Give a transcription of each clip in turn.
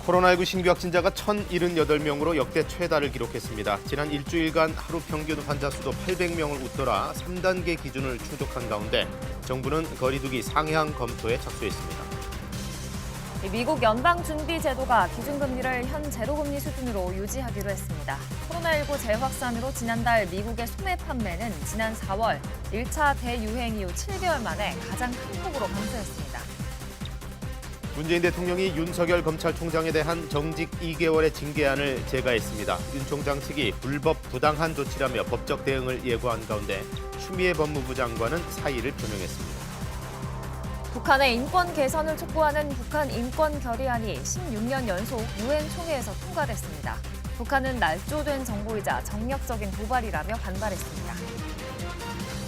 코로나19 신규 확진자가 1,078명으로 역대 최다를 기록했습니다. 지난 일주일간 하루 평균 환자 수도 800명을 웃돌아 3단계 기준을 충족한 가운데 정부는 거리두기 상향 검토에 착수했습니다. 미국 연방준비제도가 기준금리를 현 제로금리 수준으로 유지하기로 했습니다. 코로나19 재확산으로 지난달 미국의 소매 판매는 지난 4월 1차 대유행 이후 7개월 만에 가장 큰 폭으로 감소했습니다. 문재인 대통령이 윤석열 검찰총장에 대한 정직 2개월의 징계안을 제거했습니다. 윤 총장 측이 불법 부당한 조치라며 법적 대응을 예고한 가운데 추미애 법무부 장관은 사의를 표명했습니다. 북한의 인권 개선을 촉구하는 북한 인권 결의안이 16년 연속 유엔 총회에서 통과됐습니다. 북한은 날조된 정보이자 정력적인 도발이라며 반발했습니다.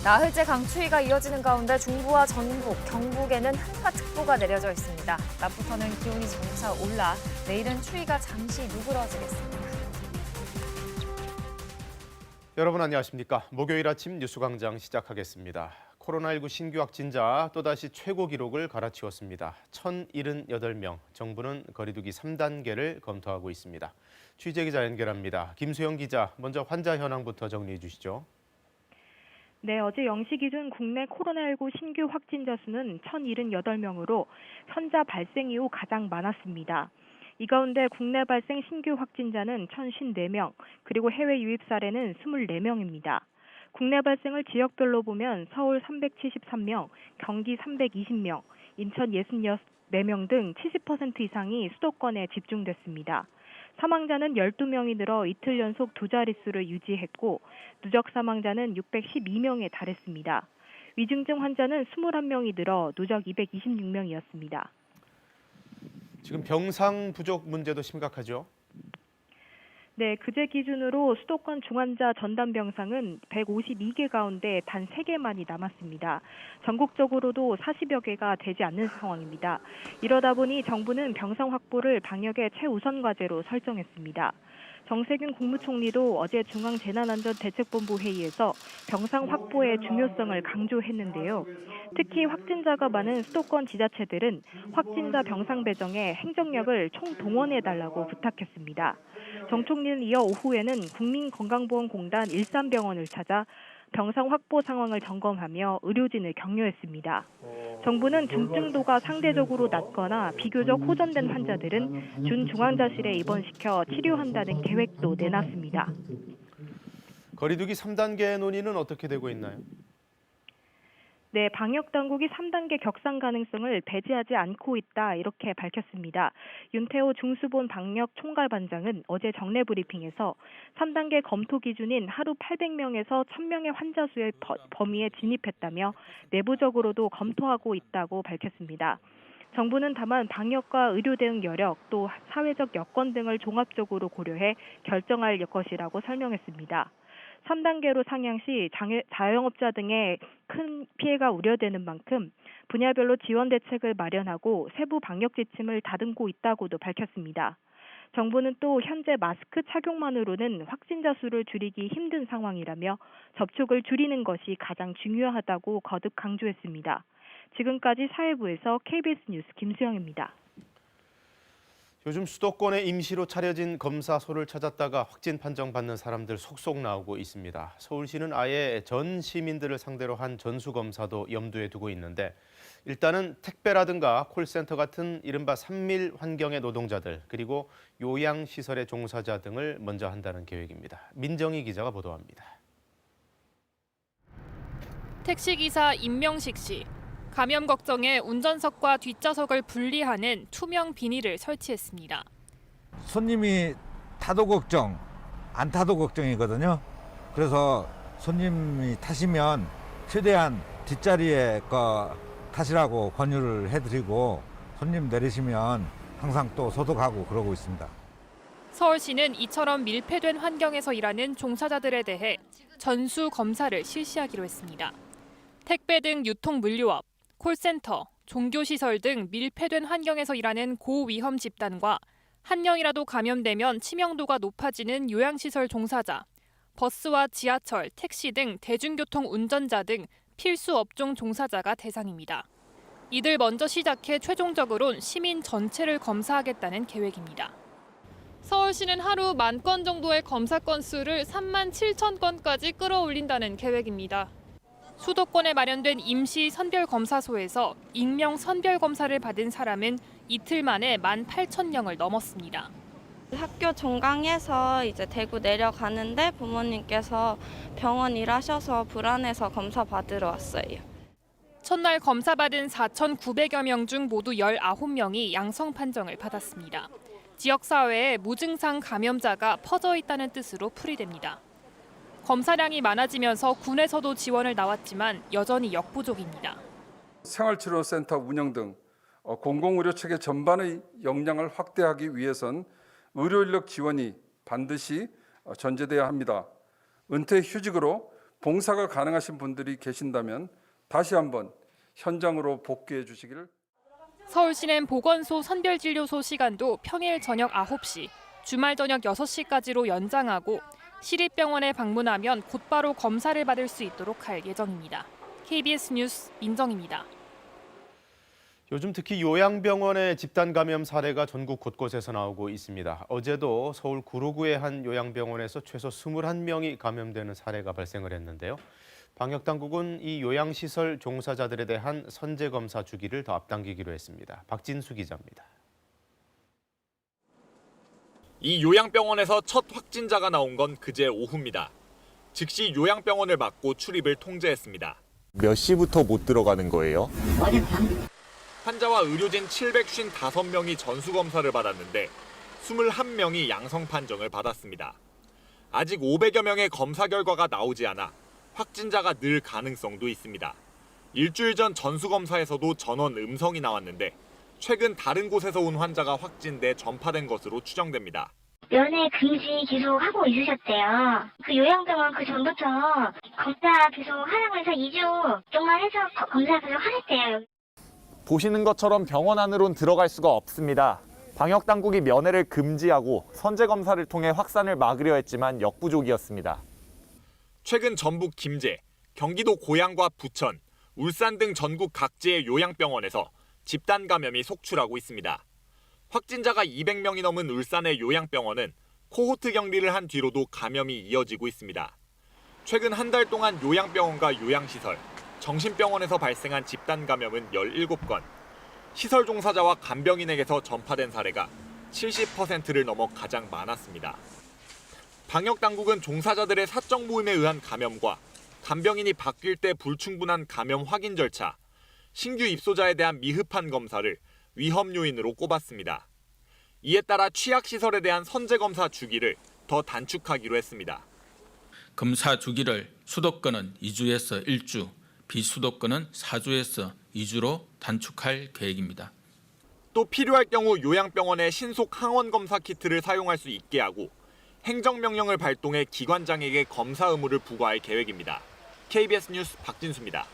나흘째 강추위가 이어지는 가운데 중부와 전북, 경북에는 한파특보가 내려져 있습니다. 낮부터는 기온이 점차 올라 내일은 추위가 잠시 누그러지겠습니다. 여러분 안녕하십니까? 목요일 아침 뉴스광장 시작하겠습니다. 코로나19 신규 확진자 또다시 최고 기록을 갈아치웠습니다. 1,078명, 정부는 거리두기 3단계를 검토하고 있습니다. 취재기자 연결합니다. 김수영 기자, 먼저 환자 현황부터 정리해 주시죠. 네, 어제 0시 기준 국내 코로나19 신규 확진자 수는 1,078명으로 현자 발생 이후 가장 많았습니다. 이 가운데 국내 발생 신규 확진자는 1,054명, 그리고 해외 유입 사례는 24명입니다. 국내 발생을 지역별로 보면 서울 373명, 경기 320명, 인천 64명 등 70% 이상이 수도권에 집중됐습니다. 사망자는 12명이 늘어 이틀 연속 두 자릿수를 유지했고 누적 사망자는 612명에 달했습니다. 위중증 환자는 21명이 늘어 누적 226명이었습니다. 지금 병상 부족 문제도 심각하죠? 네, 그제 기준으로 수도권 중환자 전담 병상은 152개 가운데 단 3개만이 남았습니다. 전국적으로도 40여 개가 되지 않는 상황입니다. 이러다 보니 정부는 병상 확보를 방역의 최우선 과제로 설정했습니다. 정세균 국무총리도 어제 중앙재난안전대책본부 회의에서 병상 확보의 중요성을 강조했는데요. 특히 확진자가 많은 수도권 지자체들은 확진자 병상 배정에 행정력을 총동원해달라고 부탁했습니다. 정 총리는 이어 오후에는 국민건강보험공단 일산병원을 찾아 병상 확보 상황을 점검하며 의료진을 격려했습니다. 정부는 중증도가 상대적으로 낮거나 비교적 호전된 환자들은 준중환자실에 입원시켜 치료한다는 계획도 내놨습니다. 거리두기 3단계 논의는 어떻게 되고 있나요? 네, 방역당국이 3단계 격상 가능성을 배제하지 않고 있다 이렇게 밝혔습니다. 윤태호 중수본 방역총괄반장은 어제 정례 브리핑에서 3단계 검토 기준인 하루 800명에서 1,000명의 환자 수의 범위에 진입했다며 내부적으로도 검토하고 있다고 밝혔습니다. 정부는 다만 방역과 의료 대응 여력 또 사회적 여건 등을 종합적으로 고려해 결정할 것이라고 설명했습니다. 3단계로 상향 시 자영업자 등의 큰 피해가 우려되는 만큼 분야별로 지원 대책을 마련하고 세부 방역 지침을 다듬고 있다고도 밝혔습니다. 정부는 또 현재 마스크 착용만으로는 확진자 수를 줄이기 힘든 상황이라며 접촉을 줄이는 것이 가장 중요하다고 거듭 강조했습니다. 지금까지 사회부에서 KBS 뉴스 김수영입니다. 요즘 수도권에 임시로 차려진 검사소를 찾았다가 확진 판정받는 사람들 속속 나오고 있습니다. 서울시는 아예 전 시민들을 상대로 한 전수검사도 염두에 두고 있는데 일단은 택배라든가 콜센터 같은 이른바 산밀 환경의 노동자들 그리고 요양시설의 종사자 등을 먼저 한다는 계획입니다. 민정희 기자가 보도합니다. 택시기사 임명식 씨. 감염 걱정에 운전석과 뒷좌석을 분리하는 투명 비닐을 설치했습니다. 손님이 타도 걱정, 안 타도 걱정이거든요. 그래서 손님이 타시면 최대한 뒷자리에 거 타시라고 권유를 해드리고 손님 내리시면 항상 또 소독하고 그러고 있습니다. 서울시는 이처럼 밀폐된 환경에서 일하는 종사자들에 대해 전수 검사를 실시하기로 했습니다. 택배 등 유통 물류업, 콜센터, 종교시설 등 밀폐된 환경에서 일하는 고위험 집단과 한 명이라도 감염되면 치명도가 높아지는 요양시설 종사자, 버스와 지하철, 택시 등 대중교통 운전자 등 필수 업종 종사자가 대상입니다. 이들 먼저 시작해 최종적으론 시민 전체를 검사하겠다는 계획입니다. 서울시는 하루 10,000건 정도의 검사 건수를 37,000건까지 끌어올린다는 계획입니다. 수도권에 마련된 임시 선별검사소에서 익명 선별검사를 받은 사람은 이틀 만에 18,000명을 넘었습니다. 학교 종강에서 이제 대구 내려가는데 부모님께서 병원 일하셔서 불안해서 검사 받으러 왔어요. 첫날 검사받은 4,900여 명 중 모두 19명이 양성 판정을 받았습니다. 지역사회에 무증상 감염자가 퍼져 있다는 뜻으로 풀이됩니다. 검사량이 많아지면서 군에서도 지원을 나왔지만 여전히 역부족입니다. 생활치료센터 운영 등 공공의료 체계 전반의 역량을 확대하기 위해선 의료인력 지원이 반드시 전제돼야 합니다. 은퇴 휴직으로 봉사가 가능하신 분들이 계신다면 다시 한번 현장으로 복귀해 주시기를. 서울시는 보건소 선별진료소 시간도 평일 저녁 9시, 주말 저녁 6시까지로 연장하고 시립병원에 방문하면 곧바로 검사를 받을 수 있도록 할 예정입니다. KBS 뉴스 민정입니다. 요즘 특히 요양병원의 집단 감염 사례가 전국 곳곳에서 나오고 있습니다. 어제도 서울 구로구의 한 요양병원에서 최소 21명이 감염되는 사례가 발생을 했는데요. 방역당국은 이 요양시설 종사자들에 대한 선제검사 주기를 더 앞당기기로 했습니다. 박진수 기자입니다. 이 요양병원에서 첫 확진자가 나온 건 그제 오후입니다. 즉시 요양병원을 막고 출입을 통제했습니다. 몇 시부터 못 들어가는 거예요? 환자와 의료진 755명이 전수검사를 받았는데 21명이 양성 판정을 받았습니다. 아직 500여 명의 검사 결과가 나오지 않아 확진자가 늘 가능성도 있습니다. 일주일 전 전수검사에서도 전원 음성이 나왔는데 최근 다른 곳에서 온 환자가 확진돼 전파된 것으로 추정됩니다. 면회 금지 계속 하고 있으셨대요. 그 요양병원 그 전부터 검사 계속 하라고 해서 2주 동안 해서 검사 계속 하랬대요. 보시는 것처럼 병원 안으론 들어갈 수가 없습니다. 방역당국이 면회를 금지하고 선제검사를 통해 확산을 막으려 했지만 역부족이었습니다. 최근 전북 김제, 경기도 고양과 부천, 울산 등 전국 각지의 요양병원에서 집단 감염이 속출하고 있습니다. 확진자가 200명이 넘은 울산의 요양병원은 코호트 격리를 한 뒤로도 감염이 이어지고 있습니다. 최근 한 달 동안 요양병원과 요양시설, 정신병원에서 발생한 집단 감염은 17건, 시설 종사자와 간병인에게서 전파된 사례가 70%를 넘어 가장 많았습니다. 방역당국은 종사자들의 사적 모임에 의한 감염과 간병인이 바뀔 때 불충분한 감염 확인 절차, 신규 입소자에 대한 미흡한 검사를 위험 요인으로 꼽았습니다. 이에 따라 취약시설에 대한 선제검사 주기를 더 단축하기로 했습니다. 검사 주기를 수도권은 2주에서 1주, 비수도권은 4주에서 2주로 단축할 계획입니다. 또 필요할 경우 요양병원에 신속 항원 검사 키트를 사용할 수 있게 하고 행정명령을 발동해 기관장에게 검사 의무를 부과할 계획입니다. KBS 뉴스 박진수입니다.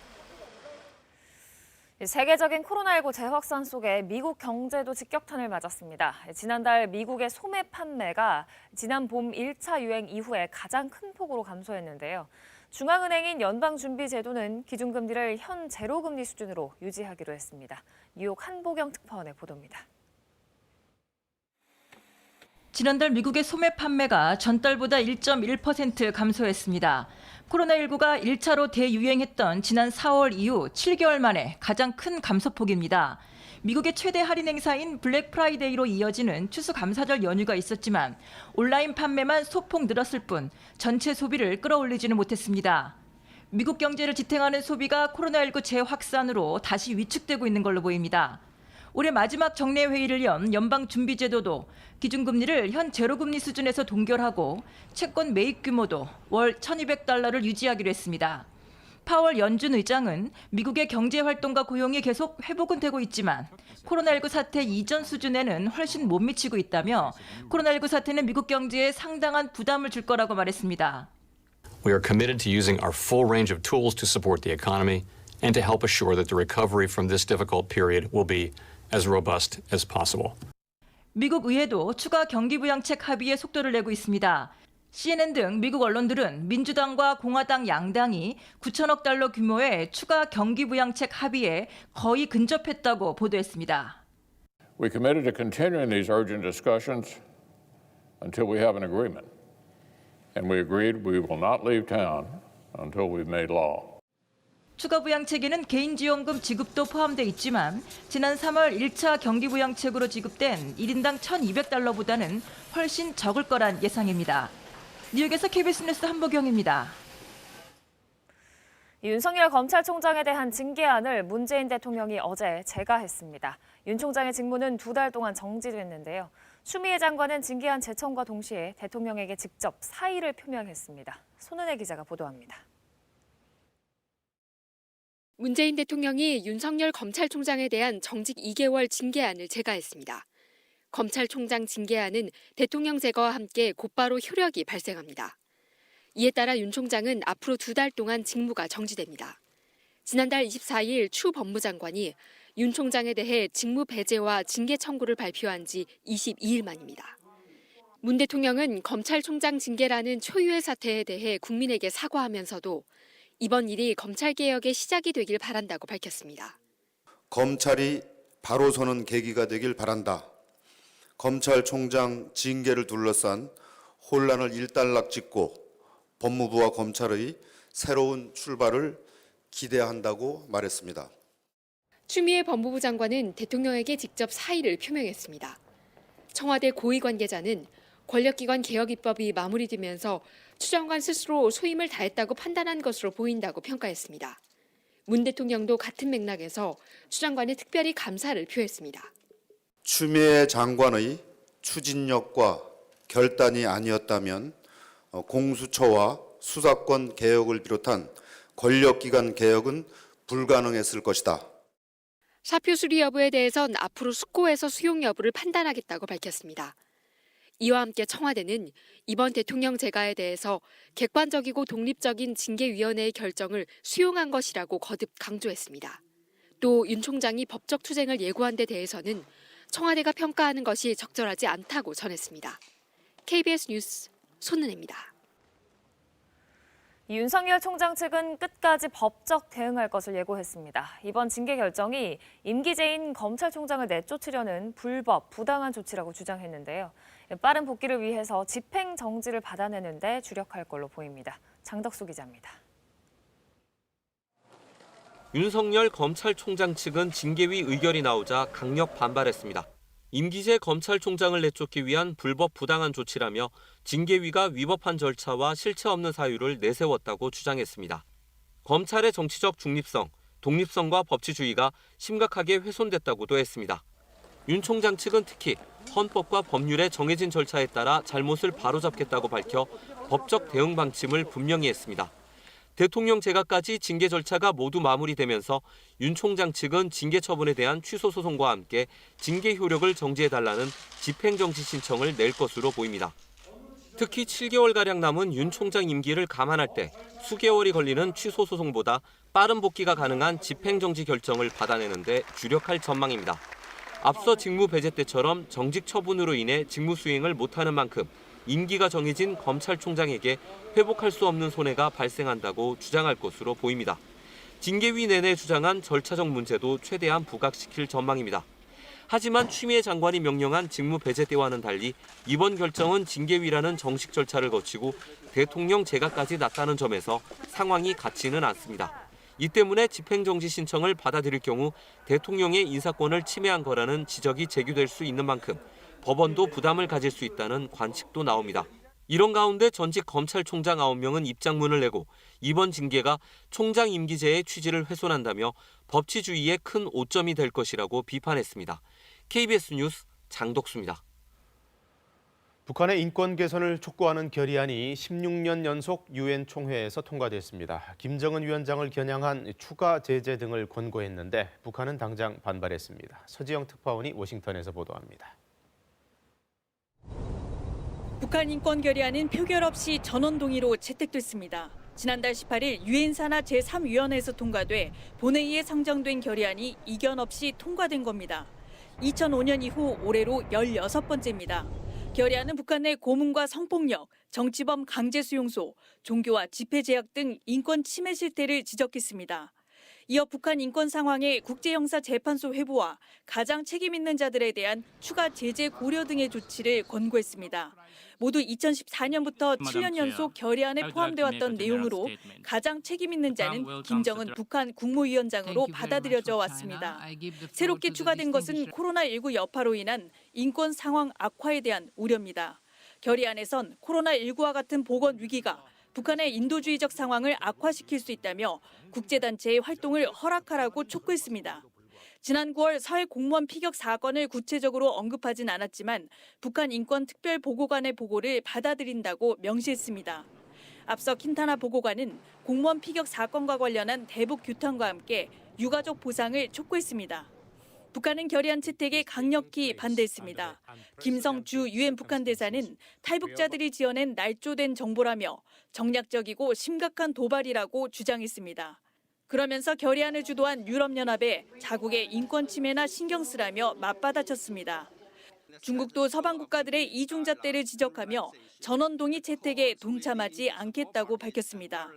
세계적인 코로나19 재확산 속에 미국 경제도 직격탄을 맞았습니다. 지난달 미국의 소매 판매가 지난 봄 1차 유행 이후에 가장 큰 폭으로 감소했는데요. 중앙은행인 연방준비제도는 기준금리를 현 제로금리 수준으로 유지하기로 했습니다. 뉴욕 한보경 특파원의 보도입니다. 지난달 미국의 소매 판매가 전달보다 1.1% 감소했습니다. 코로나19가 1차로 대유행했던 지난 4월 이후 7개월 만에 가장 큰 감소폭입니다. 미국의 최대 할인 행사인 블랙 프라이데이로 이어지는 추수감사절 연휴가 있었지만 온라인 판매만 소폭 늘었을 뿐 전체 소비를 끌어올리지는 못했습니다. 미국 경제를 지탱하는 소비가 코로나19 재확산으로 다시 위축되고 있는 걸로 보입니다. 올해 마지막 정례 회의를 연 연방준비제도도 기준금리를 현 제로금리 수준에서 동결하고 채권 매입 규모도 월 1,200달러를 유지하기로 했습니다. 파월 연준 의장은 미국의 경제활동과 고용이 계속 회복은 되고 있지만 코로나19 사태 이전 수준에는 훨씬 못 미치고 있다며 코로나19 사태는 미국 경제에 상당한 부담을 줄 거라고 말했습니다. We are committed to using our full range of tools to support the economy and to help assure that the recovery from this difficult period will be as robust as possible. 미국 의회도 추가 경기부양책 합의에 속도를 내고 있습니다. CNN 등 미국 언론들은 민주당과 공화당 양당이 9천억 달러 규모의 추가 경기부양책 합의에 거의 근접했다고 보도했습니다. We committed to continuing these urgent discussions until we have an agreement. And we agreed we will not leave town until we've made law. 추가 부양책에는 개인지원금 지급도 포함돼 있지만 지난 3월 1차 경기부양책으로 지급된 1인당 1,200달러보다는 훨씬 적을 거란 예상입니다. 뉴욕에서 KBS 뉴스 한보경입니다. 윤석열 검찰총장에 대한 징계안을 문재인 대통령이 어제 재가했습니다. 윤 총장의 직무는 2달 동안 정지됐는데요. 추미애 장관은 징계안 제청과 동시에 대통령에게 직접 사의를 표명했습니다. 손은혜 기자가 보도합니다. 문재인 대통령이 윤석열 검찰총장에 대한 정직 2개월 징계안을 재가했습니다. 검찰총장 징계안은 대통령 제거와 함께 곧바로 효력이 발생합니다. 이에 따라 윤 총장은 앞으로 2달 동안 직무가 정지됩니다. 지난달 24일 추 법무장관이 윤 총장에 대해 직무 배제와 징계 청구를 발표한 지 22일 만입니다. 문 대통령은 검찰총장 징계라는 초유의 사태에 대해 국민에게 사과하면서도 이번 일이 검찰개혁의 시작이 되길 바란다고 밝혔습니다. 검찰이 바로 서는 계기가 되길 바란다. 검찰총장 징계를 둘러싼 혼란을 일단락짓고 법무부와 검찰의 새로운 출발을 기대한다고 말했습니다. 추미애 법무부 장관은 대통령에게 직접 사의를 표명했습니다. 청와대 고위 관계자는 권력기관 개혁 입법이 마무리되면서 추 장관 스스로 소임을 다했다고 판단한 것으로 보인다고 평가했습니다. 문 대통령도 같은 맥락에서 추 장관에 특별히 감사를 표했습니다. 추미애 장관의 추진력과 결단이 아니었다면 공수처와 수사권 개혁을 비롯한 권력기관 개혁은 불가능했을 것이다. 사표 수리 여부에 대해선 앞으로 숙고해서 수용 여부를 판단하겠다고 밝혔습니다. 이와 함께 청와대는 이번 대통령 재가에 대해서 객관적이고 독립적인 징계위원회의 결정을 수용한 것이라고 거듭 강조했습니다. 또 윤 총장이 법적 투쟁을 예고한 데 대해서는 청와대가 평가하는 것이 적절하지 않다고 전했습니다. KBS 뉴스 손은혜입니다. 윤석열 총장 측은 끝까지 법적 대응할 것을 예고했습니다. 이번 징계 결정이 임기제인 검찰총장을 내쫓으려는 불법, 부당한 조치라고 주장했는데요. 빠른 복귀를 위해서 집행 정지를 받아내는 데 주력할 걸로 보입니다. 장덕수 기자입니다. 윤석열 검찰총장 측은 징계위 의결이 나오자 강력 반발했습니다. 임기제 검찰총장을 내쫓기 위한 불법 부당한 조치라며 징계위가 위법한 절차와 실체 없는 사유를 내세웠다고 주장했습니다. 검찰의 정치적 중립성, 독립성과 법치주의가 심각하게 훼손됐다고도 했습니다. 윤 총장 측은 특히 헌법과 법률에 정해진 절차에 따라 잘못을 바로잡겠다고 밝혀 법적 대응 방침을 분명히 했습니다. 대통령 재가까지 징계 절차가 모두 마무리되면서 윤 총장 측은 징계 처분에 대한 취소 소송과 함께 징계 효력을 정지해달라는 집행정지 신청을 낼 것으로 보입니다. 특히 7개월가량 남은 윤 총장 임기를 감안할 때 수개월이 걸리는 취소 소송보다 빠른 복귀가 가능한 집행정지 결정을 받아내는 데 주력할 전망입니다. 앞서 직무 배제 때처럼 정직 처분으로 인해 직무 수행을 못하는 만큼 임기가 정해진 검찰총장에게 회복할 수 없는 손해가 발생한다고 주장할 것으로 보입니다. 징계위 내내 주장한 절차적 문제도 최대한 부각시킬 전망입니다. 하지만 추미애 장관이 명령한 직무 배제 때와는 달리 이번 결정은 징계위라는 정식 절차를 거치고 대통령 재가까지 났다는 점에서 상황이 같지는 않습니다. 이 때문에 집행정지 신청을 받아들일 경우 대통령의 인사권을 침해한 거라는 지적이 제기될 수 있는 만큼 법원도 부담을 가질 수 있다는 관측도 나옵니다. 이런 가운데 전직 검찰총장 9명은 입장문을 내고 이번 징계가 총장 임기제의 취지를 훼손한다며 법치주의에 큰 오점이 될 것이라고 비판했습니다. KBS 뉴스 장덕수입니다. 북한의 인권 개선을 촉구하는 결의안이 16년 연속 유엔 총회에서 통과됐습니다. 김정은 위원장을 겨냥한 추가 제재 등을 권고했는데 북한은 당장 반발했습니다. 서지영 특파원이 워싱턴에서 보도합니다. 북한 인권 결의안은 표결 없이 전원 동의로 채택됐습니다. 지난달 18일 유엔 산하 제3위원회에서 통과돼 본회의에 상정된 결의안이 이견 없이 통과된 겁니다. 2005년 이후 올해로 16번째입니다. 결의안은 북한 내 고문과 성폭력, 정치범 강제수용소, 종교와 집회 제약 등 인권 침해 실태를 지적했습니다. 이어 북한 인권 상황에 국제형사재판소 회부와 가장 책임 있는 자들에 대한 추가 제재 고려 등의 조치를 권고했습니다. 모두 2014년부터 7년 연속 결의안에 포함돼 왔던 내용으로 가장 책임 있는 자는 김정은 북한 국무위원장으로 받아들여져 왔습니다. 새롭게 추가된 것은 코로나19 여파로 인한 인권 상황 악화에 대한 우려입니다. 결의안에선 코로나19와 같은 보건 위기가 북한의 인도주의적 상황을 악화시킬 수 있다며 국제단체의 활동을 허락하라고 촉구했습니다. 지난 9월 서해 공무원 피격 사건을 구체적으로 언급하진 않았지만 북한 인권특별보고관의 보고를 받아들인다고 명시했습니다. 앞서 킨타나 보고관은 공무원 피격 사건과 관련한 대북 규탄과 함께 유가족 보상을 촉구했습니다. 북한은 결의안 채택에 강력히 반대했습니다. 김성주 유엔 북한 대사는 탈북자들이 지어낸 날조된 정보라며 정략적이고 심각한 도발이라고 주장했습니다. 그러면서 결의안을 주도한 유럽연합에 자국의 인권 침해나 신경 쓰라며 맞받아쳤습니다. 중국도 서방 국가들의 이중잣대를 지적하며 전원 동의 채택에 동참하지 않겠다고 밝혔습니다.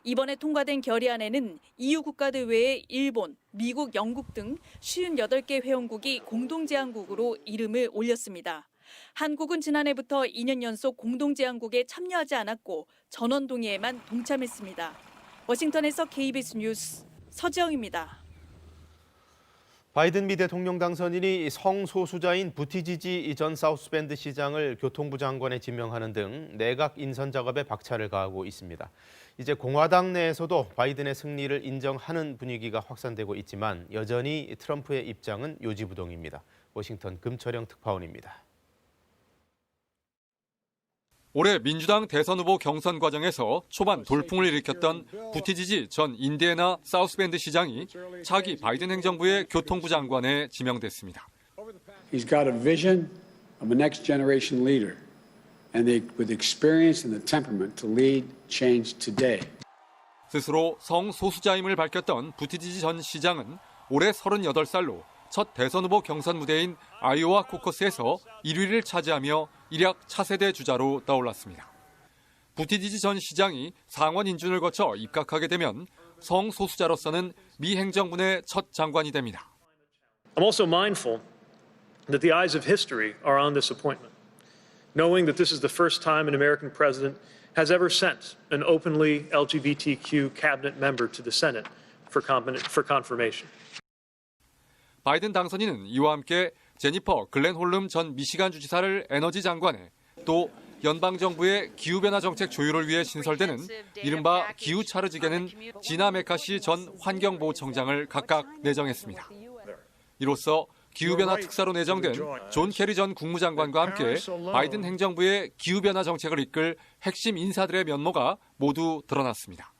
이번에 통과된 결의안에는 EU 국가들 외에 일본, 미국, 영국 등 58개 회원국이 공동제안국으로 이름을 올렸습니다. 한국은 지난해부터 2년 연속 공동제안국에 참여하지 않았고 전원 동의에만 동참했습니다. 워싱턴에서 KBS 뉴스 서지영입니다. 바이든 미 대통령 당선인이 성소수자인 부티지지 전 사우스밴드 시장을 교통부 장관에 지명하는 등 내각 인선 작업에 박차를 가하고 있습니다. 이제 공화당 내에서도 바이든의 승리를 인정하는 분위기가 확산되고 있지만 여전히 트럼프의 입장은 요지부동입니다. 워싱턴 금철영 특파원입니다. 올해 민주당 대선 후보 경선 과정에서 초반 돌풍을 일으켰던 부티지지 전 인디애나 사우스밴드 시장이 차기 바이든 행정부의 교통부 장관에 지명됐습니다. He's got a vision of a next generation leader, and with experience and the temperament to lead change today. 스스로 성소수자임을 밝혔던 부티지지 전 시장은 올해 38살로 첫 대선 후보 경선 무대인 아이오와 코커스에서 1위를 차지하며 일약 차세대 주자로 떠올랐습니다. 부티지지 전 시장이 상원 인준을 거쳐 입각하게 되면 성소수자로서는 미 행정부 내 첫 장관이 됩니다. I'm also mindful that the eyes of history are on this appointment, knowing that this is the first time an American president has ever sent an openly LGBTQ cabinet member to the Senate for confirmation. 바이든 당선인은 이와 함께 제니퍼 글렌홀름 전 미시간 주지사를 에너지 장관에, 또 연방정부의 기후변화 정책 조율을 위해 신설되는 이른바 기후 차르지게는 지나 메카시 전 환경보호청장을 각각 내정했습니다. 이로써 기후변화 특사로 내정된 존 캐리 전 국무장관과 함께 바이든 행정부의 기후변화 정책을 이끌 핵심 인사들의 면모가 모두 드러났습니다.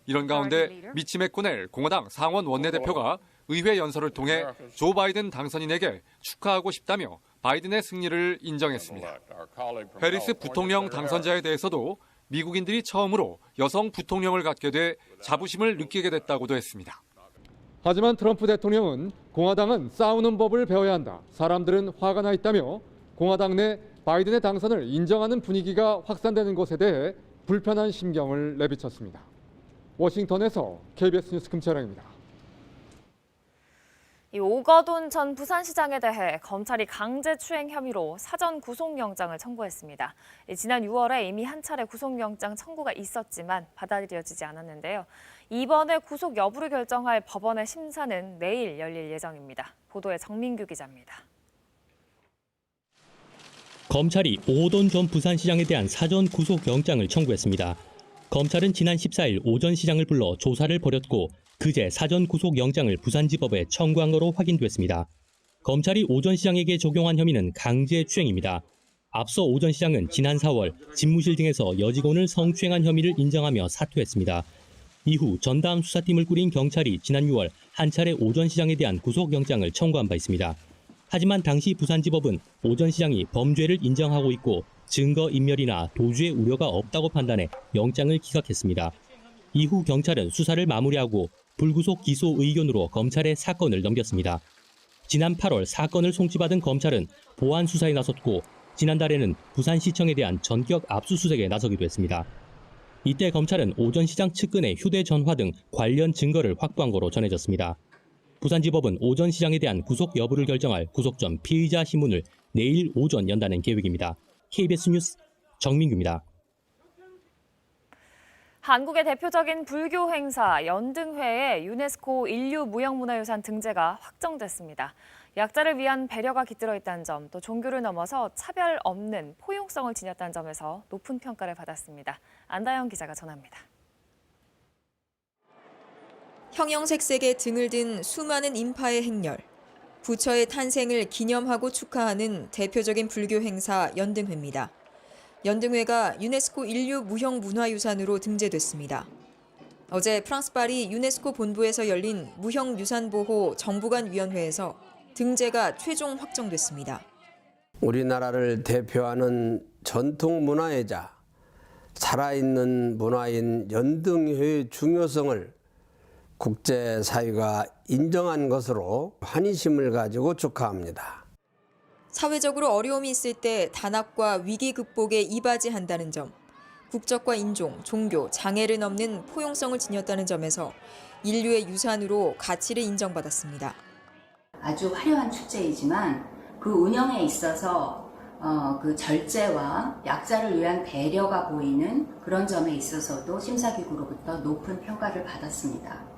이런 가운데 미치 맥코넬 공화당 상원 원내대표가 의회 연설을 통해 조 바이든 당선인에게 축하하고 싶다며 바이든의 승리를 인정했습니다. 해리스 부통령 당선자에 대해서도 미국인들이 처음으로 여성 부통령을 갖게 돼 자부심을 느끼게 됐다고도 했습니다. 하지만 트럼프 대통령은 공화당은 싸우는 법을 배워야 한다. 사람들은 화가 나 있다며 공화당 내 바이든의 당선을 인정하는 분위기가 확산되는 것에 대해 불편한 심경을 내비쳤습니다. 워싱턴에서 KBS 뉴스 금철영입니다. 오거돈 전 부산시장에 대해 검찰이 강제추행 혐의로 사전 구속영장을 청구했습니다. 지난 6월에 이미 한 차례 구속영장 청구가 있었지만 받아들여지지 않았는데요. 이번에 구속 여부를 결정할 법원의 심사는 내일 열릴 예정입니다. 보도에 정민규 기자입니다. 검찰이 오거돈 전 부산시장에 대한 사전 구속영장을 청구했습니다. 검찰은 지난 14일 오 전 시장을 불러 조사를 벌였고 그제 사전 구속영장을 부산지법에 청구한 거로 확인됐습니다. 검찰이 오 전 시장에게 적용한 혐의는 강제추행입니다. 앞서 오 전 시장은 지난 4월 집무실 등에서 여직원을 성추행한 혐의를 인정하며 사퇴했습니다. 이후 전담 수사팀을 꾸린 경찰이 지난 6월 한 차례 오 전 시장에 대한 구속영장을 청구한 바 있습니다. 하지만 당시 부산지법은 오 전 시장이 범죄를 인정하고 있고 증거인멸이나 도주의 우려가 없다고 판단해 영장을 기각했습니다. 이후 경찰은 수사를 마무리하고 불구속 기소 의견으로 검찰에 사건을 넘겼습니다. 지난 8월 사건을 송치받은 검찰은 보안 수사에 나섰고 지난달에는 부산시청에 대한 전격 압수수색에 나서기도 했습니다. 이때 검찰은 오 전 시장 측근의 휴대전화 등 관련 증거를 확보한 거로 전해졌습니다. 부산지법은 오 전 시장에 대한 구속 여부를 결정할 구속 전 피의자 신문을 내일 오전 연다는 계획입니다. KBS 뉴스 정민규입니다. 한국의 대표적인 불교 행사 연등회의 유네스코 인류무형문화유산 등재가 확정됐습니다. 약자를 위한 배려가 깃들어 있다는 점, 또 종교를 넘어서 차별 없는 포용성을 지녔다는 점에서 높은 평가를 받았습니다. 안다영 기자가 전합니다. 형형색색의 등을 든 수많은 인파의 행렬. 부처의 탄생을 기념하고 축하하는 대표적인 불교 행사 연등회입니다. 연등회가 유네스코 인류무형문화유산으로 등재됐습니다. 어제 프랑스 파리 유네스코 본부에서 열린 무형유산보호 정부간위원회에서 등재가 최종 확정됐습니다. 우리나라를 대표하는 전통 문화이자 살아있는 문화인 연등회의 중요성을 국제사회가 인정한 것으로 환희심을 가지고 축하합니다. 사회적으로 어려움이 있을 때 단합과 위기 극복에 이바지한다는 점, 국적과 인종, 종교, 장애를 넘는 포용성을 지녔다는 점에서 인류의 유산으로 가치를 인정받았습니다. 아주 화려한 축제이지만 그 운영에 있어서 그 절제와 약자를 위한 배려가 보이는 그런 점에 있어서도 심사기구로부터 높은 평가를 받았습니다.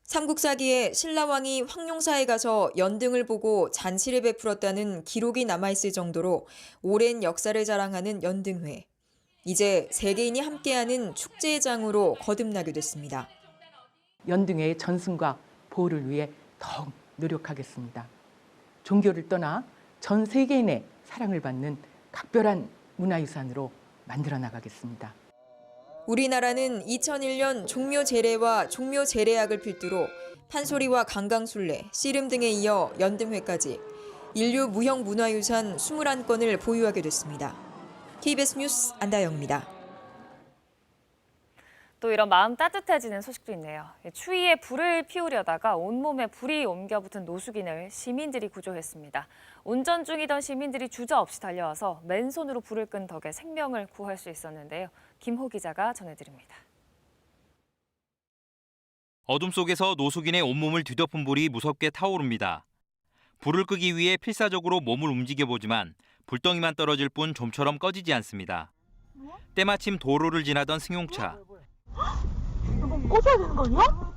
삼국사기에 신라왕이 황룡사에 가서 연등을 보고 잔치를 베풀었다는 기록이 남아있을 정도로 오랜 역사를 자랑하는 연등회. 이제 세계인이 함께하는 축제의 장으로 거듭나게 됐습니다. 연등회의 전승과 보호를 위해 더욱 노력하겠습니다. 종교를 떠나 전 세계인의 사랑을 받는 각별한 문화유산으로 만들어 나가겠습니다. 우리나라는 2001년 종묘제례와 종묘제례학을 필두로 판소리와 강강술래, 씨름 등에 이어 연등회까지 인류 무형문화유산 21건을 보유하게 됐습니다. KBS 뉴스 안다영입니다. 또 이런 마음 따뜻해지는 소식도 있네요. 추위에 불을 피우려다가 온몸에 불이 옮겨붙은 노숙인을 시민들이 구조했습니다. 운전 중이던 시민들이 주저없이 달려와서 맨손으로 불을 끈 덕에 생명을 구할 수 있었는데요. 김호 기자가 전해드립니다. 어둠 속에서 노숙인의 온몸을 뒤덮은 불이 무섭게 타오릅니다. 불을 끄기 위해 필사적으로 몸을 움직여보지만 불덩이만 떨어질 뿐 좀처럼 꺼지지 않습니다. 때마침 도로를 지나던 승용차. 꺼져야 되는 거 아니야?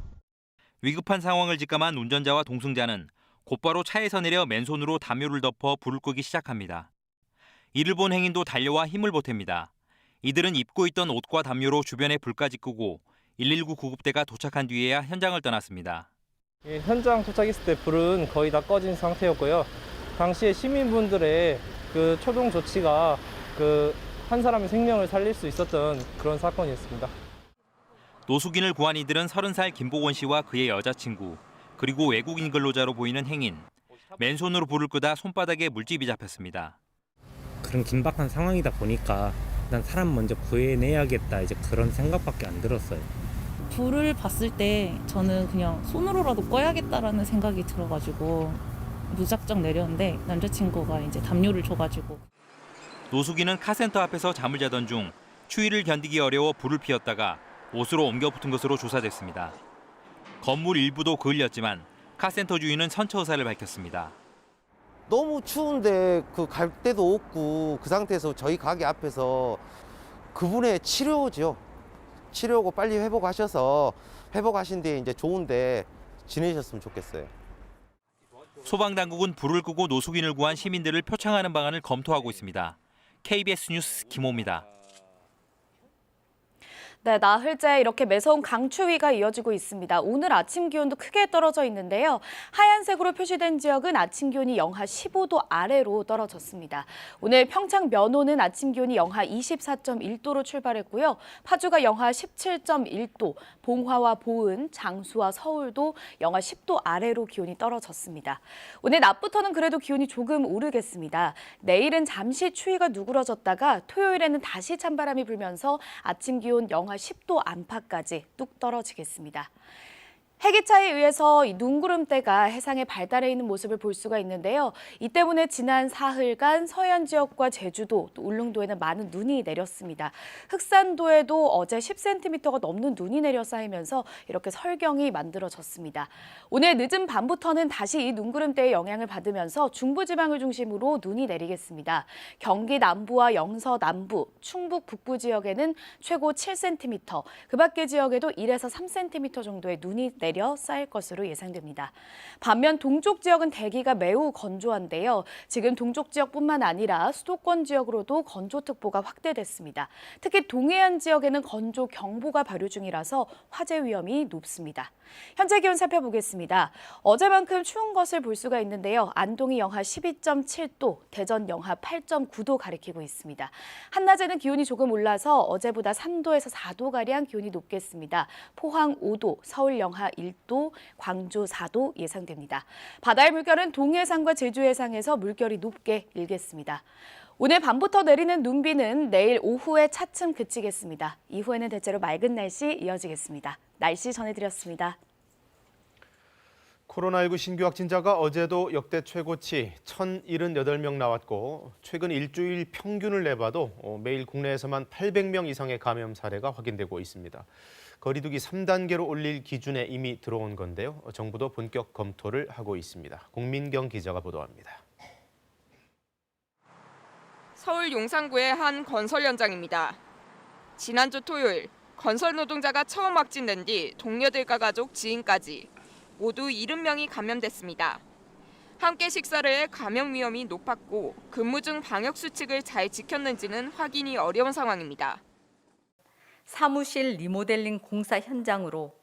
위급한 상황을 직감한 운전자와 동승자는 곧바로 차에서 내려 맨손으로 담요를 덮어 불을 끄기 시작합니다. 이를 본 행인도 달려와 힘을 보탭니다. 이들은 입고 있던 옷과 담요로 주변에 불까지 끄고 119 구급대가 도착한 뒤에야 현장을 떠났습니다. 현장 도착했을 때 불은 거의 다 꺼진 상태였고요. 당시에 시민분들의 그 초동 조치가 한 사람의 생명을 살릴 수 있었던 그런 사건이었습니다. 노숙인을 구한 이들은 30살 김보건 씨와 그의 여자친구, 그리고 외국인 근로자로 보이는 행인. 맨손으로 불을 끄다 손바닥에 물집이 잡혔습니다. 그런 긴박한 상황이다 보니까 일단 사람 먼저 구해내야겠다 이제 그런 생각밖에 안 들었어요. 불을 봤을 때 저는 그냥 손으로라도 꺼야겠다라는 생각이 들어가지고 무작정 내렸는데 남자친구가 이제 담요를 줘가지고. 노숙인은 카센터 앞에서 잠을 자던 중 추위를 견디기 어려워 불을 피웠다가 옷으로 옮겨 붙은 것으로 조사됐습니다. 건물 일부도 그을렸지만 카센터 주인은 선처 의사를 밝혔습니다. 너무 추운데 갈 데도 없고 그 상태에서 저희 가게 앞에서 그분의 치료죠. 치료고 빨리 회복하셔서 회복하신 뒤에 이제 좋은데 지내셨으면 좋겠어요. 소방당국은 불을 끄고 노숙인을 구한 시민들을 표창하는 방안을 검토하고 있습니다. KBS 뉴스 김호입니다. 네, 나흘째 이렇게 매서운 강추위가 이어지고 있습니다. 오늘 아침 기온도 크게 떨어져 있는데요. 하얀색으로 표시된 지역은 아침 기온이 영하 15도 아래로 떨어졌습니다. 오늘 평창 면호는 아침 기온이 영하 24.1도로 출발했고요. 파주가 영하 17.1도, 봉화와 보은, 장수와 서울도 영하 10도 아래로 기온이 떨어졌습니다. 오늘 낮부터는 그래도 기온이 조금 오르겠습니다. 내일은 잠시 추위가 누그러졌다가 토요일에는 다시 찬바람이 불면서 아침 기온 영하 10도 안팎까지 뚝 떨어지겠습니다. 해기차에 의해서 이 눈구름대가 해상에 발달해 있는 모습을 볼 수가 있는데요. 이 때문에 지난 사흘간 서해안 지역과 제주도, 또 울릉도에는 많은 눈이 내렸습니다. 흑산도에도 어제 10cm가 넘는 눈이 내려 쌓이면서 이렇게 설경이 만들어졌습니다. 오늘 늦은 밤부터는 다시 이 눈구름대의 영향을 받으면서 중부지방을 중심으로 눈이 내리겠습니다. 경기 남부와 영서 남부, 충북 북부 지역에는 최고 7cm, 그 밖의 지역에도 1에서 3cm 정도의 눈이 내려 쌓일 것으로 예상됩니다. 반면 동쪽 지역은 대기가 매우 건조한데요. 지금 동쪽 지역뿐만 아니라 수도권 지역으로도 건조특보가 확대됐습니다. 특히 동해안 지역에는 건조경보가 발효 중이라서 화재 위험이 높습니다. 현재 기온 살펴보겠습니다. 어제만큼 추운 것을 볼 수가 있는데요. 안동이 영하 12.7도, 대전 영하 8.9도 가리키고 있습니다. 한낮에는 기온이 조금 올라서 어제보다 3도에서 4도가량 기온이 높겠습니다. 포항 5도, 서울 영하 1도, 광주 4도 예상됩니다. 바다의 물결은 동해상과 제주 해상에서 물결이 높게 일겠습니다. 오늘 밤부터 내리는 눈비는 내일 오후에 차츰 그치겠습니다. 이후에는 대체로 맑은 날씨 이어지겠습니다. 날씨 전해드렸습니다. 코로나19 신규 확진자가 어제도 역대 최고치 1,078명 나왔고 최근 일주일 평균을 내봐도 매일 국내에서만 800명 이상의 감염 사례가 확인되고 있습니다. 거리두기 3단계로 올릴 기준에 이미 들어온 건데요. 정부도 본격 검토를 하고 있습니다. 공민경 기자가 보도합니다. 서울 용산구의 한 건설 현장입니다. 지난주 토요일 건설 노동자가 처음 확진된 뒤 동료들과 가족, 지인까지 모두 70명이 감염됐습니다. 함께 식사를 해 감염 위험이 높았고 근무 중 방역 수칙을 잘 지켰는지는 확인이 어려운 상황입니다. 사무실 리모델링 공사 현장으로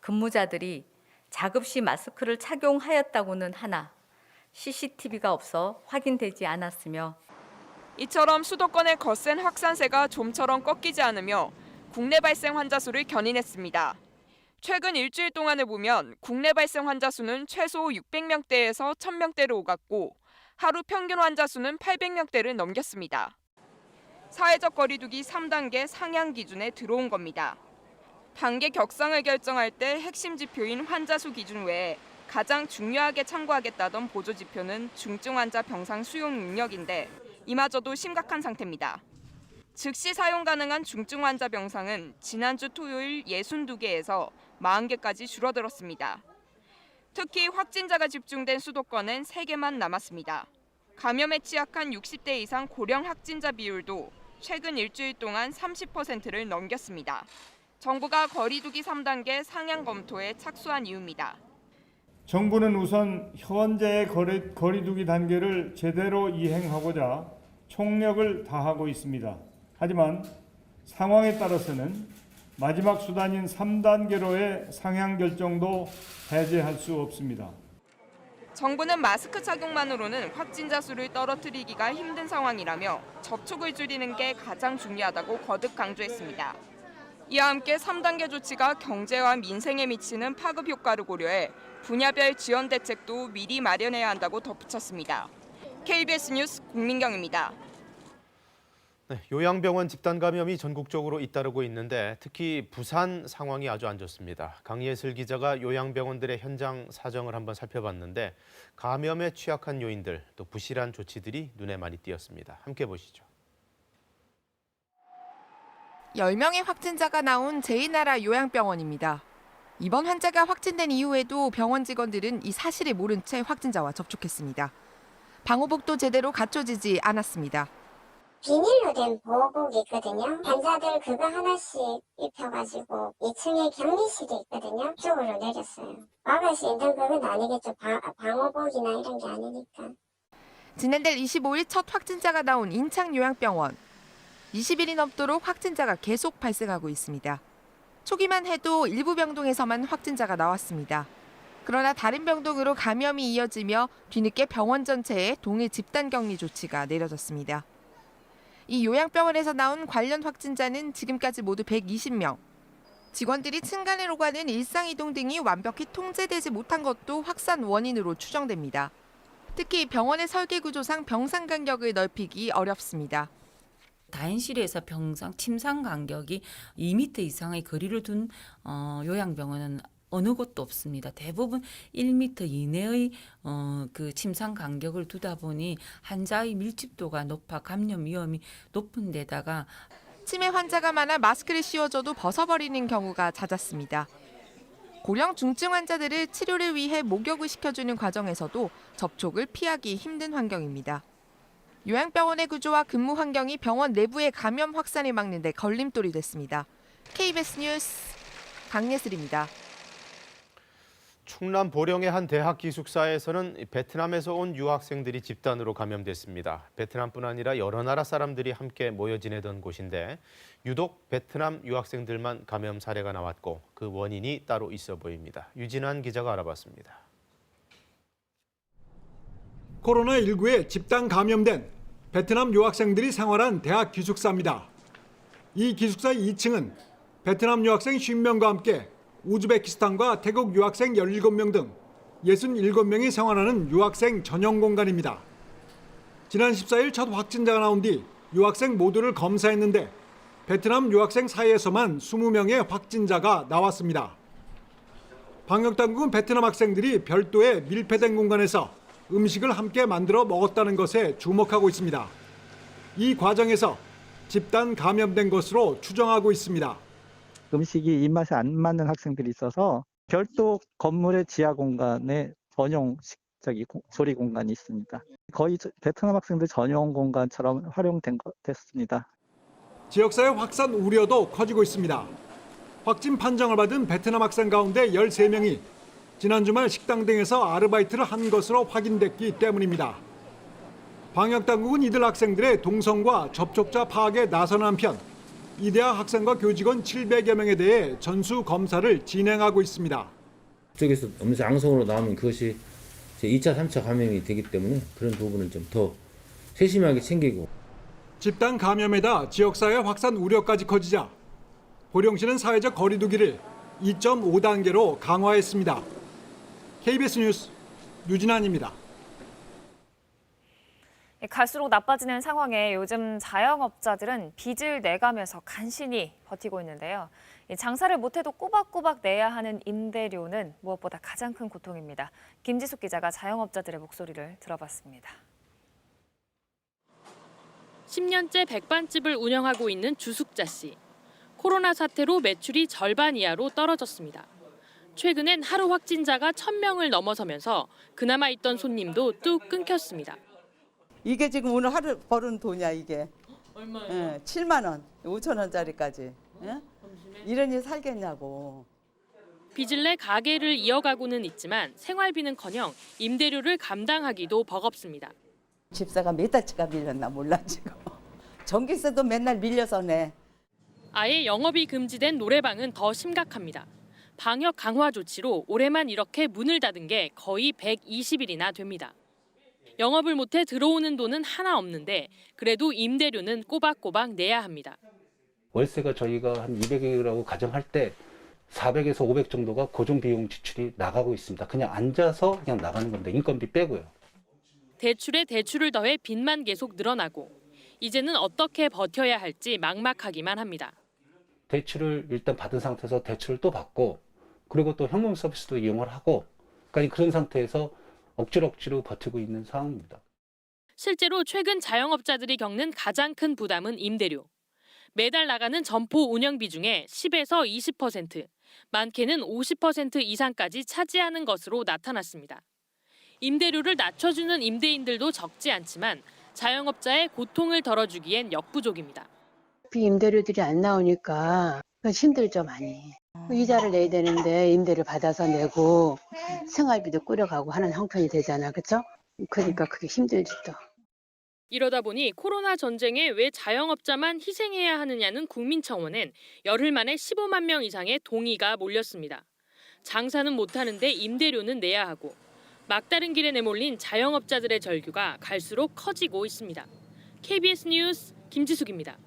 근무자들이 작업 시 마스크를 착용하였다고는 하나 CCTV가 없어 확인되지 않았으며 이처럼 수도권의 거센 확산세가 좀처럼 꺾이지 않으며 국내 발생 환자 수를 견인했습니다. 최근 일주일 동안을 보면 국내 발생 환자 수는 최소 600명대에서 1000명대를 오갔고 하루 평균 환자 수는 800명대를 넘겼습니다. 사회적 거리두기 3단계 상향 기준에 들어온 겁니다. 단계 격상을 결정할 때 핵심 지표인 환자 수 기준 외에 가장 중요하게 참고하겠다던 보조 지표는 중증 환자 병상 수용 능력인데 이마저도 심각한 상태입니다. 즉시 사용 가능한 중증 환자 병상은 지난주 토요일 62개에서 40개까지 줄어들었습니다. 특히 확진자가 집중된 수도권엔 3개만 남았습니다. 감염에 취약한 60대 이상 고령 확진자 비율도 최근 일주일 동안 30%를 넘겼습니다. 정부가 거리두기 3단계 상향 검토에 착수한 이유입니다. 정부는 우선 현재의 거리두기 단계를 제대로 이행하고자 총력을 다하고 있습니다. 하지만 상황에 따라서는 마지막 수단인 3단계로의 상향 결정도 배제할 수 없습니다. 정부는 마스크 착용만으로는 확진자 수를 떨어뜨리기가 힘든 상황이라며 접촉을 줄이는 게 가장 중요하다고 거듭 강조했습니다. 이와 함께 3단계 조치가 경제와 민생에 미치는 파급 효과를 고려해 분야별 지원 대책도 미리 마련해야 한다고 덧붙였습니다. KBS 뉴스 공민경입니다. 네, 요양병원 집단 감염이 전국적으로 잇따르고 있는데 특히 부산 상황이 아주 안 좋습니다. 강예슬 기자가 요양병원들의 현장 사정을 한번 살펴봤는데 감염에 취약한 요인들, 또 부실한 조치들이 눈에 많이 띄었습니다. 함께 보시죠. 10명의 확진자가 나온 제2나라 요양병원입니다. 이번 환자가 확진된 이후에도 병원 직원들은 이 사실을 모른 채 확진자와 접촉했습니다. 방호복도 제대로 갖춰지지 않았습니다. 비닐로 된 보호복이 있거든요. 환자들 그거 하나씩 입혀가지고 2층에 격리실이 있거든요. 그쪽으로 내렸어요. 막을 수 있는 건 아니겠죠. 방호복이나 이런 게 아니니까. 지난달 25일 첫 확진자가 나온 인창요양병원. 20일이 넘도록 확진자가 계속 발생하고 있습니다. 초기만 해도 일부 병동에서만 확진자가 나왔습니다. 그러나 다른 병동으로 감염이 이어지며 뒤늦게 병원 전체에 동일 집단 격리 조치가 내려졌습니다. 이 요양병원에서 나온 관련 확진자는 지금까지 모두 120명. 직원들이 층간을 오가는 일상이동 등이 완벽히 통제되지 못한 것도 확산 원인으로 추정됩니다. 특히 병원의 설계 구조상 병상 간격을 넓히기 어렵습니다. 다인실에서 병상 침상 간격이 2m 이상의 거리를 둔 요양병원은 어느 곳도 없습니다. 대부분 1m 이내의 그 침상 간격을 두다 보니 환자의 밀집도가 높아 감염 위험이 높은 데다가 치매 환자가 많아 마스크를 씌워줘도 벗어버리는 경우가 잦았습니다. 고령 중증 환자들을 치료를 위해 목욕을 시켜주는 과정에서도 접촉을 피하기 힘든 환경입니다. 요양병원의 구조와 근무 환경이 병원 내부의 감염 확산을 막는 데 걸림돌이 됐습니다. KBS 뉴스 강예슬입니다. 충남 보령의 한 대학 기숙사에서는 베트남에서 온 유학생들이 집단으로 감염됐습니다. 베트남뿐 아니라 여러 나라 사람들이 함께 모여 지내던 곳인데 유독 베트남 유학생들만 감염 사례가 나왔고 그 원인이 따로 있어 보입니다. 유진환 기자가 알아봤습니다. 코로나19에 집단 감염된 베트남 유학생들이 생활한 대학 기숙사입니다. 이 기숙사 2층은 베트남 유학생 50명과 함께 우즈베키스탄과 태국 유학생 17명 등 67명이 생활하는 유학생 전용 공간입니다. 지난 14일 첫 확진자가 나온 뒤 유학생 모두를 검사했는데 베트남 유학생 사이에서만 20명의 확진자가 나왔습니다. 방역당국은 베트남 학생들이 별도의 밀폐된 공간에서 음식을 함께 만들어 먹었다는 것에 주목하고 있습니다. 이 과정에서 집단 감염된 것으로 추정하고 있습니다. 음식이 입맛에 안 맞는 학생들이 있어서 별도 건물의 지하 공간에 전용 조리 공간이 있습니다. 거의 베트남 학생들 전용 공간처럼 됐습니다. 지역사회 확산 우려도 커지고 있습니다. 확진 판정을 받은 베트남 학생 가운데 13명이 지난 주말 식당 등에서 아르바이트를 한 것으로 확인됐기 때문입니다. 방역당국은 이들 학생들의 동선과 접촉자 파악에 나서는 한편 이 대학 학생과 교직원 700여 명에 대해 전수 검사를 진행하고 있습니다. 그쪽에서 양성으로 나오면 그것이 2차, 3차 감염이 되기 때문에 그런 부분을 좀 더 세심하게 챙기고. 집단 감염에다 지역사회 확산 우려까지 커지자 보령시는 사회적 거리 두기를 2.5단계로 강화했습니다. KBS 뉴스 유진환입니다. 갈수록 나빠지는 상황에 요즘 자영업자들은 빚을 내가면서 간신히 버티고 있는데요. 장사를 못해도 꼬박꼬박 내야 하는 임대료는 무엇보다 가장 큰 고통입니다. 김지숙 기자가 자영업자들의 목소리를 들어봤습니다. 10년째 백반집을 운영하고 있는 주숙자 씨. 코로나 사태로 매출이 절반 이하로 떨어졌습니다. 최근엔 하루 확진자가 1,000명을 넘어서면서 그나마 있던 손님도 뚝 끊겼습니다. 이게 지금 오늘 하루 벌은 돈이야 이게. 얼마예요? 7만 원, 5천 원짜리까지. 이러니 살겠냐고. 빚을 내 가게를 이어가고는 있지만 생활비는커녕 임대료를 감당하기도 버겁습니다. 집사가 몇 달치가 밀렸나 몰라 지금. 전기세도 맨날 밀려서 내. 아예 영업이 금지된 노래방은 더 심각합니다. 방역 강화 조치로 올해만 이렇게 문을 닫은 게 거의 120일이나 됩니다. 영업을 못해 들어오는 돈은 하나 없는데 그래도 임대료는 꼬박꼬박 내야 합니다. 월세가 저희가 한 200억이라고 가정할 때 400에서 500 정도가 고정비용 지출이 나가고 있습니다. 그냥 앉아서 그냥 나가는 건데 인건비 빼고요. 대출에 대출을 더해 빚만 계속 늘어나고 이제는 어떻게 버텨야 할지 막막하기만 합니다. 대출을 일단 받은 상태에서 대출을 또 받고 그리고 또 현금 서비스도 이용을 하고 그러니까 그런 상태에서 억지로 버티고 있는 상황입니다. 실제로 최근 자영업자들이 겪는 가장 큰 부담은 임대료. 매달 나가는 점포 운영비 중에 10에서 20%, 많게는 50% 이상까지 차지하는 것으로 나타났습니다. 임대료를 낮춰주는 임대인들도 적지 않지만 자영업자의 고통을 덜어주기엔 역부족입니다. 임대료들이 안 나오니까 힘들죠 많이. 이자를 내야 되는데 임대를 받아서 내고 생활비도 꾸려가고 하는 형편이 되잖아, 그렇죠? 그러니까 그게 힘들지 또. 이러다 보니 코로나 전쟁에 왜 자영업자만 희생해야 하느냐는 국민청원엔 열흘 만에 15만 명 이상의 동의가 몰렸습니다. 장사는 못하는데 임대료는 내야 하고 막다른 길에 내몰린 자영업자들의 절규가 갈수록 커지고 있습니다. KBS 뉴스 김지숙입니다.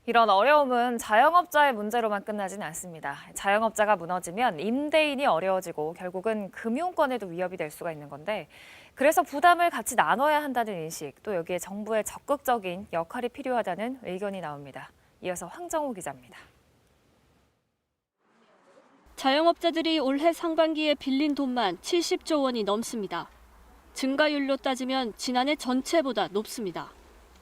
이런 어려움은 자영업자의 문제로만 끝나진 않습니다. 자영업자가 무너지면 임대인이 어려워지고 결국은 금융권에도 위협이 될 수가 있는 건데 그래서 부담을 같이 나눠야 한다는 인식, 또 여기에 정부의 적극적인 역할이 필요하다는 의견이 나옵니다. 이어서 황정우 기자입니다. 자영업자들이 올해 상반기에 빌린 돈만 70조 원이 넘습니다. 증가율로 따지면 지난해 전체보다 높습니다.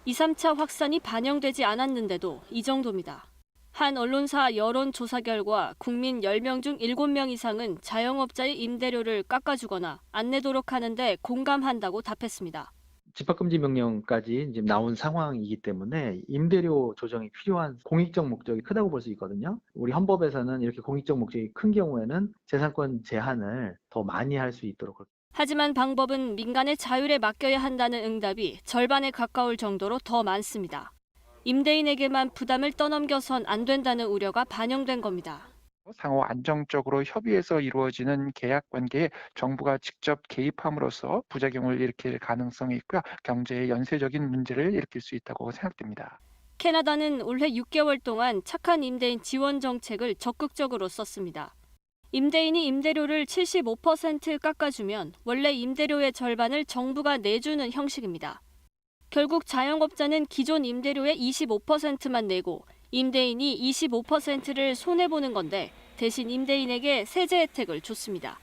2, 3차 확산이 반영되지 않았는데도 이 정도입니다. 한 언론사 여론조사 결과 국민 10명 중 7명 이상은 자영업자의 임대료를 깎아주거나 안 내도록 하는데 공감한다고 답했습니다. 집합금지 명령까지 지금 나온 상황이기 때문에 임대료 조정이 필요한 공익적 목적이 크다고 볼 수 있거든요. 우리 헌법에서는 이렇게 공익적 목적이 큰 경우에는 재산권 제한을 더 많이 할 수 있도록. 하지만 방법은 민간의 자율에 맡겨야 한다는 응답이 절반에 가까울 정도로 더 많습니다. 임대인에게만 부담을 떠넘겨선 안 된다는 우려가 반영된 겁니다. 상호 안정적으로 협의해서 이루어지는 계약 관계에 정부가 직접 개입함으로써 부작용을 일으킬 가능성이 있고요. 경제에 연쇄적인 문제를 일으킬 수 있다고 생각됩니다. 캐나다는 올해 6개월 동안 착한 임대인 지원 정책을 적극적으로 썼습니다. 임대인이 임대료를 75% 깎아주면 원래 임대료의 절반을 정부가 내주는 형식입니다. 결국 자영업자는 기존 임대료의 25%만 내고 임대인이 25%를 손해보는 건데 대신 임대인에게 세제 혜택을 줬습니다.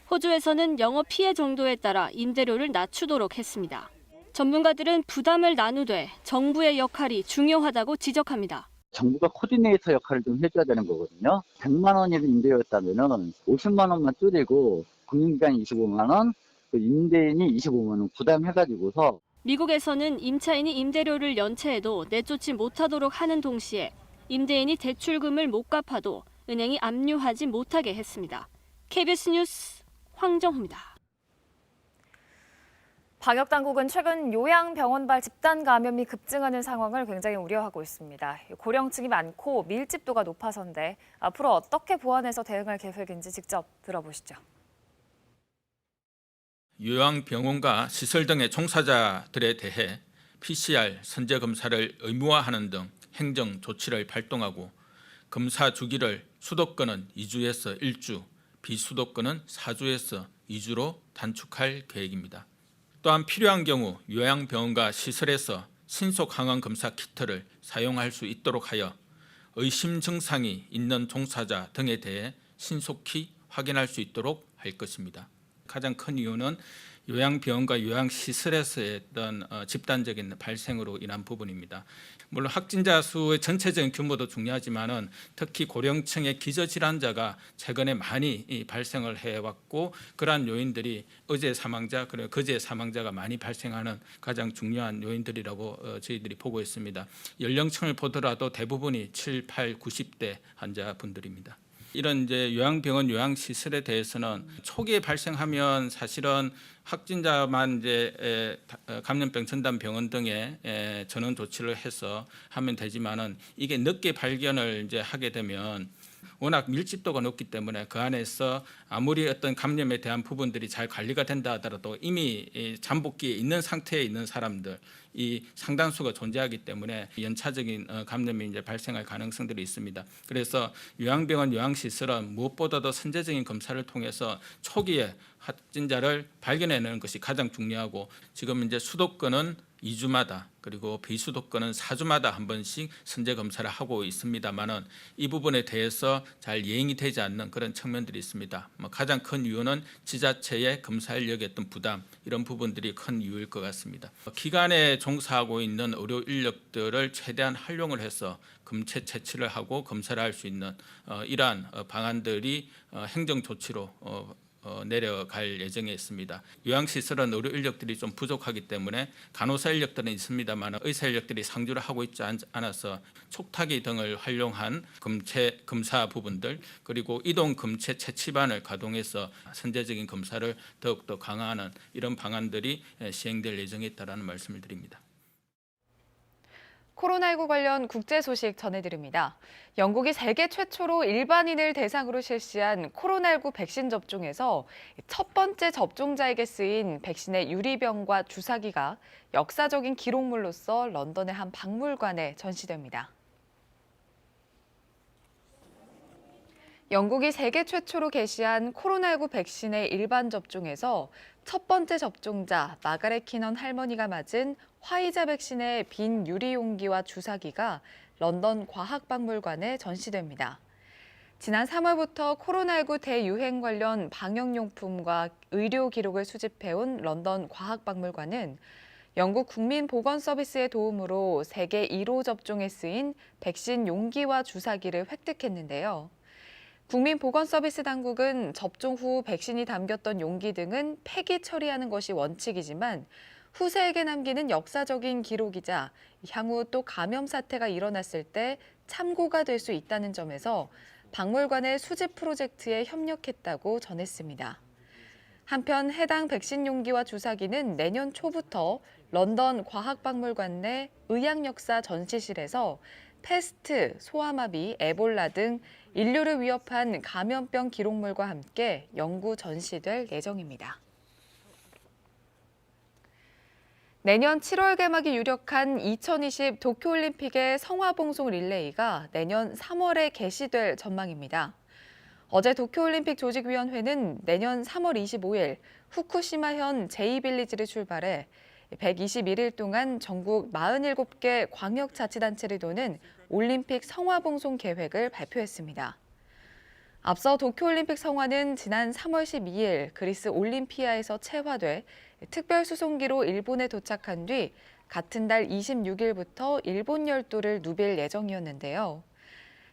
호주에서는 영업 피해 정도에 따라 임대료를 낮추도록 했습니다. 전문가들은 부담을 나누되 정부의 역할이 중요하다고 지적합니다. 정부가 코디네이터 역할을 좀 해줘야 되는 거거든요. 100만 원이던 임대료였다면 50만 원만 줄이고 공인기관이 25만 원, 임대인이 25만 원 부담해가지고서 미국에서는 임차인이 임대료를 연체해도 내쫓지 못하도록 하는 동시에 임대인이 대출금을 못 갚아도 은행이 압류하지 못하게 했습니다. KBS 뉴스 황정호입니다. 방역당국은 최근 요양병원발 집단 감염이 급증하는 상황을 굉장히 우려하고 있습니다. 고령층이 많고 밀집도가 높아서인데 앞으로 어떻게 보완해서 대응할 계획인지 직접 들어보시죠. 요양병원과 시설 등의 종사자들에 대해 PCR 선제 검사를 의무화하는 등 행정 조치를 발동하고 검사 주기를 수도권은 2주에서 1주, 비수도권은 4주에서 2주로 단축할 계획입니다. 또한 필요한 경우 요양병원과 시설에서 신속 항원 검사 키트를 사용할 수 있도록 하여 의심 증상이 있는 종사자 등에 대해 신속히 확인할 수 있도록 할 것입니다. 가장 큰 이유는 요양병원과 요양시설에서의 어떤 집단적인 발생으로 인한 부분입니다. 물론 확진자 수의 전체적인 규모도 중요하지만은 특히 고령층의 기저질환자가 최근에 많이 발생을 해왔고 그러한 요인들이 어제 사망자 그리고 그제 사망자가 많이 발생하는 가장 중요한 요인들이라고 저희들이 보고 있습니다. 연령층을 보더라도 대부분이 7, 8, 90대 환자분들입니다. 이런 이제 요양병원, 요양시설에 대해서는 초기에 발생하면 사실은 확진자만 이제 감염병 전담병원 등에 전원 조치를 해서 하면 되지만은 이게 늦게 발견을 이제 하게 되면 워낙 밀집도가 높기 때문에 그 안에서 아무리 어떤 감염에 대한 부분들이 잘 관리가 된다 하더라도 이미 잠복기에 있는 상태에 있는 사람들 이 상당수가 존재하기 때문에 연차적인 감염이 이제 발생할 가능성들이 있습니다. 그래서 요양병원, 요양시설은 무엇보다도 선제적인 검사를 통해서 초기에 확진자를 발견해내는 것이 가장 중요하고 지금 이제 수도권은 2주마다 그리고 비수도권은 4주마다 한 번씩 선제 검사를 하고 있습니다만은 이 부분에 대해서 잘 이행이 되지 않는 그런 측면들이 있습니다. 가장 큰 이유는 지자체의 검사 인력의 어떤 부담 이런 부분들이 큰 이유일 것 같습니다. 기관에 종사하고 있는 의료 인력들을 최대한 활용을 해서 검체 채취를 하고 검사를 할 수 있는 이러한 방안들이 행정 조치로 내려갈 예정에 있습니다. 요양시설은 의료 인력들이 좀 부족하기 때문에 간호사 인력들은 있습니다만 의사 인력들이 상주를 하고 있지 않아서 촉탁이 등을 활용한 검사 부분들 그리고 이동 검체 채취반을 가동해서 선제적인 검사를 더욱더 강화하는 이런 방안들이 시행될 예정에 있다는 말씀을 드립니다. 코로나19 관련 국제 소식 전해드립니다. 영국이 세계 최초로 일반인을 대상으로 실시한 코로나19 백신 접종에서 첫 번째 접종자에게 쓰인 백신의 유리병과 주사기가 역사적인 기록물로서 런던의 한 박물관에 전시됩니다. 영국이 세계 최초로 개시한 코로나19 백신의 일반 접종에서 첫 번째 접종자 마가렛 키넌 할머니가 맞은 화이자 백신의 빈 유리 용기와 주사기가 런던 과학박물관에 전시됩니다. 지난 3월부터 코로나19 대유행 관련 방역용품과 의료 기록을 수집해온 런던 과학박물관은 영국 국민보건서비스의 도움으로 세계 1호 접종에 쓰인 백신 용기와 주사기를 획득했는데요. 국민보건서비스 당국은 접종 후 백신이 담겼던 용기 등은 폐기 처리하는 것이 원칙이지만 후세에게 남기는 역사적인 기록이자 향후 또 감염 사태가 일어났을 때 참고가 될 수 있다는 점에서 박물관의 수집 프로젝트에 협력했다고 전했습니다. 한편 해당 백신 용기와 주사기는 내년 초부터 런던 과학박물관 내 의학역사 전시실에서 패스트, 소아마비, 에볼라 등 인류를 위협한 감염병 기록물과 함께 영구 전시될 예정입니다. 내년 7월 개막이 유력한 2020 도쿄올림픽의 성화봉송 릴레이가 내년 3월에 개시될 전망입니다. 어제 도쿄올림픽 조직위원회는 내년 3월 25일 후쿠시마현 제2빌리지를 출발해 121일 동안 전국 47개 광역자치단체를 도는 올림픽 성화봉송 계획을 발표했습니다. 앞서 도쿄올림픽 성화는 지난 3월 12일 그리스 올림피아에서 채화돼 특별 수송기로 일본에 도착한 뒤 같은 달 26일부터 일본 열도를 누빌 예정이었는데요.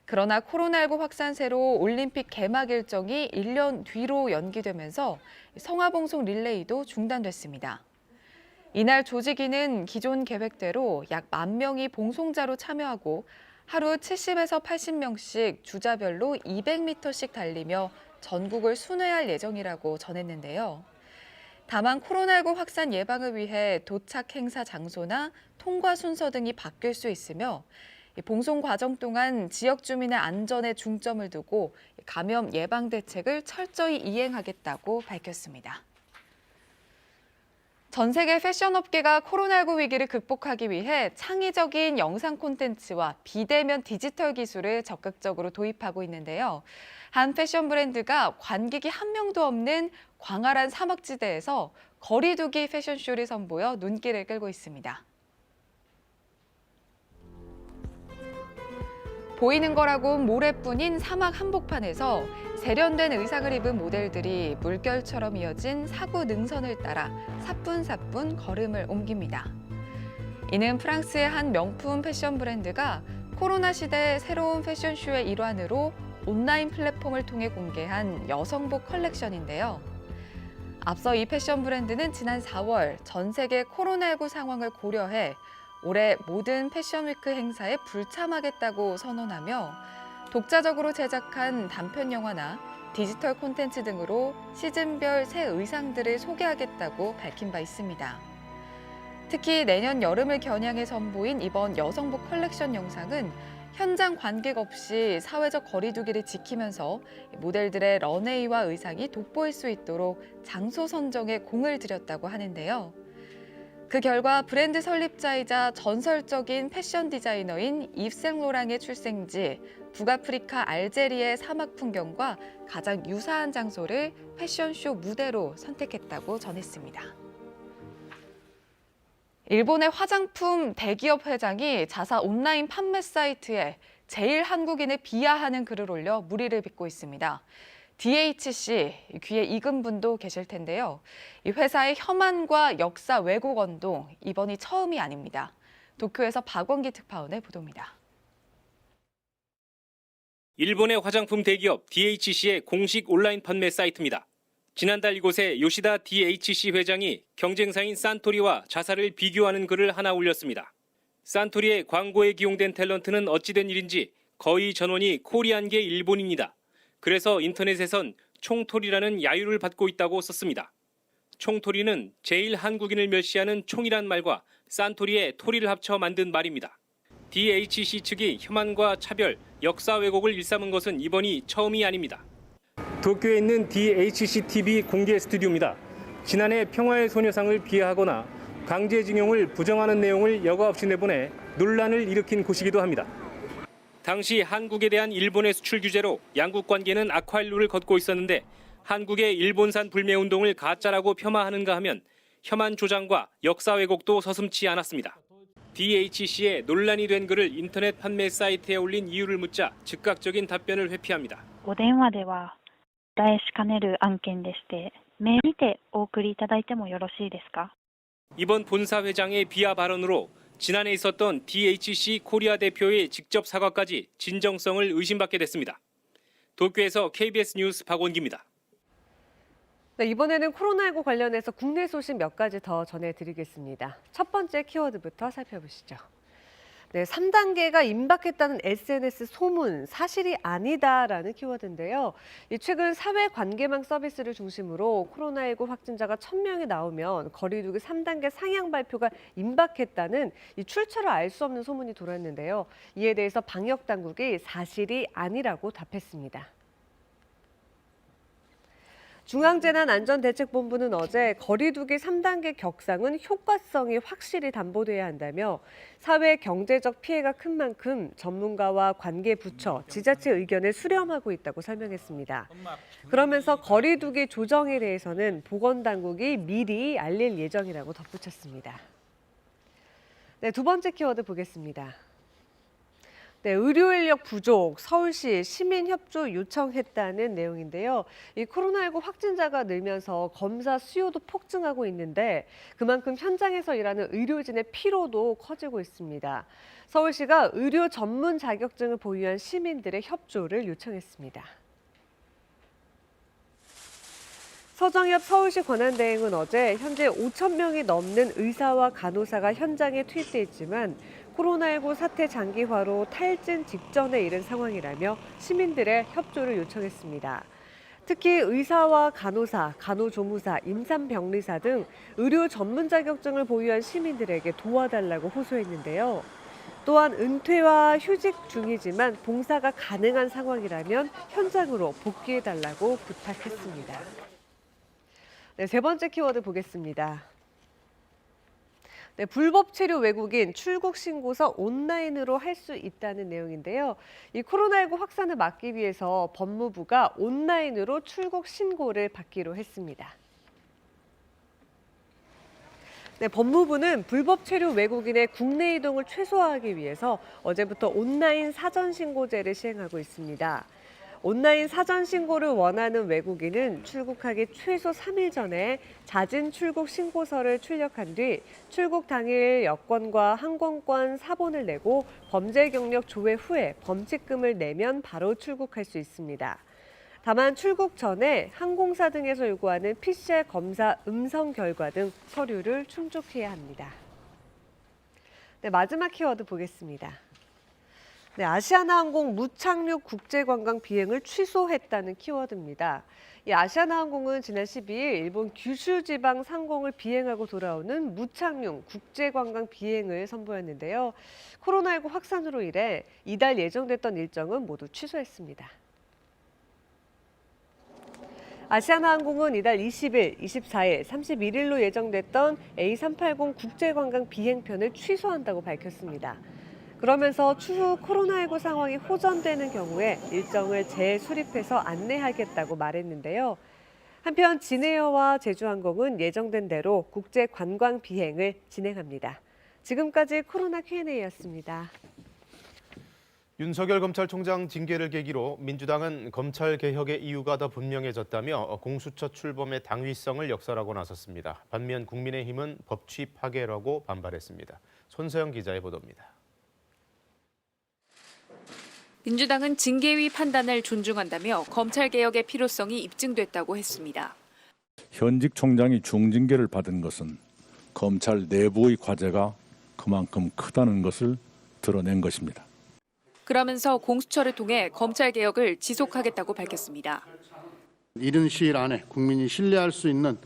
그러나 코로나19 확산세로 올림픽 개막 일정이 1년 뒤로 연기되면서 성화봉송 릴레이도 중단됐습니다. 이날 조직위는 기존 계획대로 약 10,000명이 봉송자로 참여하고 하루 70에서 80명씩 주자별로 200m씩 달리며 전국을 순회할 예정이라고 전했는데요. 다만 코로나19 확산 예방을 위해 도착 행사 장소나 통과 순서 등이 바뀔 수 있으며 봉송 과정 동안 지역 주민의 안전에 중점을 두고 감염 예방 대책을 철저히 이행하겠다고 밝혔습니다. 전 세계 패션 업계가 코로나19 위기를 극복하기 위해 창의적인 영상 콘텐츠와 비대면 디지털 기술을 적극적으로 도입하고 있는데요. 한 패션 브랜드가 관객이 한 명도 없는 광활한 사막지대에서 거리두기 패션쇼를 선보여 눈길을 끌고 있습니다. 보이는 거라곤 모래뿐인 사막 한복판에서 세련된 의상을 입은 모델들이 물결처럼 이어진 사구 능선을 따라 사뿐사뿐 걸음을 옮깁니다. 이는 프랑스의 한 명품 패션 브랜드가 코로나 시대의 새로운 패션쇼의 일환으로 온라인 플랫폼을 통해 공개한 여성복 컬렉션인데요. 앞서 이 패션 브랜드는 지난 4월 전 세계 코로나19 상황을 고려해 올해 모든 패션위크 행사에 불참하겠다고 선언하며 독자적으로 제작한 단편 영화나 디지털 콘텐츠 등으로 시즌별 새 의상들을 소개하겠다고 밝힌 바 있습니다. 특히 내년 여름을 겨냥해 선보인 이번 여성복 컬렉션 영상은 현장 관객 없이 사회적 거리두기를 지키면서 모델들의 런웨이와 의상이 돋보일 수 있도록 장소 선정에 공을 들였다고 하는데요. 그 결과 브랜드 설립자이자 전설적인 패션 디자이너인 이브생로랑의 출생지 북아프리카 알제리의 사막 풍경과 가장 유사한 장소를 패션쇼 무대로 선택했다고 전했습니다. 일본의 화장품 대기업 회장이 자사 온라인 판매 사이트에 제일 한국인을 비하하는 글을 올려 물의를 빚고 있습니다. DHC, 귀에 익은 분도 계실 텐데요. 이 회사의 혐한과 역사 왜곡 언동, 이번이 처음이 아닙니다. 도쿄에서 박원기 특파원의 보도입니다. 일본의 화장품 대기업 DHC의 공식 온라인 판매 사이트입니다. 지난달 이곳에 요시다 DHC 회장이 경쟁사인 산토리와 자사를 비교하는 글을 하나 올렸습니다. 산토리의 광고에 기용된 탤런트는 어찌된 일인지 거의 전원이 코리안계 일본인이다. 그래서 인터넷에선 총토리라는 야유를 받고 있다고 썼습니다. 총토리는 제일 한국인을 멸시하는 총이란 말과 산토리의 토리를 합쳐 만든 말입니다. DHC 측이 혐한과 차별, 역사 왜곡을 일삼은 것은 이번이 처음이 아닙니다. 도쿄에 있는 DHC TV 공개 스튜디오입니다. 지난해 평화의 소녀상을 비하하거나 강제징용을 부정하는 내용을 여과 없이 내보내 논란을 일으킨 곳이기도 합니다. 당시 한국에 대한 일본의 수출 규제로 양국 관계는 악화일로를 걷고 있었는데 한국의 일본산 불매운동을 가짜라고 폄하하는가 하면 혐한 조장과 역사 왜곡도 서슴지 않았습니다. DHC에 논란이 된 글을 인터넷 판매 사이트에 올린 이유를 묻자 즉각적인 답변을 회피합니다. お電話では答えしかねる案件でして、メールにてお送りいただいてもよろしいですか? 이번 본사 회장의 비하 발언으로 지난해 있었던 DHC 코리아 대표의 직접 사과까지 진정성을 의심받게 됐습니다. 도쿄에서 KBS 뉴스 박원기입니다. 네, 이번에는 코로나19 관련해서 국내 소식 몇 가지 더 전해드리겠습니다. 첫 번째 키워드부터 살펴보시죠. 네, 3단계가 임박했다는 SNS 소문, 사실이 아니다라는 키워드인데요. 최근 사회관계망 서비스를 중심으로 코로나19 확진자가 1,000명이 나오면 거리두기 3단계 상향 발표가 임박했다는 출처를 알 수 없는 소문이 돌았는데요. 이에 대해서 방역당국이 사실이 아니라고 답했습니다. 중앙재난안전대책본부는 어제 거리두기 3단계 격상은 효과성이 확실히 담보돼야 한다며 사회 경제적 피해가 큰 만큼 전문가와 관계 부처, 지자체 의견을 수렴하고 있다고 설명했습니다. 그러면서 거리두기 조정에 대해서는 보건당국이 미리 알릴 예정이라고 덧붙였습니다. 네, 두 번째 키워드 보겠습니다. 네, 의료 인력 부족, 서울시 시민협조 요청했다는 내용인데요. 이 코로나19 확진자가 늘면서 검사 수요도 폭증하고 있는데 그만큼 현장에서 일하는 의료진의 피로도 커지고 있습니다. 서울시가 의료 전문 자격증을 보유한 시민들의 협조를 요청했습니다. 서정엽 서울시 권한대행은 어제 현재 5,000명이 넘는 의사와 간호사가 현장에 투입돼 있지만 코로나19 사태 장기화로 탈진 직전에 이른 상황이라며 시민들의 협조를 요청했습니다. 특히 의사와 간호사, 간호조무사, 임산병리사 등 의료 전문 자격증을 보유한 시민들에게 도와달라고 호소했는데요. 또한 은퇴와 휴직 중이지만 봉사가 가능한 상황이라면 현장으로 복귀해달라고 부탁했습니다. 네, 세 번째 키워드 보겠습니다. 네, 불법 체류 외국인 출국 신고서 온라인으로 할 수 있다는 내용인데요. 이 코로나19 확산을 막기 위해서 법무부가 온라인으로 출국 신고를 받기로 했습니다. 네, 법무부는 불법 체류 외국인의 국내 이동을 최소화하기 위해서 어제부터 온라인 사전 신고제를 시행하고 있습니다. 온라인 사전 신고를 원하는 외국인은 출국하기 최소 3일 전에 자진 출국 신고서를 출력한 뒤 출국 당일 여권과 항공권 사본을 내고 범죄 경력 조회 후에 범칙금을 내면 바로 출국할 수 있습니다. 다만 출국 전에 항공사 등에서 요구하는 PCR 검사 음성 결과 등 서류를 충족해야 합니다. 네, 마지막 키워드 보겠습니다. 네, 아시아나항공 무착륙 국제관광 비행을 취소했다는 키워드입니다. 이 아시아나항공은 지난 12일 일본 규슈 지방 상공을 비행하고 돌아오는 무착륙 국제관광 비행을 선보였는데요. 코로나19 확산으로 인해 이달 예정됐던 일정은 모두 취소했습니다. 아시아나항공은 이달 20일, 24일, 31일로 예정됐던 A380 국제관광 비행편을 취소한다고 밝혔습니다. 그러면서 추후 코로나19 상황이 호전되는 경우에 일정을 재수립해서 안내하겠다고 말했는데요. 한편 진에어와 제주항공은 예정된 대로 국제 관광 비행을 진행합니다. 지금까지 코로나 Q&A였습니다. 윤석열 검찰총장 징계를 계기로 민주당은 검찰 개혁의 이유가 더 분명해졌다며 공수처 출범의 당위성을 역설하고 나섰습니다. 반면 국민의힘은 법치 파괴라고 반발했습니다. 손서영 기자의 보도입니다. 민주당은 징계위 판단을 존중한다며 검찰개혁의 필요성이 입증됐다고 했습니다. 현직 총장이 중징계를 받은 것은 검찰 내부의 과제가 그만큼 크다는 것을 드러낸 것입니다. 그러면서 공수처를 통해 검찰개혁을 지속하겠다고 밝혔습니다. 이른 시일 안에 국민이 신뢰할 수 있는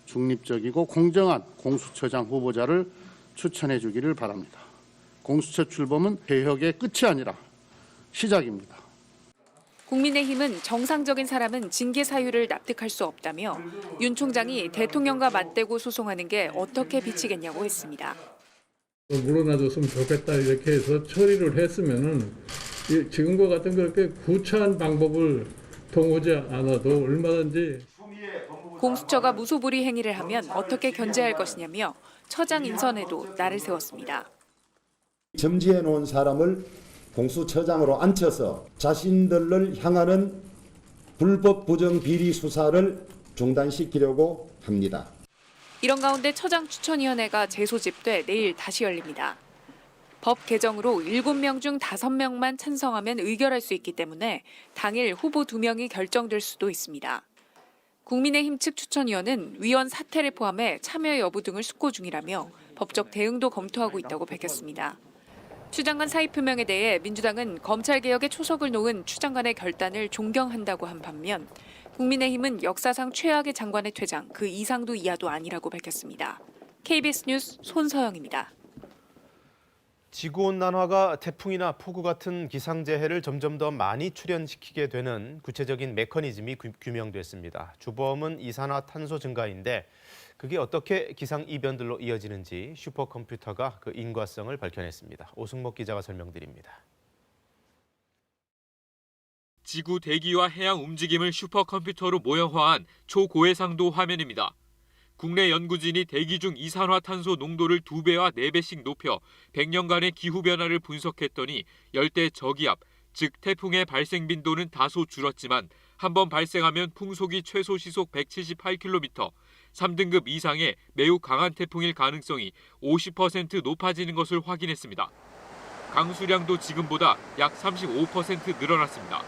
중립적이고 공정한 공수처장 후보자를 추천해 주기를 바랍니다. 공수처 출범은 개혁의 끝이 아니라 시작입니다. 국민의힘은 정상적인 사람은 징계 사유를 납득할 수 없다며 윤 총장이 대통령과 맞대고 소송하는 게 어떻게 비치겠냐고 했습니다. 물러나줬으면 좋겠다 이렇게 해서 처리를 했으면은 지금과 같은 그렇게 구차한 방법을 통하지 않아도 얼마든지. 공수처가 무소불위 행위를 하면 어떻게 견제할 것이냐며 처장 인선에도 날을 세웠습니다. 점지해 놓은 사람을 공수처장으로 앉혀서 자신들을 향하는 불법 부정 비리 수사를 중단시키려고 합니다. 이런 가운데 처장 추천위원회가 재소집돼 내일 다시 열립니다. 법 개정으로 7명 중 5명만 찬성하면 의결할 수 있기 때문에 당일 후보 2명이 결정될 수도 있습니다. 국민의힘 측 추천위원은 위원 사퇴를 포함해 참여 여부 등을 숙고 중이라며 법적 대응도 검토하고 있다고 밝혔습니다. 추 장관 사의 표명에 대해 민주당은 검찰개혁에 초석을 놓은 추 장관의 결단을 존경한다고 한 반면 국민의힘은 역사상 최악의 장관의 퇴장, 그 이상도 이하도 아니라고 밝혔습니다. KBS 뉴스 손서영입니다. 지구온난화가 태풍이나 폭우 같은 기상재해를 점점 더 많이 출현시키게 되는 구체적인 메커니즘이 규명됐습니다. 주범은 이산화탄소 증가인데 그게 어떻게 기상이변들로 이어지는지 슈퍼컴퓨터가 그 인과성을 밝혀냈습니다. 오승목 기자가 설명드립니다. 지구 대기와 해양 움직임을 슈퍼컴퓨터로 모형화한 초고해상도 화면입니다. 국내 연구진이 대기 중 이산화탄소 농도를 2배와 4배씩 높여 100년간의 기후변화를 분석했더니 열대 저기압, 즉 태풍의 발생 빈도는 다소 줄었지만 한번 발생하면 풍속이 최소 시속 178km, 3등급 이상의 매우 강한 태풍일 가능성이 50% 높아지는 것을 확인했습니다. 강수량도 지금보다 약 35% 늘어났습니다.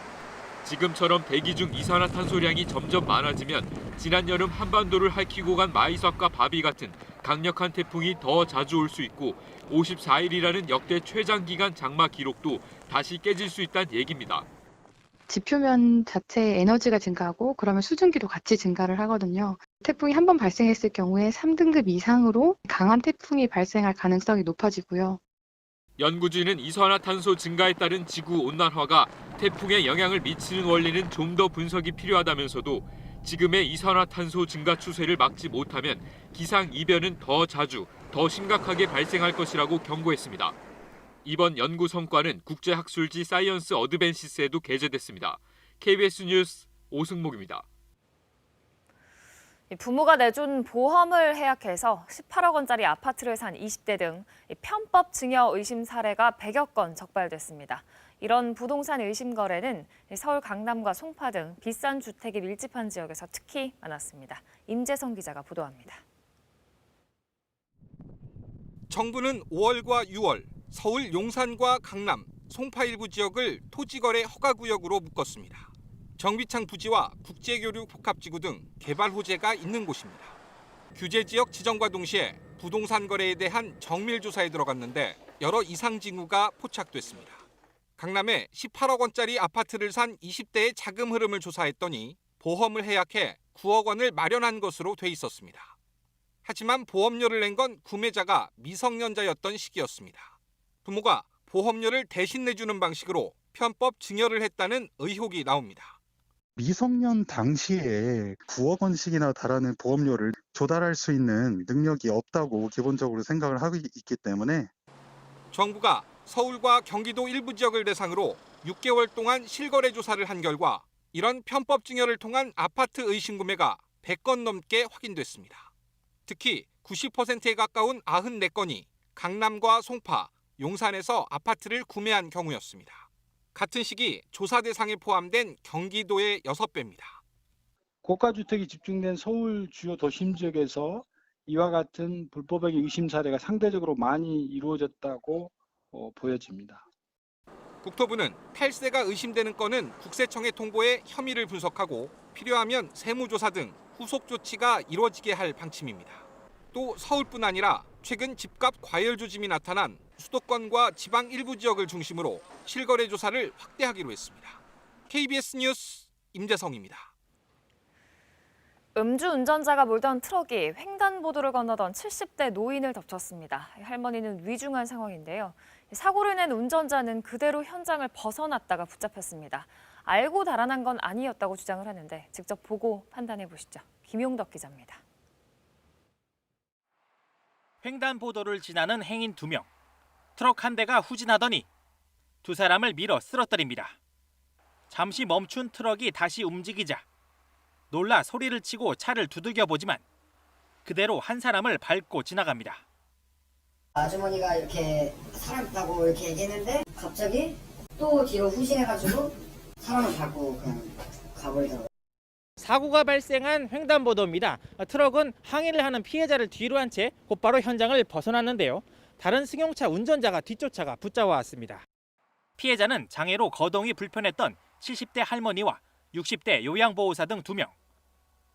지금처럼 대기 중 이산화탄소량이 점점 많아지면 지난 여름 한반도를 핥히고 간 마이삭과 바비 같은 강력한 태풍이 더 자주 올 수 있고 54일이라는 역대 최장기간 장마 기록도 다시 깨질 수 있다는 얘기입니다. 지표면 자체의 에너지가 증가하고 그러면 수증기도 같이 증가를 하거든요. 태풍이 한 번 발생했을 경우에 3등급 이상으로 강한 태풍이 발생할 가능성이 높아지고요. 연구진은 이산화탄소 증가에 따른 지구온난화가 태풍에 영향을 미치는 원리는 좀 더 분석이 필요하다면서도 지금의 이산화탄소 증가 추세를 막지 못하면 기상이변은 더 자주, 더 심각하게 발생할 것이라고 경고했습니다. 이번 연구 성과는 국제학술지 사이언스 어드밴시스에도 게재됐습니다. KBS 뉴스 오승목입니다. 부모가 내준 보험을 해약해서 18억 원짜리 아파트를 산 20대 등 편법 증여 의심 사례가 100여 건 적발됐습니다. 이런 부동산 의심 거래는 서울 강남과 송파 등 비싼 주택이 밀집한 지역에서 특히 많았습니다. 임재성 기자가 보도합니다. 정부는 5월과 6월 서울 용산과 강남, 송파 일부 지역을 토지거래 허가구역으로 묶었습니다. 정비창 부지와 국제교류 복합지구 등 개발 호재가 있는 곳입니다. 규제지역 지정과 동시에 부동산 거래에 대한 정밀조사에 들어갔는데 여러 이상 징후가 포착됐습니다. 강남에 18억 원짜리 아파트를 산 20대의 자금 흐름을 조사했더니 보험을 해약해 9억 원을 마련한 것으로 돼 있었습니다. 하지만 보험료를 낸 건 구매자가 미성년자였던 시기였습니다. 부모가 보험료를 대신 내주는 방식으로 편법 증여를 했다는 의혹이 나옵니다. 미성년 당시에 9억 원씩이나 달하는 보험료를 조달할 수 있는 능력이 없다고 기본적으로 생각을 하고 있기 때문에 정부가 서울과 경기도 일부 지역을 대상으로 6개월 동안 실거래 조사를 한 결과 이런 편법 증여를 통한 아파트 의심 구매가 100건 넘게 확인됐습니다. 특히 90%에 가까운 94건이 강남과 송파, 용산에서 아파트를 구매한 경우였습니다. 같은 시기 조사 대상에 포함된 경기도의 6배입니다. 고가주택이 집중된 서울 주요 도심 지역에서 이와 같은 불법행위 의심 사례가 상대적으로 많이 이루어졌다고 보여집니다. 국토부는 탈세가 의심되는 건은 국세청에 통보해 혐의를 분석하고 필요하면 세무조사 등 후속 조치가 이루어지게 할 방침입니다. 또 서울뿐 아니라 최근 집값 과열 조짐이 나타난 수도권과 지방 일부 지역을 중심으로 실거래 조사를 확대하기로 했습니다. KBS 뉴스 임재성입니다. 음주운전자가 몰던 트럭이 횡단보도를 건너던 70대 노인을 덮쳤습니다. 할머니는 위중한 상황인데요. 사고를 낸 운전자는 그대로 현장을 벗어났다가 붙잡혔습니다. 알고 달아난 건 아니었다고 주장을 하는데 직접 보고 판단해 보시죠. 김용덕 기자입니다. 횡단보도를 지나는 행인 2명. 트럭 한 대가 후진하더니 2사람을 밀어 쓰러뜨립니다. 잠시 멈춘 트럭이 다시 움직이자 놀라 소리를 치고 차를 두들겨 보지만 그대로 한 사람을 밟고 지나갑니다. 아주머니가 이렇게 사람 있다고 이렇게 얘기했는데 갑자기 또 뒤로 후진해가지고 사람을 밟고 그냥 가버리더라고요. 사고가 발생한 횡단보도입니다. 트럭은 항해를 하는 피해자를 뒤로 한 채 곧바로 현장을 벗어났는데요. 다른 승용차 운전자가 뒷쫓아가 붙잡아 왔습니다. 피해자는 장애로 거동이 불편했던 70대 할머니와 60대 요양보호사 등 2명.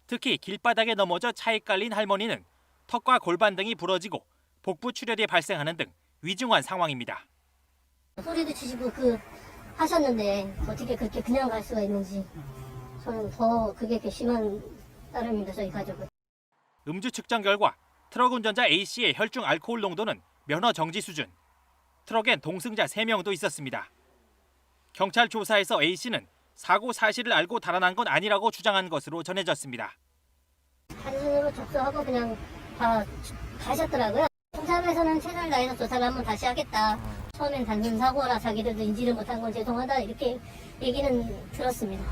특히 길바닥에 넘어져 차에 깔린 할머니는 턱과 골반 등이 부러지고 복부 출혈이 발생하는 등 위중한 상황입니다. 소리도 치시고 하셨는데 어떻게 그렇게 그냥 갈 수가 있는지 저는 더 그게 괘씸한 따름입니다. 저희 가족은. 음주 측정 결과 트럭 운전자 A씨의 혈중 알코올 농도는 면허 정지 수준. 트럭엔 동승자 3명도 있었습니다. 경찰 조사에서 A씨는 사고 사실을 알고 달아난 건 아니라고 주장한 것으로 전해졌습니다. 단순으로 접수하고 그냥 다 가셨더라고요. 경찰에서는 최선을 다해서 조사를 한번 다시 하겠다. 처음엔 단순 사고라 자기들도 인지를 못한 건 죄송하다 이렇게 얘기는 들었습니다.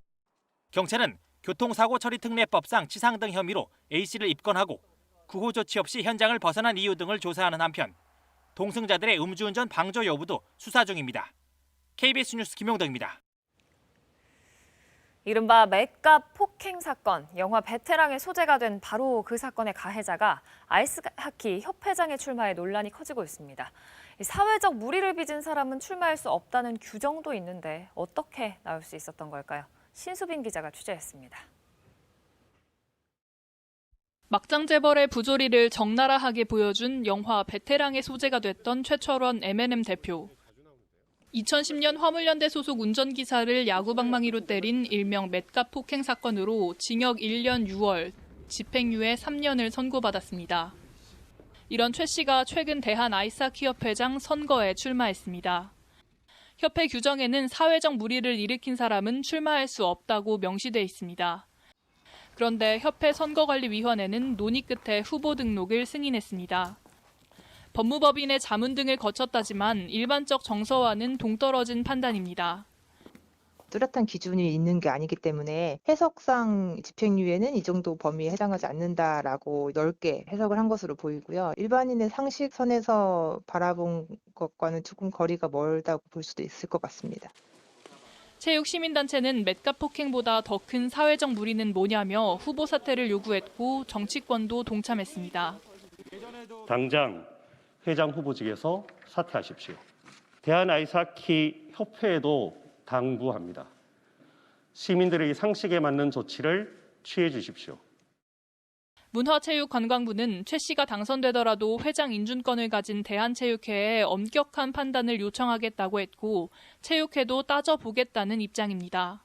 경찰은 교통사고 처리 특례법상 치상 등 혐의로 A씨를 입건하고 구호 조치 없이 현장을 벗어난 이유 등을 조사하는 한편 동승자들의 음주운전 방조 여부도 수사 중입니다. KBS 뉴스 김용덕입니다. 이른바 맷값 폭행 사건, 영화 베테랑의 소재가 된 바로 그 사건의 가해자가 아이스하키 협회장에 출마해 논란이 커지고 있습니다. 사회적 무리를 빚은 사람은 출마할 수 없다는 규정도 있는데 어떻게 나올 수 있었던 걸까요? 신수빈 기자가 취재했습니다. 막장 재벌의 부조리를 적나라하게 보여준 영화 베테랑의 소재가 됐던 최철원 M&M 대표. 2010년 화물연대 소속 운전기사를 야구방망이로 때린 일명 맷값 폭행 사건으로 징역 1년 6월, 집행유예 3년을 선고받았습니다. 이런 최 씨가 최근 대한아이스하키협회장 선거에 출마했습니다. 협회 규정에는 사회적 무리를 일으킨 사람은 출마할 수 없다고 명시돼 있습니다. 그런데 협회 선거관리위원회는 논의 끝에 후보 등록을 승인했습니다. 법무법인의 자문 등을 거쳤다지만 일반적 정서와는 동떨어진 판단입니다. 뚜렷한 기준이 있는 게 아니기 때문에 해석상 집행유예는 이 정도 범위에 해당하지 않는다라고 넓게 해석을 한 것으로 보이고요. 일반인의 상식선에서 바라본 것과는 조금 거리가 멀다고 볼 수도 있을 것 같습니다. 체육시민단체는 맷값 폭행보다 더 큰 사회적 무리는 뭐냐며 후보 사퇴를 요구했고 정치권도 동참했습니다. 당장 회장 후보직에서 사퇴하십시오. 대한아이스하키 협회에도 당부합니다. 시민들의 상식에 맞는 조치를 취해 주십시오. 문화체육관광부는 최 씨가 당선되더라도 회장 인준권을 가진 대한체육회에 엄격한 판단을 요청하겠다고 했고 체육회도 따져보겠다는 입장입니다.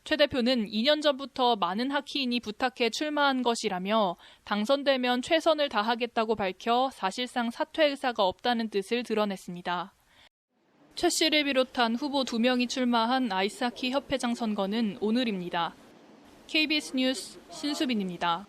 최 대표는 2년 전부터 많은 하키인이 부탁해 출마한 것이라며 당선되면 최선을 다하겠다고 밝혀 사실상 사퇴 의사가 없다는 뜻을 드러냈습니다. 최 씨를 비롯한 후보 2명이 출마한 아이스하키 협회장 선거는 오늘입니다. KBS 뉴스 신수빈입니다.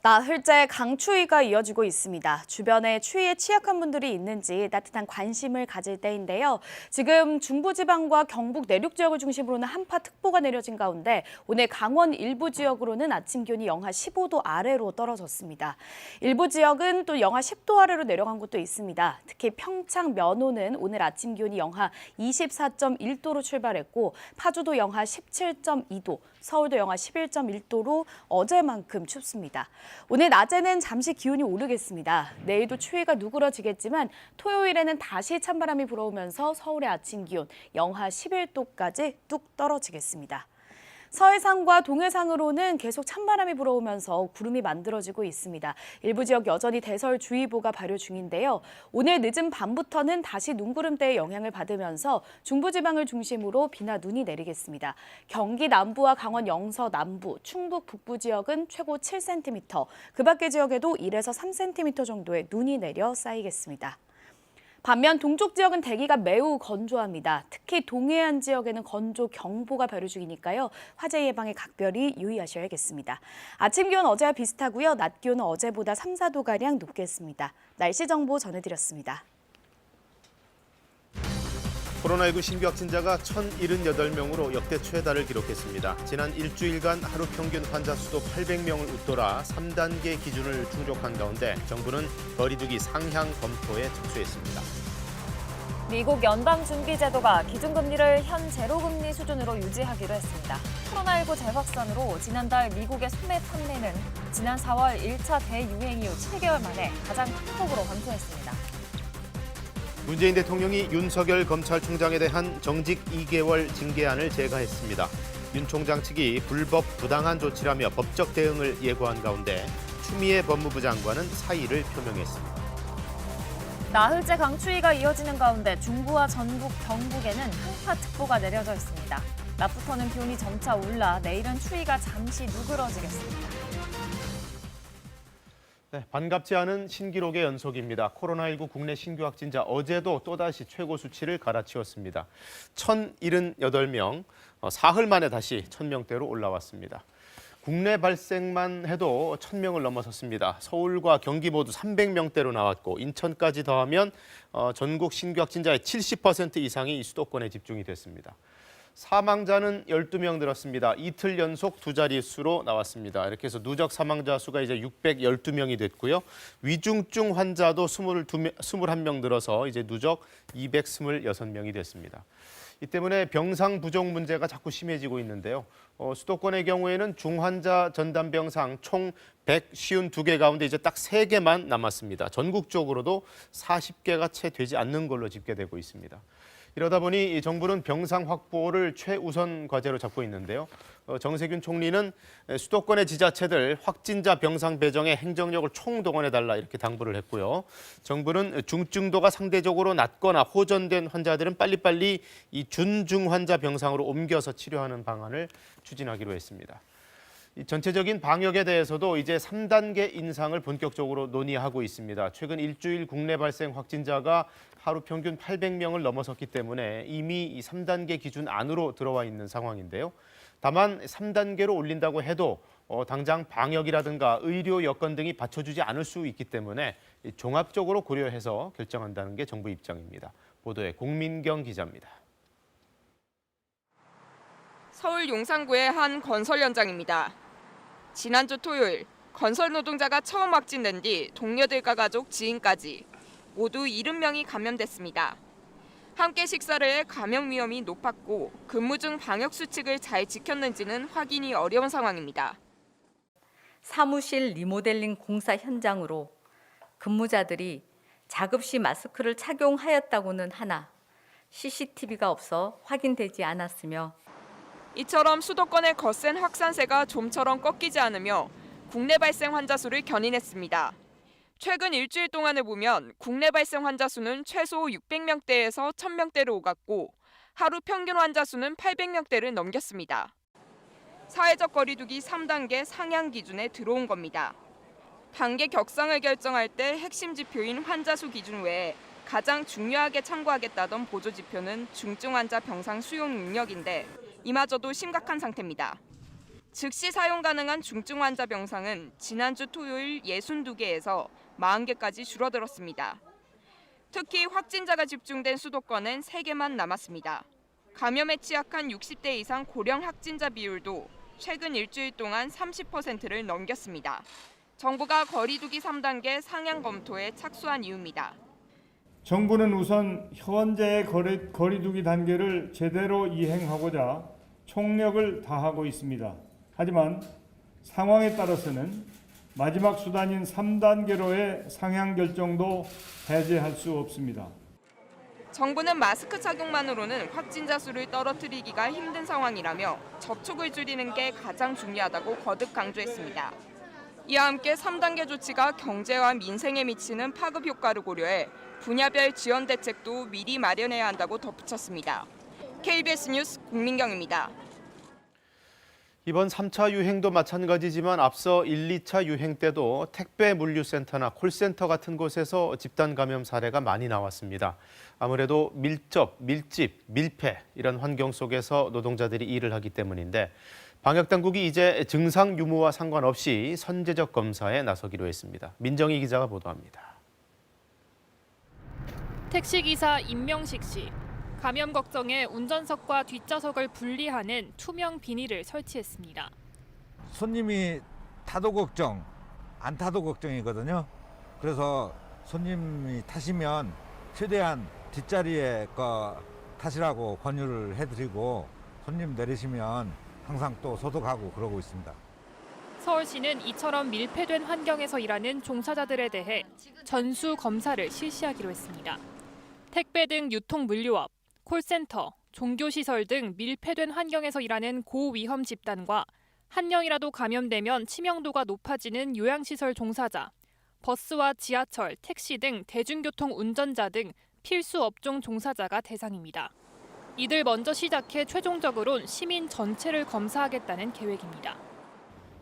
나흘째 강추위가 이어지고 있습니다. 주변에 추위에 취약한 분들이 있는지 따뜻한 관심을 가질 때인데요. 지금 중부지방과 경북 내륙 지역을 중심으로는 한파특보가 내려진 가운데 오늘 강원 일부 지역으로는 아침 기온이 영하 15도 아래로 떨어졌습니다. 일부 지역은 또 영하 10도 아래로 내려간 곳도 있습니다. 특히 평창 면호는 오늘 아침 기온이 영하 24.1도로 출발했고 파주도 영하 17.2도, 서울도 영하 11.1도로 어제만큼 춥습니다. 오늘 낮에는 잠시 기온이 오르겠습니다. 내일도 추위가 누그러지겠지만 토요일에는 다시 찬바람이 불어오면서 서울의 아침 기온 영하 11도까지 뚝 떨어지겠습니다. 서해상과 동해상으로는 계속 찬바람이 불어오면서 구름이 만들어지고 있습니다. 일부 지역 여전히 대설주의보가 발효 중인데요. 오늘 늦은 밤부터는 다시 눈구름대의 영향을 받으면서 중부지방을 중심으로 비나 눈이 내리겠습니다. 경기 남부와 강원 영서 남부, 충북 북부 지역은 최고 7cm, 그 밖의 지역에도 1에서 3cm 정도의 눈이 내려 쌓이겠습니다. 반면 동쪽 지역은 대기가 매우 건조합니다. 특히 동해안 지역에는 건조경보가 발효 중이니까요. 화재 예방에 각별히 유의하셔야겠습니다. 아침 기온 어제와 비슷하고요. 낮 기온은 어제보다 3, 4도가량 높겠습니다. 날씨 정보 전해드렸습니다. 코로나19 신규 확진자가 1,078명으로 역대 최다를 기록했습니다. 지난 일주일간 하루 평균 환자 수도 800명을 웃돌아 3단계 기준을 충족한 가운데 정부는 거리두기 상향 검토에 착수했습니다. 미국 연방준비제도가 기준금리를 현 제로금리 수준으로 유지하기로 했습니다. 코로나19 재확산으로 지난달 미국의 소매 판매는 지난 4월 1차 대유행 이후 7개월 만에 가장 큰 폭으로 감소했습니다. 문재인 대통령이 윤석열 검찰총장에 대한 정직 2개월 징계안을 제거했습니다. 윤 총장 측이 불법 부당한 조치라며 법적 대응을 예고한 가운데 추미애 법무부 장관은 사의를 표명했습니다. 나흘째 강추위가 이어지는 가운데 중부와 전북, 경북에는 한파특보가 내려져 있습니다. 낮부터는 기온이 점차 올라 내일은 추위가 잠시 누그러지겠습니다. 네, 반갑지 않은 신기록의 연속입니다. 코로나19 국내 신규 확진자 어제도 또다시 최고 수치를 갈아치웠습니다. 1,078명, 사흘 만에 다시 1,000명대로 올라왔습니다. 국내 발생만 해도 1,000명을 넘어섰습니다. 서울과 경기 모두 300명대로 나왔고 인천까지 더하면 전국 신규 확진자의 70% 이상이 수도권에 집중이 됐습니다. 사망자는 12명 늘었습니다. 이틀 연속 두 자릿수로 나왔습니다. 이렇게 해서 누적 사망자 수가 이제 612명이 됐고요. 위중증 환자도 21명 늘어서 이제 누적 226명이 됐습니다. 이 때문에 병상 부족 문제가 자꾸 심해지고 있는데요. 수도권의 경우에는 중환자 전담 병상 총 152개 가운데 이제 딱 3개만 남았습니다. 전국적으로도 40개가 채 되지 않는 걸로 집계되고 있습니다. 이러다 보니 정부는 병상 확보를 최우선 과제로 잡고 있는데요. 정세균 총리는 수도권의 지자체들 확진자 병상 배정에 행정력을 총동원해달라 이렇게 당부를 했고요. 정부는 중증도가 상대적으로 낮거나 호전된 환자들은 빨리빨리 이 준중 환자 병상으로 옮겨서 치료하는 방안을 추진하기로 했습니다. 이 전체적인 방역에 대해서도 이제 3단계 인상을 본격적으로 논의하고 있습니다. 최근 일주일 국내 발생 확진자가 하루 평균 800명을 넘어섰기 때문에 이미 이 3단계 기준 안으로 들어와 있는 상황인데요. 다만 3단계로 올린다고 해도 당장 방역이라든가 의료 여건 등이 받쳐주지 않을 수 있기 때문에 종합적으로 고려해서 결정한다는 게 정부 입장입니다. 보도에 공민경 기자입니다. 서울 용산구의 한 건설 현장입니다. 지난주 토요일 건설 노동자가 처음 확진된 뒤 동료들과 가족, 지인까지 모두 70명이 감염됐습니다. 함께 식사를 해 감염 위험이 높았고 근무 중 방역 수칙을 잘 지켰는지는 확인이 어려운 상황입니다. 사무실 리모델링 공사 현장으로 근무자들이 작업 시 마스크를 착용하였다고는 하나 CCTV가 없어 확인되지 않았으며 이처럼 수도권의 거센 확산세가 좀처럼 꺾이지 않으며 국내 발생 환자 수를 견인했습니다. 최근 일주일 동안을 보면 국내 발생 환자 수는 최소 600명대에서 1,000명대로 오갔고 하루 평균 환자 수는 800명대를 넘겼습니다. 사회적 거리두기 3단계 상향 기준에 들어온 겁니다. 단계 격상을 결정할 때 핵심 지표인 환자 수 기준 외에 가장 중요하게 참고하겠다던 보조 지표는 중증 환자 병상 수용 능력인데 이마저도 심각한 상태입니다. 즉시 사용 가능한 중증 환자 병상은 지난주 토요일 62개에서 40개까지 줄어들었습니다. 특히 확진자가 집중된 수도권엔 3개만 남았습니다. 감염에 취약한 60대 이상 고령 확진자 비율도 최근 일주일 동안 30%를 넘겼습니다. 정부가 거리두기 3단계 상향 검토에 착수한 이유입니다. 정부는 우선 현재의 거리두기 단계를 제대로 이행하고자 총력을 다하고 있습니다. 하지만 상황에 따라서는 마지막 수단인 3단계로의 상향 결정도 배제할 수 없습니다. 정부는 마스크 착용만으로는 확진자 수를 떨어뜨리기가 힘든 상황이라며 접촉을 줄이는 게 가장 중요하다고 거듭 강조했습니다. 이와 함께 3단계 조치가 경제와 민생에 미치는 파급 효과를 고려해 분야별 지원 대책도 미리 마련해야 한다고 덧붙였습니다. KBS 뉴스 공민경입니다. 이번 3차 유행도 마찬가지지만 앞서 1, 2차 유행 때도 택배 물류센터나 콜센터 같은 곳에서 집단 감염 사례가 많이 나왔습니다. 아무래도 밀접, 밀집, 밀폐 이런 환경 속에서 노동자들이 일을 하기 때문인데 방역당국이 이제 증상 유무와 상관없이 선제적 검사에 나서기로 했습니다. 민정희 기자가 보도합니다. 택시기사 임명식 씨. 감염 걱정에 운전석과 뒷좌석을 분리하는 투명 비닐을 설치했습니다. 손님이 타도 걱정, 안 타도 걱정이거든요. 그래서 손님이 타시면 최대한 뒷자리에 거 타시라고 권유를 해드리고 손님 내리시면 항상 또 소독하고 그러고 있습니다. 서울시는 이처럼 밀폐된 환경에서 일하는 종사자들에 대해 전수 검사를 실시하기로 했습니다. 택배 등 유통 물류업, 콜센터, 종교시설 등 밀폐된 환경에서 일하는 고위험 집단과 한 명이라도 감염되면 치명도가 높아지는 요양시설 종사자, 버스와 지하철, 택시 등 대중교통 운전자 등 필수 업종 종사자가 대상입니다. 이들 먼저 시작해 최종적으론 시민 전체를 검사하겠다는 계획입니다.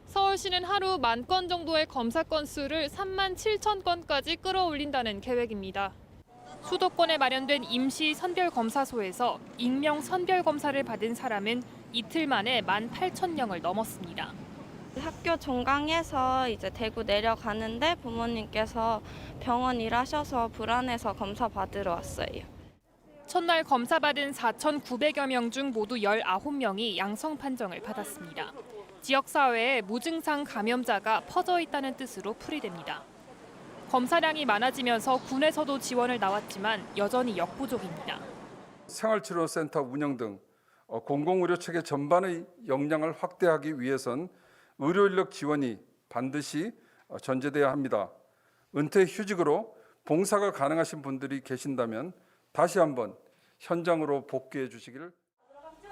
서울시는 하루 10,000건 정도의 검사 건수를 37,000건까지 끌어올린다는 계획입니다. 수도권에 마련된 임시 선별검사소에서 익명 선별검사를 받은 사람은 이틀 만에 18,000명을 넘었습니다. 학교 종강에서 이제 대구 내려가는데 부모님께서 병원 일하셔서 불안해서 검사 받으러 왔어요. 첫날 검사받은 4,900여 명 중 모두 19명이 양성 판정을 받았습니다. 지역사회에 무증상 감염자가 퍼져 있다는 뜻으로 풀이됩니다. 검사량이 많아지면서 군에서도 지원을 나왔지만 여전히 역부족입니다. 생활치료센터 운영 등 공공의료 체계 전반의 역량을 확대하기 위해선 의료인력 지원이 반드시 전제돼야 합니다. 은퇴 휴직으로 봉사가 가능하신 분들이 계신다면 다시 한번 현장으로 복귀해 주시기를.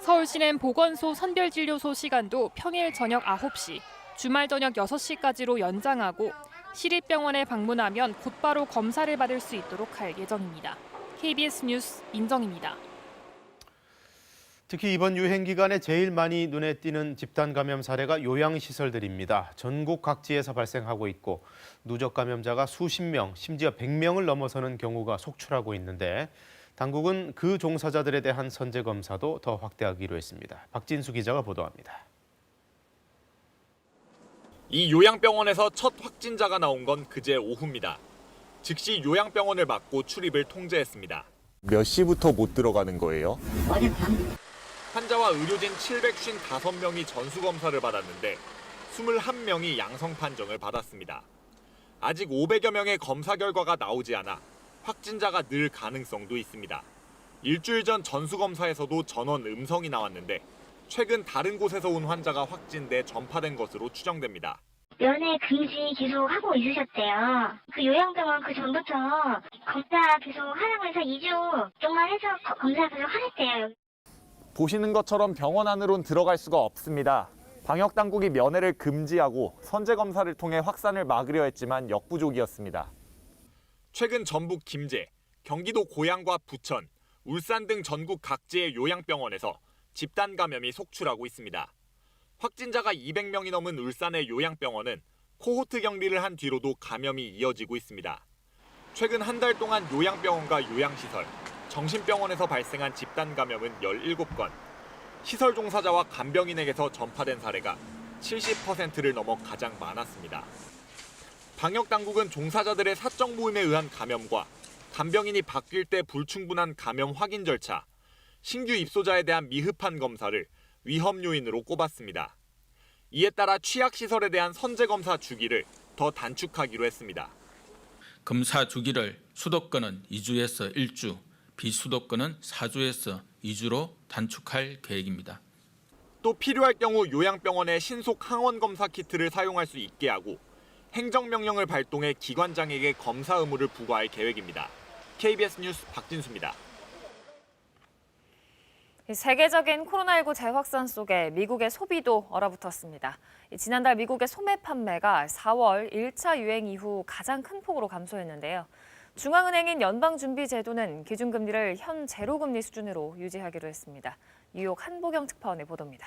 서울시는 보건소 선별진료소 시간도 평일 저녁 9시, 주말 저녁 6시까지로 연장하고 시립병원에 방문하면 곧바로 검사를 받을 수 있도록 할 예정입니다. KBS 뉴스 민정입니다. 특히 이번 유행 기간에 제일 많이 눈에 띄는 집단 감염 사례가 요양시설들입니다. 전국 각지에서 발생하고 있고 누적 감염자가 수십 명, 심지어 100명을 넘어서는 경우가 속출하고 있는데 당국은 그 종사자들에 대한 선제 검사도 더 확대하기로 했습니다. 박진수 기자가 보도합니다. 이 요양병원에서 첫 확진자가 나온 건 그제 오후입니다. 즉시 요양병원을 막고 출입을 통제했습니다. 몇 시부터 못 들어가는 거예요? 환자와 의료진 755명이 전수검사를 받았는데 21명이 양성 판정을 받았습니다. 아직 500여 명의 검사 결과가 나오지 않아 확진자가 늘 가능성도 있습니다. 일주일 전 전수검사에서도 전원 음성이 나왔는데 최근 다른 곳에서 온 환자가 확진돼 전파된 것으로 추정됩니다. 면회 금지 계속 하고 있으셨대요. 그 요양병원 그 전부터 검사 계속 하라고 해서 2주 동안 해서 검사 계속 하랬대요. 보시는 것처럼 병원 안으론 들어갈 수가 없습니다. 방역 당국이 면회를 금지하고 선제 검사를 통해 확산을 막으려 했지만 역부족이었습니다. 최근 전북 김제, 경기도 고양과 부천, 울산 등 전국 각지의 요양병원에서 집단 감염이 속출하고 있습니다. 확진자가 200명이 넘은 울산의 요양병원은 코호트 격리를 한 뒤로도 감염이 이어지고 있습니다. 최근 한 달 동안 요양병원과 요양시설, 정신병원에서 발생한 집단 감염은 17건, 시설 종사자와 간병인에게서 전파된 사례가 70%를 넘어 가장 많았습니다. 방역 당국은 종사자들의 사적 모임에 의한 감염과 간병인이 바뀔 때 불충분한 감염 확인 절차, 신규 입소자에 대한 미흡한 검사를 위험 요인으로 꼽았습니다. 이에 따라 취약시설에 대한 선제검사 주기를 더 단축하기로 했습니다. 검사 주기를 수도권은 2주에서 1주, 비수도권은 4주에서 2주로 단축할 계획입니다. 또 필요할 경우 요양병원에 신속 항원 검사 키트를 사용할 수 있게 하고 행정명령을 발동해 기관장에게 검사 의무를 부과할 계획입니다. KBS 뉴스 박진수입니다. 세계적인 코로나19 재확산 속에 미국의 소비도 얼어붙었습니다. 지난달 미국의 소매 판매가 4월 1차 유행 이후 가장 큰 폭으로 감소했는데요. 중앙은행인 연방준비제도는 기준금리를 현 제로금리 수준으로 유지하기로 했습니다. 뉴욕 한보경 특파원의 보도입니다.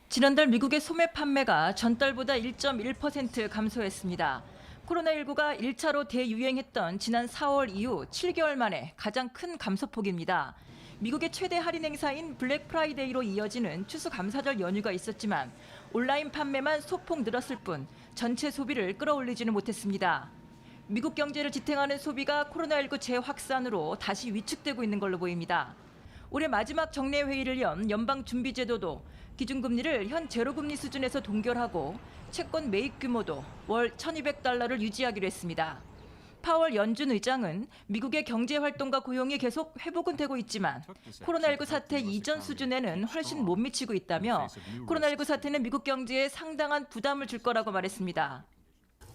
지난달 미국의 소매 판매가 전달보다 1.1% 감소했습니다. 코로나19가 1차로 대유행했던 지난 4월 이후 7개월 만에 가장 큰 감소폭입니다. 미국의 최대 할인 행사인 블랙 프라이데이로 이어지는 추수감사절 연휴가 있었지만 온라인 판매만 소폭 늘었을 뿐 전체 소비를 끌어올리지는 못했습니다. 미국 경제를 지탱하는 소비가 코로나19 재확산으로 다시 위축되고 있는 걸로 보입니다. 올해 마지막 정례 회의를 연 연방준비제도도 기준금리를 현 제로금리 수준에서 동결하고 채권 매입 규모도 월 1,200달러를 유지하기로 했습니다. 파월 연준 의장은 미국의 경제 활동과 고용이 계속 회복은 되고 있지만 코로나19 사태 이전 수준에는 훨씬 못 미치고 있다며 코로나19 사태는 미국 경제에 상당한 부담을 줄 거라고 말했습니다.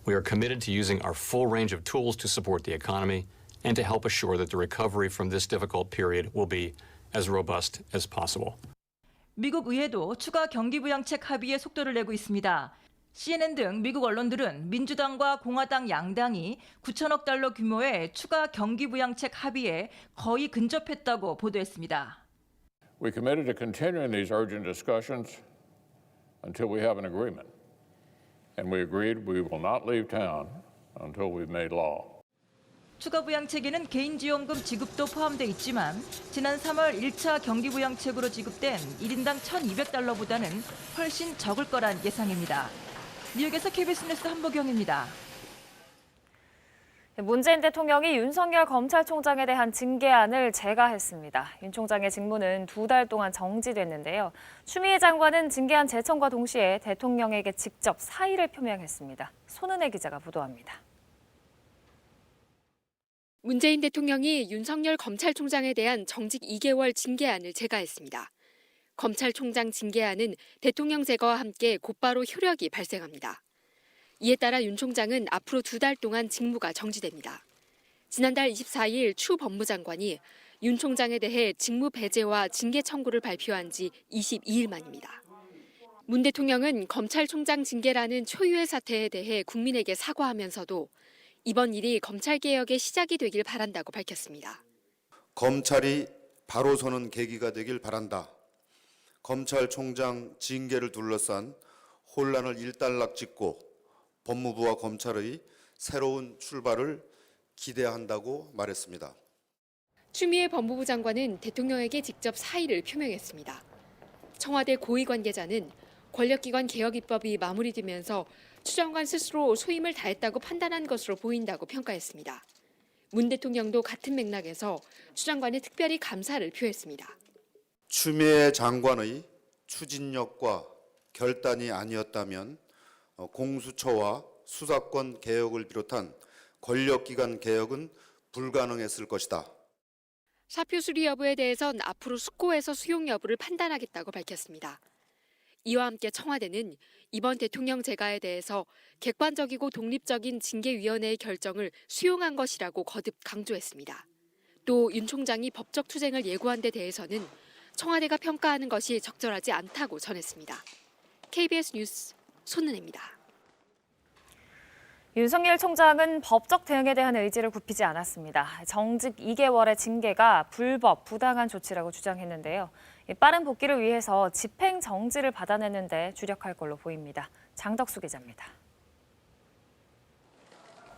We are committed to using our full range of tools to support the economy and to help assure that the recovery from this difficult period will be as robust as possible. 미국 의회도 추가 경기부양책 합의에 속도를 내고 있습니다. CNN 등 미국 언론들은 민주당과 공화당 양당이 9천억 달러 규모의 추가 경기부양책 합의에 거의 근접했다고 보도했습니다. We committed to continuing these urgent discussions until we have an agreement. And we agreed we will not leave town until we've made law. 추가 부양책에는 개인지원금 지급도 포함돼 있지만 지난 3월 1차 경기부양책으로 지급된 1인당 1,200달러보다는 훨씬 적을 거란 예상입니다. 뉴욕에서 KBS 뉴스 한보경입니다. 문재인 대통령이 윤석열 검찰총장에 대한 징계안을 제거했습니다. 윤 총장의 직무는 2달 동안 정지됐는데요. 추미애 장관은 징계안 제청과 동시에 대통령에게 직접 사의를 표명했습니다. 손은혜 기자가 보도합니다. 문재인 대통령이 윤석열 검찰총장에 대한 정직 2개월 징계안을 제거했습니다. 검찰총장 징계안은 대통령 제거와 함께 곧바로 효력이 발생합니다. 이에 따라 윤 총장은 앞으로 2달 동안 직무가 정지됩니다. 지난달 24일 추 법무장관이 윤 총장에 대해 직무 배제와 징계 청구를 발표한 지 22일 만입니다. 문 대통령은 검찰총장 징계라는 초유의 사태에 대해 국민에게 사과하면서도 이번 일이 검찰개혁의 시작이 되길 바란다고 밝혔습니다. 검찰이 바로 서는 계기가 되길 바란다. 검찰총장 징계를 둘러싼 혼란을 일단락 짓고 법무부와 검찰의 새로운 출발을 기대한다고 말했습니다. 추미애 법무부 장관은 대통령에게 직접 사의를 표명했습니다. 청와대 고위 관계자는 권력기관 개혁 입법이 마무리되면서 추 장관 스스로 소임을 다했다고 판단한 것으로 보인다고 평가했습니다. 문 대통령도 같은 맥락에서 추 장관에 특별히 감사를 표했습니다. 추미애 장관의 추진력과 결단이 아니었다면 공수처와 수사권 개혁을 비롯한 권력기관 개혁은 불가능했을 것이다. 사표 수리 여부에 대해선 앞으로 숙고해서 수용 여부를 판단하겠다고 밝혔습니다. 이와 함께 청와대는 이번 대통령 재가에 대해서 객관적이고 독립적인 징계위원회의 결정을 수용한 것이라고 거듭 강조했습니다. 또 윤 총장이 법적 투쟁을 예고한 데 대해서는 청와대가 평가하는 것이 적절하지 않다고 전했습니다. KBS 뉴스 손은혜입니다. 윤석열 총장은 법적 대응에 대한 의지를 굽히지 않았습니다. 정직 2개월의 징계가 불법, 부당한 조치라고 주장했는데요. 빠른 복귀를 위해서 집행 정지를 받아내는데 주력할 걸로 보입니다. 장덕수 기자입니다.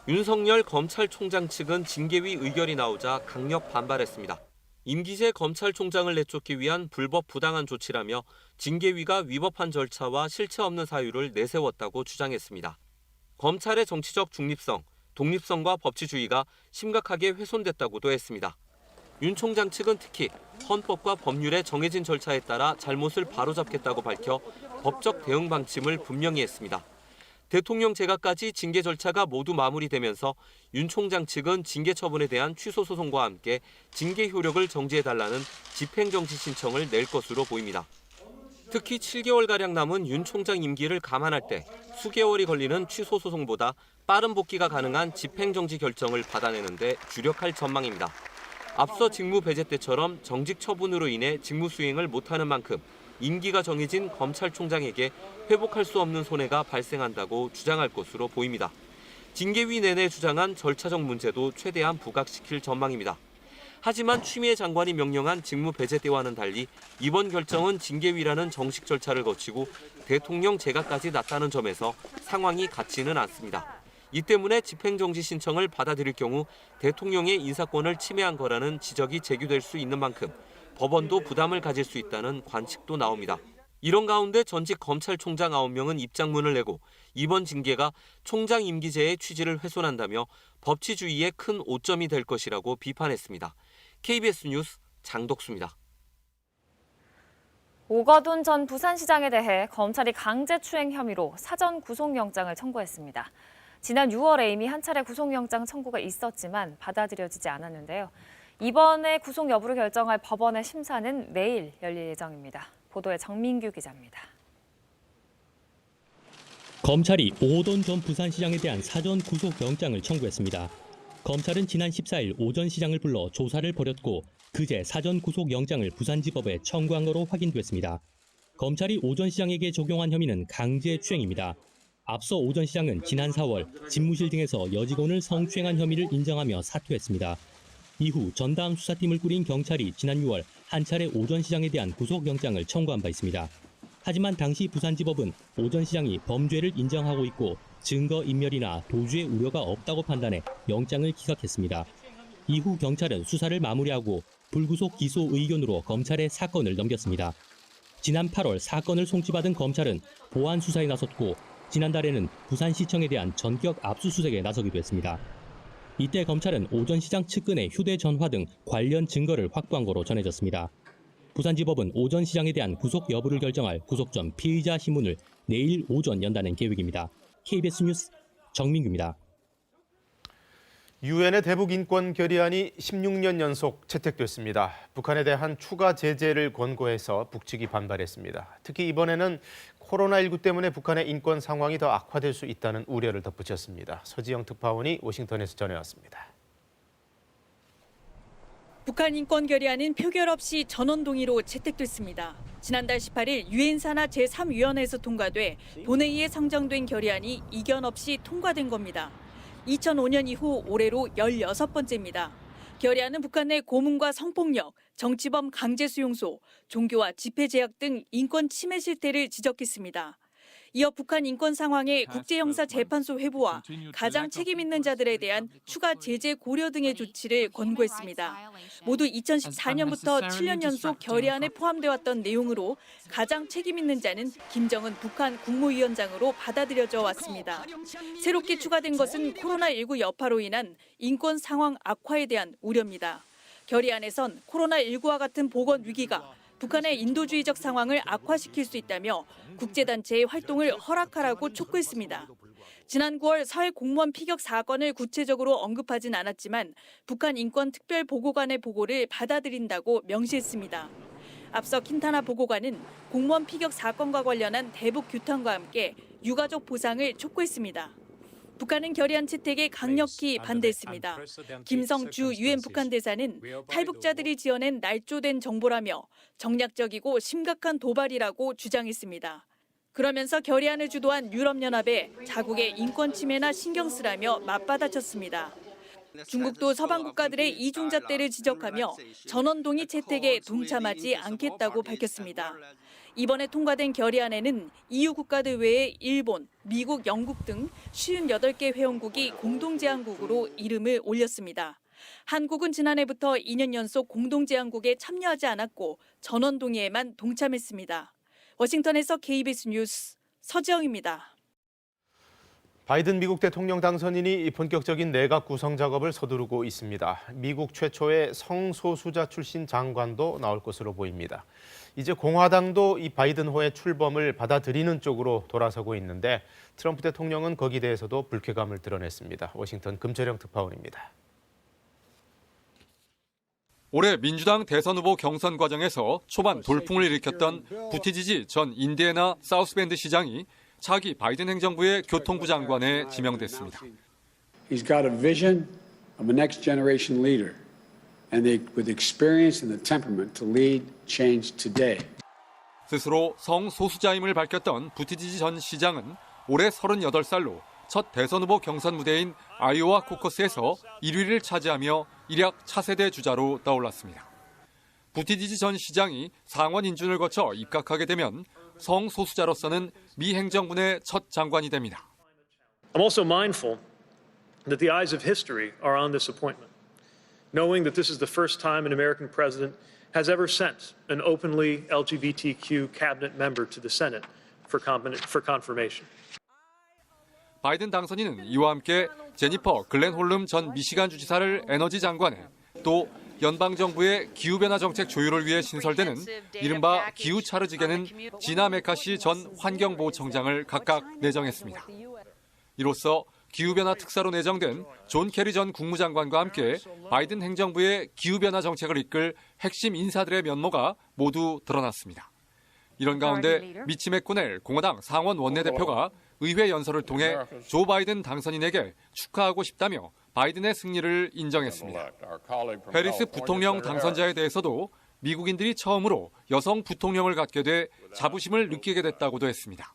윤석열 검찰총장 측은 징계위 의결이 나오자 강력 반발했습니다. 임기제 검찰총장을 내쫓기 위한 불법 부당한 조치라며 징계위가 위법한 절차와 실체 없는 사유를 내세웠다고 주장했습니다. 검찰의 정치적 중립성, 독립성과 법치주의가 심각하게 훼손됐다고도 했습니다. 윤 총장 측은 특히 헌법과 법률에 정해진 절차에 따라 잘못을 바로잡겠다고 밝혀 법적 대응 방침을 분명히 했습니다. 대통령 재가까지 징계 절차가 모두 마무리되면서 윤 총장 측은 징계 처분에 대한 취소 소송과 함께 징계 효력을 정지해달라는 집행정지 신청을 낼 것으로 보입니다. 특히 7개월가량 남은 윤 총장 임기를 감안할 때 수개월이 걸리는 취소 소송보다 빠른 복귀가 가능한 집행정지 결정을 받아내는 데 주력할 전망입니다. 앞서 직무 배제 때처럼 정직 처분으로 인해 직무 수행을 못하는 만큼 임기가 정해진 검찰총장에게 회복할 수 없는 손해가 발생한다고 주장할 것으로 보입니다. 징계위 내내 주장한 절차적 문제도 최대한 부각시킬 전망입니다. 하지만 추미애 장관이 명령한 직무 배제 때와는 달리 이번 결정은 징계위라는 정식 절차를 거치고 대통령 재가까지 났다는 점에서 상황이 같지는 않습니다. 이 때문에 집행정지 신청을 받아들일 경우 대통령의 인사권을 침해한 거라는 지적이 제기될 수 있는 만큼 법원도 부담을 가질 수 있다는 관측도 나옵니다. 이런 가운데 전직 검찰총장 9명은 입장문을 내고 이번 징계가 총장 임기제의 취지를 훼손한다며 법치주의에 큰 오점이 될 것이라고 비판했습니다. KBS 뉴스 장덕수입니다. 오거돈 전 부산시장에 대해 검찰이 강제추행 혐의로 사전 구속영장을 청구했습니다. 지난 6월에 이미 한 차례 구속영장 청구가 있었지만 받아들여지지 않았는데요. 이번에 구속 여부를 결정할 법원의 심사는 내일 열릴 예정입니다. 보도에 정민규 기자입니다. 검찰이 오거돈 전 부산시장에 대한 사전 구속영장을 청구했습니다. 검찰은 지난 14일 오 전 시장을 불러 조사를 벌였고 그제 사전 구속영장을 부산지법에 청구한 거로 확인됐습니다. 검찰이 오 전 시장에게 적용한 혐의는 강제추행입니다. 앞서 오 전 시장은 지난 4월 집무실 등에서 여직원을 성추행한 혐의를 인정하며 사퇴했습니다. 이후 전담 수사팀을 꾸린 경찰이 지난 6월 한 차례 오 전 시장에 대한 구속영장을 청구한 바 있습니다. 하지만 당시 부산지법은 오 전 시장이 범죄를 인정하고 있고 증거인멸이나 도주의 우려가 없다고 판단해 영장을 기각했습니다. 이후 경찰은 수사를 마무리하고 불구속 기소 의견으로 검찰에 사건을 넘겼습니다. 지난 8월 사건을 송치받은 검찰은 보안 수사에 나섰고 지난달에는 부산시청에 대한 전격 압수수색에 나서기도 했습니다. 이때 검찰은 오 전 시장 측근의 휴대전화 등 관련 증거를 확보한 거로 전해졌습니다. 부산지법은 오 전 시장에 대한 구속 여부를 결정할 구속 전 피의자 신문을 내일 오전 연다는 계획입니다. KBS 뉴스 정민규입니다. 유엔의 대북인권 결의안이 16년 연속 채택됐습니다. 북한에 대한 추가 제재를 권고해서 북측이 반발했습니다. 특히 이번에는 코로나19 때문에 북한의 인권 상황이 더 악화될 수 있다는 우려를 덧붙였습니다. 서지영 특파원이 워싱턴에서 전해왔습니다. 북한 인권 결의안은 표결 없이 전원 동의로 채택됐습니다. 지난달 18일 유엔 산하 제3위원회에서 통과돼 본회의에 상정된 결의안이 이견 없이 통과된 겁니다. 2005년 이후 올해로 16번째입니다. 결의안은 북한 내 고문과 성폭력, 정치범 강제 수용소, 종교와 집회 제약 등 인권 침해 실태를 지적했습니다. 이어 북한 인권 상황에 국제형사재판소 회부와 가장 책임 있는 자들에 대한 추가 제재 고려 등의 조치를 권고했습니다. 모두 2014년부터 7년 연속 결의안에 포함돼 왔던 내용으로 가장 책임 있는 자는 김정은 북한 국무위원장으로 받아들여져 왔습니다. 새롭게 추가된 것은 코로나19 여파로 인한 인권 상황 악화에 대한 우려입니다. 결의안에선 코로나19와 같은 보건 위기가 북한의 인도주의적 상황을 악화시킬 수 있다며 국제단체의 활동을 허락하라고 촉구했습니다. 지난 9월 서해 공무원 피격 사건을 구체적으로 언급하진 않았지만 북한 인권특별보고관의 보고를 받아들인다고 명시했습니다. 앞서 킨타나 보고관은 공무원 피격 사건과 관련한 대북 규탄과 함께 유가족 보상을 촉구했습니다. 북한은 결의안 채택에 강력히 반대했습니다. 김성주 유엔 북한 대사는 탈북자들이 지어낸 날조된 정보라며 정략적이고 심각한 도발이라고 주장했습니다. 그러면서 결의안을 주도한 유럽연합에 자국의 인권 침해나 신경 쓰라며 맞받아쳤습니다. 중국도 서방 국가들의 이중잣대를 지적하며 전원 동의 채택에 동참하지 않겠다고 밝혔습니다. 이번에 통과된 결의안에는 EU 국가들 외에 일본, 미국, 영국 등 58개 회원국이 공동제안국으로 이름을 올렸습니다. 한국은 지난해부터 2년 연속 공동제안국에 참여하지 않았고 전원 동의에만 동참했습니다. 워싱턴에서 KBS 뉴스 서지영입니다. 바이든 미국 대통령 당선인이 본격적인 내각 구성 작업을 서두르고 있습니다. 미국 최초의 성소수자 출신 장관도 나올 것으로 보입니다. 이제 공화당도 이 바이든호의 출범을 받아들이는 쪽으로 돌아서고 있는데 트럼프 대통령은 거기에 대해서도 불쾌감을 드러냈습니다. 워싱턴 금철영 특파원입니다. 올해 민주당 대선 후보 경선 과정에서 초반 돌풍을 일으켰던 부티지지 전 인디애나 사우스밴드 시장이 차기 바이든 행정부의 교통부 장관에 지명됐습니다. He's got a vision of a next generation leader, and with experience and the temperament to lead change today. 스스로 성소수자임을 밝혔던 부티지지 전 시장은 올해 38살로 첫 대선 후보 경선 무대인 아이오와 코커스에서 1위를 차지하며 일약 차세대 주자로 떠올랐습니다. 부티지지 전 시장이 상원 인준을 거쳐 입각하게 되면 성소수자로서는 미 행정부 내 첫 장관이 됩니다. I'm also mindful that the eyes of history are on this appointment, knowing that this is the first time an American president has ever sent an openly LGBTQ cabinet member to the Senate for confirmation. 바이든 당선인은 이와 함께 제니퍼 글렌홀름 전 미시간 주지사를 에너지 장관에, 또 연방정부의 기후변화 정책 조율을 위해 신설되는 이른바 기후차르지계는 지나 메카시 전 환경보호청장을 각각 내정했습니다. 이로써 기후변화 특사로 내정된 존 캐리 전 국무장관과 함께 바이든 행정부의 기후변화 정책을 이끌 핵심 인사들의 면모가 모두 드러났습니다. 이런 가운데 미치 맥코넬 공화당 상원 원내대표가 의회 연설을 통해 조 바이든 당선인에게 축하하고 싶다며 바이든의 승리를 인정했습니다. 해리스 부통령 당선자에 대해서도 미국인들이 처음으로 여성 부통령을 갖게 돼 자부심을 느끼게 됐다고도 했습니다.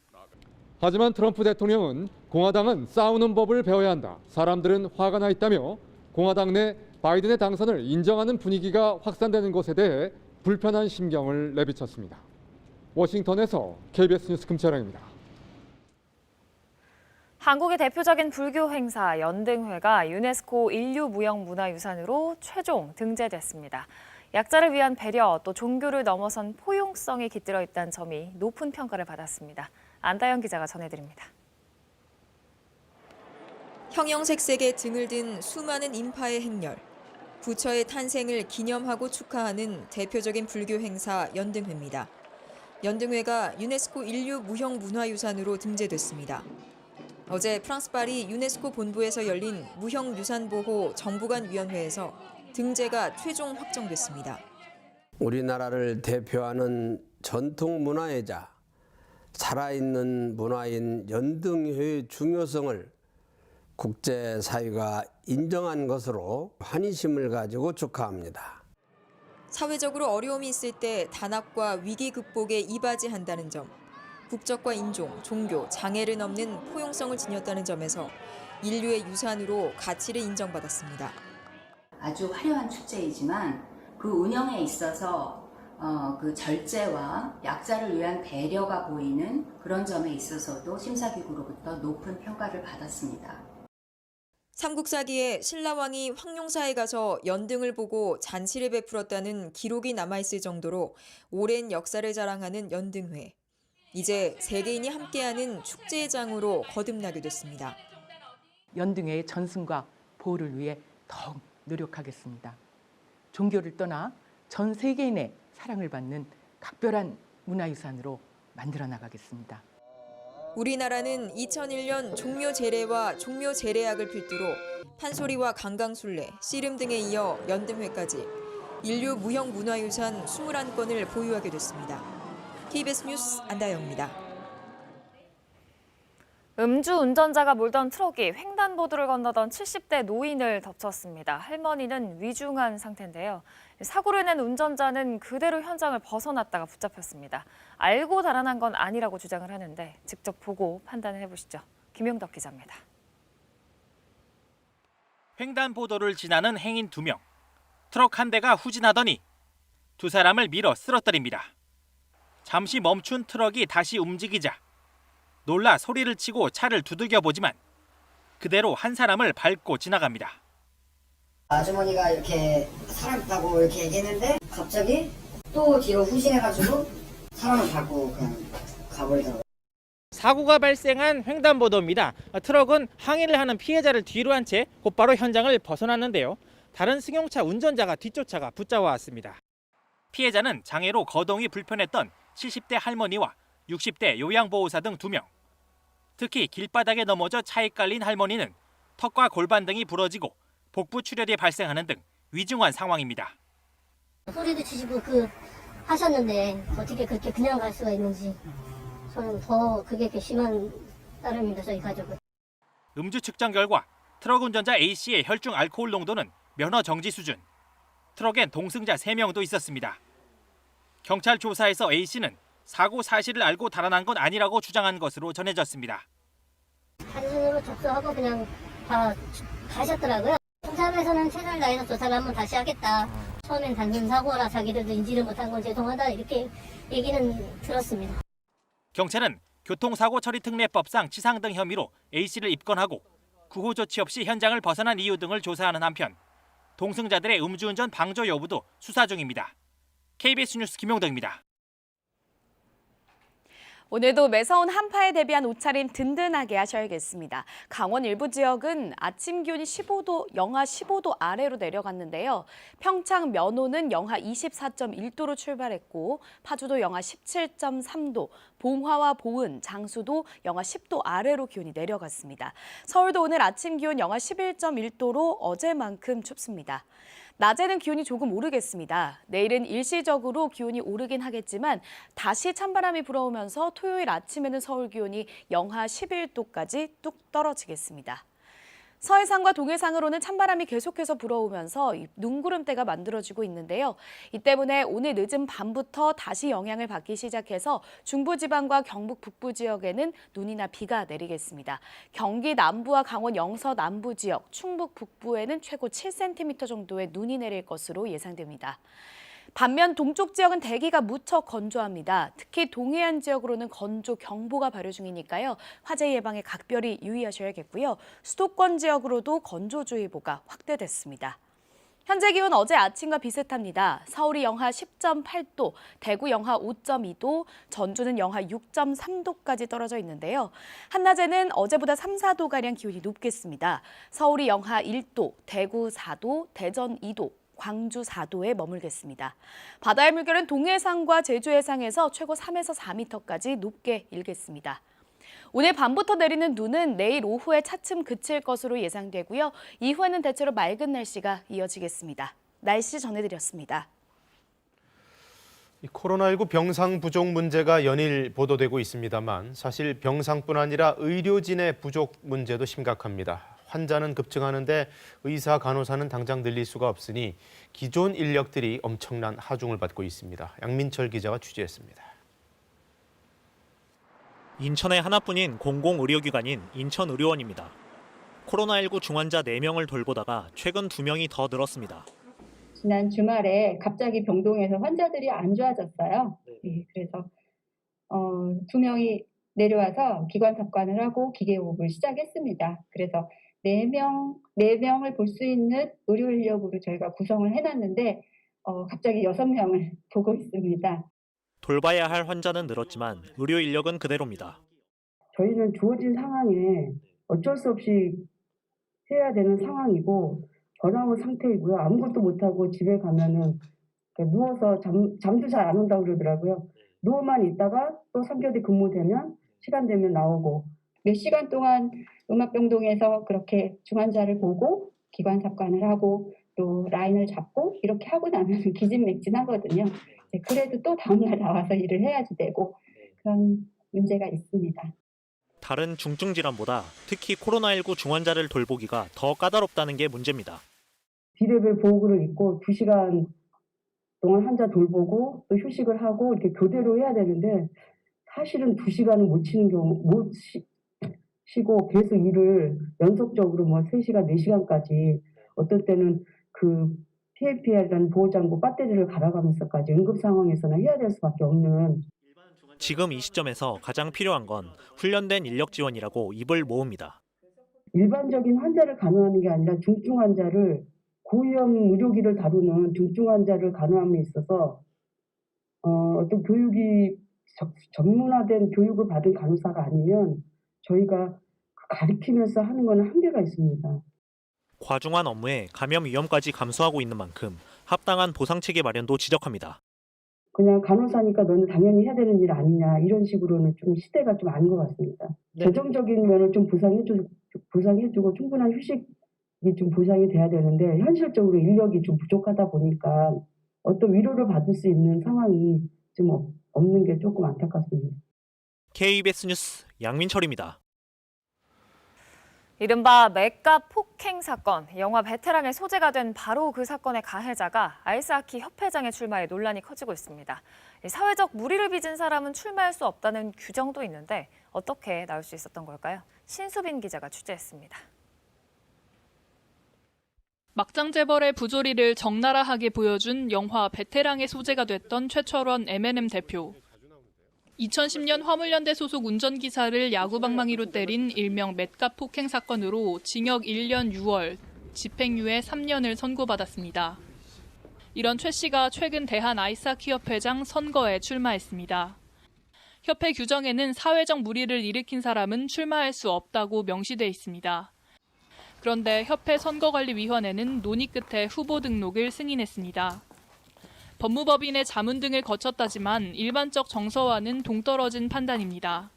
하지만 트럼프 대통령은 공화당은 싸우는 법을 배워야 한다. 사람들은 화가 나 있다며 공화당 내 바이든의 당선을 인정하는 분위기가 확산되는 것에 대해 불편한 심경을 내비쳤습니다. 워싱턴에서 KBS 뉴스 금채랑입니다. 한국의 대표적인 불교 행사 연등회가 유네스코 인류무형문화유산으로 최종 등재됐습니다. 약자를 위한 배려, 또 종교를 넘어선 포용성이 깃들어 있다는 점이 높은 평가를 받았습니다. 안다영 기자가 전해드립니다. 형형색색의 등을 든 수많은 인파의 행렬, 부처의 탄생을 기념하고 축하하는 대표적인 불교 행사 연등회입니다. 연등회가 유네스코 인류무형문화유산으로 등재됐습니다. 어제 프랑스 파리 유네스코 본부에서 열린 무형유산보호 정부간위원회에서 등재가 최종 확정됐습니다. 우리나라를 대표하는 전통 문화이자 살아있는 문화인 연등회의 중요성을 국제사회가 인정한 것으로 환희심을 가지고 축하합니다. 사회적으로 어려움이 있을 때 단합과 위기 극복에 이바지한다는 점, 국적과 인종, 종교, 장애를 넘는 포용성을 지녔다는 점에서 인류의 유산으로 가치를 인정받았습니다. 아주 화려한 축제이지만 그 운영에 있어서 그 절제와 약자를 위한 배려가 보이는 그런 점에 있어서도 심사기구로부터 높은 평가를 받았습니다. 삼국사기에 신라왕이 황룡사에 가서 연등을 보고 잔치를 베풀었다는 기록이 남아있을 정도로 오랜 역사를 자랑하는 연등회. 이제 세계인이 함께하는 축제의 장으로 거듭나게 됐습니다. 연등회의 전승과 보호를 위해 더욱 노력하겠습니다. 종교를 떠나 전 세계인의 사랑을 받는 각별한 문화유산으로 만들어 나가겠습니다. 우리나라는 2001년 종묘제례와 종묘제례학을 필두로 판소리와 강강술래, 씨름 등에 이어 연등회까지 인류 무형문화유산 21건을 보유하게 됐습니다. KBS 뉴스 안다영입니다. 음주 운전자가 몰던 트럭이 횡단보도를 건너던 70대 노인을 덮쳤습니다. 할머니는 위중한 상태인데요. 사고를 낸 운전자는 그대로 현장을 벗어났다가 붙잡혔습니다. 알고 달아난 건 아니라고 주장을 하는데 직접 보고 판단을 해보시죠. 김용덕 기자입니다. 횡단보도를 지나는 행인 2명. 트럭 한 대가 후진하더니 두 사람을 밀어 쓰러뜨립니다. 잠시 멈춘 트럭이 다시 움직이자 놀라 소리를 치고 차를 두들겨보지만 그대로 한 사람을 밟고 지나갑니다. 아주머니가 이렇게 사람 있다고 이렇게 얘기했는데 갑자기 또 뒤로 후진해가지고 사람을 밟고 그냥 가버리더라고요. 사고가 발생한 횡단보도입니다. 트럭은 항해를 하는 피해자를 뒤로 한 채 곧바로 현장을 벗어났는데요. 다른 승용차 운전자가 뒷쫓아가 붙잡아왔습니다. 피해자는 장애로 거동이 불편했던 70대 할머니와 60대 요양보호사 등 2명. 특히 길바닥에 넘어져 차에 깔린 할머니는 턱과 골반 등이 부러지고 복부 출혈이 발생하는 등 위중한 상황입니다. 소리도 치시고 하셨는데 어떻게 그렇게 그냥 갈 수가 있는지 저는 더 그게 심한 따름입니다. 저희 가족은. 음주 측정 결과 트럭 운전자 A씨의 혈중 알코올 농도는 면허 정지 수준. 트럭엔 동승자 3명도 있었습니다. 경찰 조사에서 A씨는 사고 사실을 알고 달아난 건 아니라고 주장한 것으로 전해졌습니다. 단순으로 접수하고 그냥 다 가셨더라고요. 경찰에서는 최선을 다해서 조사를 한번 다시 하겠다. 처음엔 단순 사고라 자기들도 인지를 못한 건 죄송하다 이렇게 얘기는 들었습니다. 경찰은 교통사고 처리 특례법상 치상 등 혐의로 A씨를 입건하고 구호 조치 없이 현장을 벗어난 이유 등을 조사하는 한편 동승자들의 음주운전 방조 여부도 수사 중입니다. KBS 뉴스 김용덕입니다. 오늘도 매서운 한파에 대비한 옷차림 든든하게 하셔야겠습니다. 강원 일부 지역은 아침 기온이 영하 15도 아래로 내려갔는데요. 평창 면호는 영하 24.1도로 출발했고 파주도 영하 17.3도, 봉화와 보은, 장수도 영하 10도 아래로 기온이 내려갔습니다. 서울도 오늘 아침 기온 영하 11.1도로 어제만큼 춥습니다. 낮에는 기온이 조금 오르겠습니다. 내일은 일시적으로 기온이 오르긴 하겠지만 다시 찬바람이 불어오면서 토요일 아침에는 서울 기온이 영하 11도까지 뚝 떨어지겠습니다. 서해상과 동해상으로는 찬바람이 계속해서 불어오면서 눈구름대가 만들어지고 있는데요. 이 때문에 오늘 늦은 밤부터 다시 영향을 받기 시작해서 중부지방과 경북 북부 지역에는 눈이나 비가 내리겠습니다. 경기 남부와 강원 영서 남부 지역, 충북 북부에는 최고 7cm 정도의 눈이 내릴 것으로 예상됩니다. 반면 동쪽 지역은 대기가 무척 건조합니다. 특히 동해안 지역으로는 건조 경보가 발효 중이니까요. 화재 예방에 각별히 유의하셔야겠고요. 수도권 지역으로도 건조주의보가 확대됐습니다. 현재 기온 어제 아침과 비슷합니다. 서울이 영하 10.8도, 대구 영하 5.2도, 전주는 영하 6.3도까지 떨어져 있는데요. 한낮에는 어제보다 3, 4도가량 기온이 높겠습니다. 서울이 영하 1도, 대구 4도, 대전 2도, 광주 4도에 머물겠습니다. 바다의 물결은 동해상과 제주 해상에서 최고 3에서 4m까지 높게 일겠습니다. 오늘 밤부터 내리는 눈은 내일 오후에 차츰 그칠 것으로 예상되고요. 이후에는 대체로 맑은 날씨가 이어지겠습니다. 날씨 전해드렸습니다. 코로나19 병상 부족 문제가 연일 보도되고 있습니다만 사실 병상뿐 아니라 의료진의 부족 문제도 심각합니다. 환자는 급증하는데 의사, 간호사는 당장 늘릴 수가 없으니 기존 인력들이 엄청난 하중을 받고 있습니다. 양민철 기자가 취재했습니다. 인천에 하나뿐인 공공의료기관인 인천의료원입니다. 코로나19 중환자 4명을 돌보다가 최근 2명이 더 늘었습니다. 지난 주말에 갑자기 병동에서 환자들이 안 좋아졌어요. 그래서 2명이 내려와서 기관 삽관을 하고 기계호흡을 시작했습니다. 그래서 4명을 볼 수 있는 의료 인력으로 저희가 구성을 해놨는데 갑자기 6명을 보고 있습니다. 돌봐야 할 환자는 늘었지만 의료 인력은 그대로입니다. 저희는 주어진 상황에 어쩔 수 없이 해야 되는 상황이고 번아웃 상태이고요. 아무것도 못하고 집에 가면은 누워서 잠도 잘 안 온다고 그러더라고요. 누워만 있다가 또 3교대 근무되면 시간 되면 나오고 몇 시간 동안 음압병동에서 그렇게 중환자를 보고 기관 삽관을 하고 또 라인을 잡고 이렇게 하고 나면 기진맥진하거든요. 그래도 또 다음날 나와서 일을 해야지 되고 그런 문제가 있습니다. 다른 중증 질환보다 특히 코로나19 중환자를 돌보기가 더 까다롭다는 게 문제입니다. 비레벨 보호구를 입고 2시간 동안 환자 돌보고 또 휴식을 하고 이렇게 교대로 해야 되는데 사실은 2시간은 못 쉬고 계속 일을 연속적으로 3시간, 4시간까지 어떨 때는 그 PAP라는 보호장구 배터리를 갈아가면서까지 응급 상황에서는 해야 될 수밖에 없는. 지금 이 시점에서 가장 필요한 건 훈련된 인력 지원이라고 입을 모읍니다. 일반적인 환자를 간호하는 게 아니라 중증 환자를 고위험 의료기를 다루는 중증 환자를 간호함에 있어서 어떤 교육이 전문화된 교육을 받은 간호사가 아니면 저희가 가르치면서 하는 거는 한계가 있습니다. 과중한 업무에 감염 위험까지 감수하고 있는 만큼 합당한 보상 체계 마련도 지적합니다. 그냥 간호사니까 너는 당연히 해야 되는 일 아니냐 이런 식으로는 좀 시대가 좀 아닌 것 같습니다. 네. 재정적인 면을 좀 보상해주고 충분한 휴식이 좀 보상이 돼야 되는데 현실적으로 인력이 좀 부족하다 보니까 어떤 위로를 받을 수 있는 상황이 좀 없는 게 조금 안타깝습니다. KBS 뉴스 양민철입니다. 이른바 맥갑 폭행 사건, 영화 베테랑의 소재가 된 바로 그 사건의 가해자가 아이스하키 협회장에 출마해 논란이 커지고 있습니다. 사회적 물의를 빚은 사람은 출마할 수 없다는 규정도 있는데 어떻게 나올 수 있었던 걸까요? 신수빈 기자가 취재했습니다. 막장 재벌의 부조리를 적나라하게 보여준 영화 베테랑의 소재가 됐던 최철원 M&M 대표. 2010년 화물연대 소속 운전기사를 야구방망이로 때린 일명 맥갑 폭행 사건으로 징역 1년 6월, 집행유예 3년을 선고받았습니다. 이런 최 씨가 최근 대한아이스하키협회장 선거에 출마했습니다. 협회 규정에는 사회적 물의를 일으킨 사람은 출마할 수 없다고 명시돼 있습니다. 그런데 협회 선거관리위원회는 논의 끝에 후보 등록을 승인했습니다. 법무법인의 자문 등을 거쳤다지만 일반적 정서와는 동떨어진 판단입니다.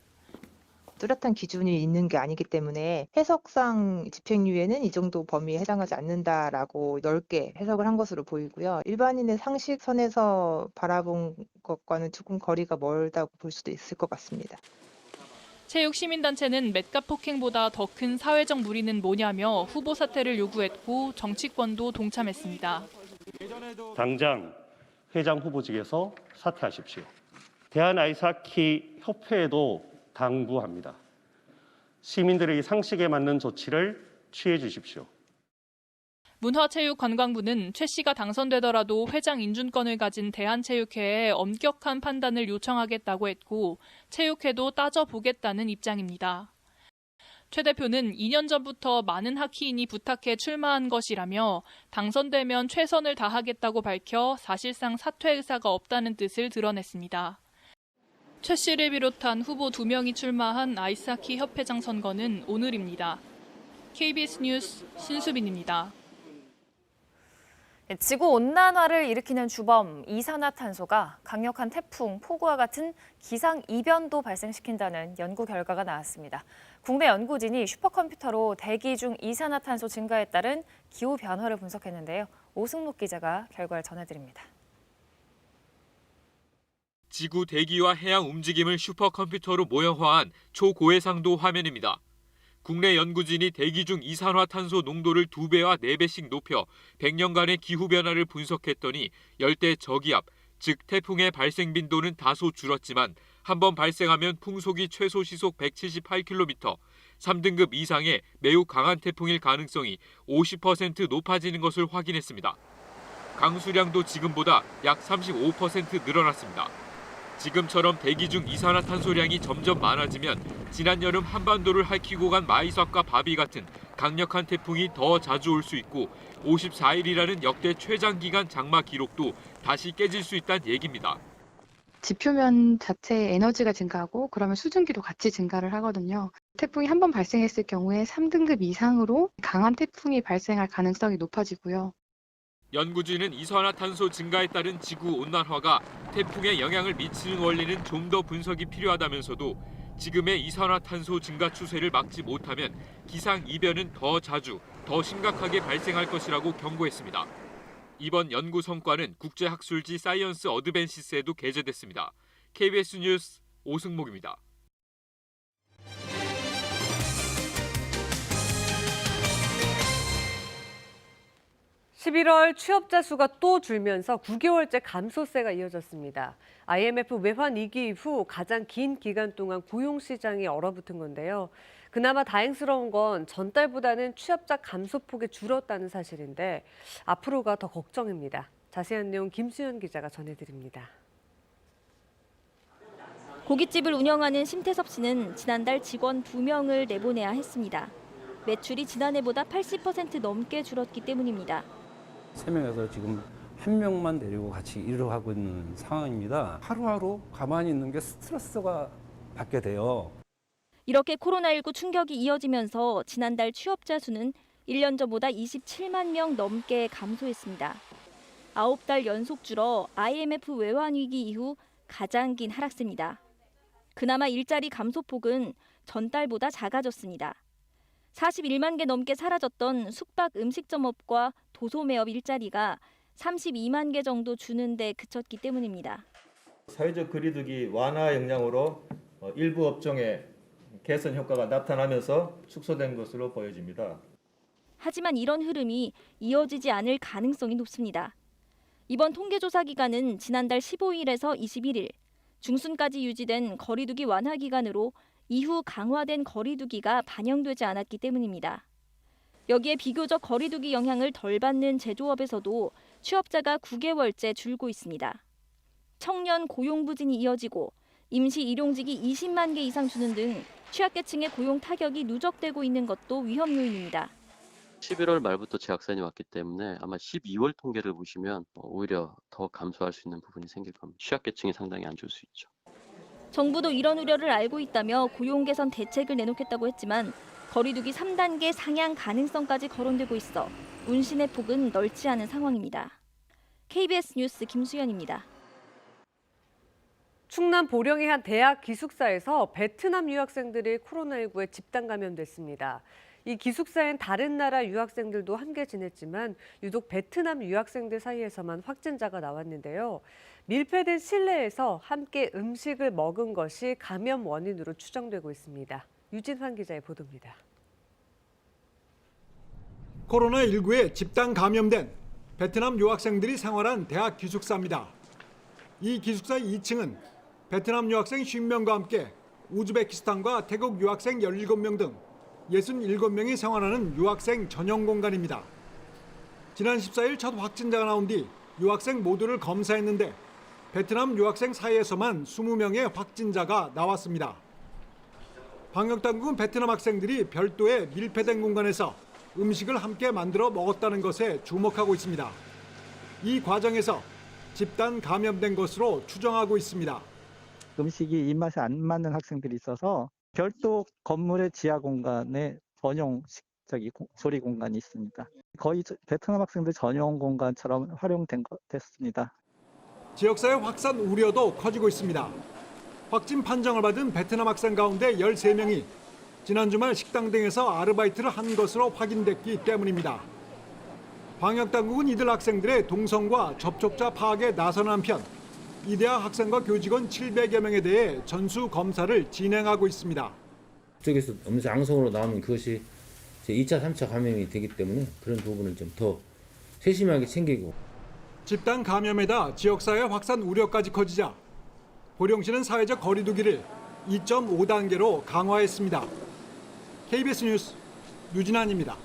뚜렷한 기준이 있는 게 아니기 때문에 해석상 집행유예는 이 정도 범위에 해당하지 않는다라고 넓게 해석을 한 것으로 보이고요. 일반인의 상식선에서 바라본 것과는 조금 거리가 멀다고 볼 수도 있을 것 같습니다. 체육시민단체는 맷값 폭행보다 더 큰 사회적 물의는 뭐냐며 후보 사퇴를 요구했고 정치권도 동참했습니다. 당장 회장 후보직에서 사퇴하십시오. 대한아이스하키 협회에도 당부합니다. 시민들의 상식에 맞는 조치를 취해 주십시오. 문화체육관광부는 최 씨가 당선되더라도 회장 인준권을 가진 대한체육회에 엄격한 판단을 요청하겠다고 했고 체육회도 따져보겠다는 입장입니다. 최 대표는 2년 전부터 많은 하키인이 부탁해 출마한 것이라며 당선되면 최선을 다하겠다고 밝혀 사실상 사퇴 의사가 없다는 뜻을 드러냈습니다. 최 씨를 비롯한 후보 2명이 출마한 아이스하키 협회장 선거는 오늘입니다. KBS 뉴스 신수빈입니다. 지구온난화를 일으키는 주범 이산화탄소가 강력한 태풍, 폭우와 같은 기상이변도 발생시킨다는 연구 결과가 나왔습니다. 국내 연구진이 슈퍼컴퓨터로 대기 중 이산화탄소 증가에 따른 기후 변화를 분석했는데요. 오승록 기자가 결과를 전해드립니다. 지구 대기와 해양 움직임을 슈퍼컴퓨터로 모형화한 초고해상도 화면입니다. 국내 연구진이 대기 중 이산화탄소 농도를 2배와 4배씩 높여 100년간의 기후변화를 분석했더니 열대 저기압, 즉 태풍의 발생 빈도는 다소 줄었지만 한번 발생하면 풍속이 최소 시속 178km, 3등급 이상의 매우 강한 태풍일 가능성이 50% 높아지는 것을 확인했습니다. 강수량도 지금보다 약 35% 늘어났습니다. 지금처럼 대기 중 이산화탄소량이 점점 많아지면 지난 여름 한반도를 핥히고 간 마이삭과 바비 같은 강력한 태풍이 더 자주 올 수 있고 54일이라는 역대 최장기간 장마 기록도 다시 깨질 수 있다는 얘기입니다. 지표면 자체의 에너지가 증가하고 그러면 수증기도 같이 증가를 하거든요. 태풍이 한 번 발생했을 경우에 3등급 이상으로 강한 태풍이 발생할 가능성이 높아지고요. 연구진은 이산화탄소 증가에 따른 지구온난화가 태풍에 영향을 미치는 원리는 좀 더 분석이 필요하다면서도 지금의 이산화탄소 증가 추세를 막지 못하면 기상이변은 더 자주, 더 심각하게 발생할 것이라고 경고했습니다. 이번 연구 성과는 국제학술지 사이언스 어드밴시스에도 게재됐습니다. KBS 뉴스 오승목입니다. 11월 취업자 수가 또 줄면서 9개월째 감소세가 이어졌습니다. IMF 외환 위기 이후 가장 긴 기간 동안 고용시장이 얼어붙은 건데요. 그나마 다행스러운 건 전달보다는 취업자 감소폭이 줄었다는 사실인데 앞으로가 더 걱정입니다. 자세한 내용 김수현 기자가 전해드립니다. 고깃집을 운영하는 심태섭 씨는 지난달 직원 2명을 내보내야 했습니다. 매출이 지난해보다 80% 넘게 줄었기 때문입니다. 3명에서 지금 1명만 데리고 같이 일을 하고 있는 상황입니다. 하루하루 가만히 있는 게 스트레스가 받게 돼요. 이렇게 코로나19 충격이 이어지면서 지난달 취업자 수는 1년 전보다 27만 명 넘게 감소했습니다. 9달 연속 줄어 IMF 외환위기 이후 가장 긴 하락세입니다. 그나마 일자리 감소폭은 전달보다 작아졌습니다. 41만 개 넘게 사라졌던 숙박 음식점업과 도소매업 일자리가 32만 개 정도 주는 데 그쳤기 때문입니다. 사회적 거리두기 완화 역량으로 일부 업종의 개선 효과가 나타나면서 축소된 것으로 보여집니다. 하지만 이런 흐름이 이어지지 않을 가능성이 높습니다. 이번 통계조사 기간은 지난달 15일에서 21일, 중순까지 유지된 거리두기 완화 기간으로 이후 강화된 거리두기가 반영되지 않았기 때문입니다. 여기에 비교적 거리두기 영향을 덜 받는 제조업에서도 취업자가 9개월째 줄고 있습니다. 청년 고용 부진이 이어지고 임시 일용직이 20만 개 이상 주는 등 취약계층의 고용 타격이 누적되고 있는 것도 위험 요인입니다. 11월 말부터 재확산이 왔기 때문에 아마 12월 통계를 보시면 오히려 더 감소할 수 있는 부분이 생길 겁니다. 취약계층이 상당히 안 좋을 수 있죠. 정부도 이런 우려를 알고 있다며 고용 개선 대책을 내놓겠다고 했지만 거리두기 3단계 상향 가능성까지 거론되고 있어 운신의 폭은 넓지 않은 상황입니다. KBS 뉴스 김수연입니다. 충남 보령의 한 대학 기숙사에서 베트남 유학생들이 코로나19에 집단 감염됐습니다. 이 기숙사엔 다른 나라 유학생들도 함께 지냈지만 유독 베트남 유학생들 사이에서만 확진자가 나왔는데요. 밀폐된 실내에서 함께 음식을 먹은 것이 감염 원인으로 추정되고 있습니다. 유진환 기자의 보도입니다. 코로나19에 집단 감염된 베트남 유학생들이 생활한 대학 기숙사입니다. 이 기숙사 2층은 베트남 유학생 50명과 함께 우즈베키스탄과 태국 유학생 17명 등 67명이 생활하는 유학생 전용 공간입니다. 지난 14일 첫 확진자가 나온 뒤 유학생 모두를 검사했는데 베트남 유학생 사이에서만 20명의 확진자가 나왔습니다. 방역당국은 베트남 학생들이 별도의 밀폐된 공간에서 음식을 함께 만들어 먹었다는 것에 주목하고 있습니다. 이 과정에서 집단 감염된 것으로 추정하고 있습니다. 음식이 입맛에 안 맞는 학생들이 있어서 별도 건물의 지하 공간에 전용 조리 공간이 있습니다. 거의 베트남 학생들 전용 공간처럼 됐습니다. 지역사회 확산 우려도 커지고 있습니다. 확진 판정을 받은 베트남 학생 가운데 13명이 지난 주말 식당 등에서 아르바이트를 한 것으로 확인됐기 때문입니다. 방역당국은 이들 학생들의 동선과 접촉자 파악에 나서는 한편 이 대학 학생과 교직원 700여 명에 대해 전수 검사를 진행하고 있습니다. 그쪽에서 양성으로 나오면 그것이 2차, 3차 감염이 되기 때문에 그런 부분을 좀 더 세심하게 챙기고. 집단 감염에다 지역사회 확산 우려까지 커지자 보령시는 사회적 거리두기를 2.5단계로 강화했습니다. KBS 뉴스 유진환입니다.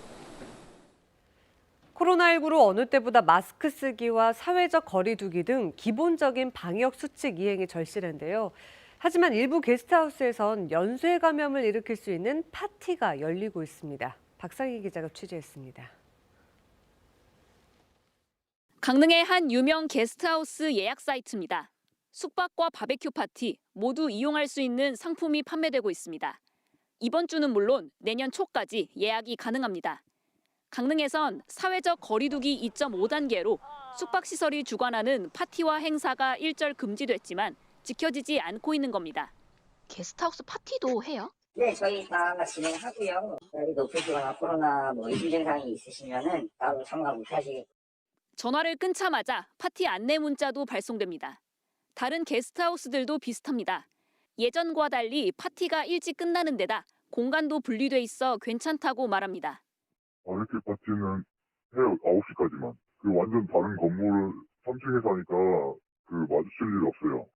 코로나19로 어느 때보다 마스크 쓰기와 사회적 거리두기 등 기본적인 방역 수칙 이행이 절실한데요. 하지만 일부 게스트하우스에선 연쇄 감염을 일으킬 수 있는 파티가 열리고 있습니다. 박상희 기자가 취재했습니다. 강릉의 한 유명 게스트하우스 예약 사이트입니다. 숙박과 바베큐 파티 모두 이용할 수 있는 상품이 판매되고 있습니다. 이번 주는 물론 내년 초까지 예약이 가능합니다. 강릉에선 사회적 거리두기 2.5단계로 숙박시설이 주관하는 파티와 행사가 일절 금지됐지만 지켜지지 않고 있는 겁니다. 게스트하우스 파티도 해요? 네, 저희 다 진행하고요. 열이 높으시거나 코로나 의심 증상이 있으시면은 따로 참가 못하시고. 전화를 끊자마자 파티 안내 문자도 발송됩니다. 다른 게스트하우스들도 비슷합니다. 예전과 달리 파티가 일찍 끝나는 데다 공간도 분리돼 있어 괜찮다고 말합니다. 바베큐 파티는 해요. 9시까지만. 완전 다른 건물 3층에 사니까 마주칠 일이 없어요.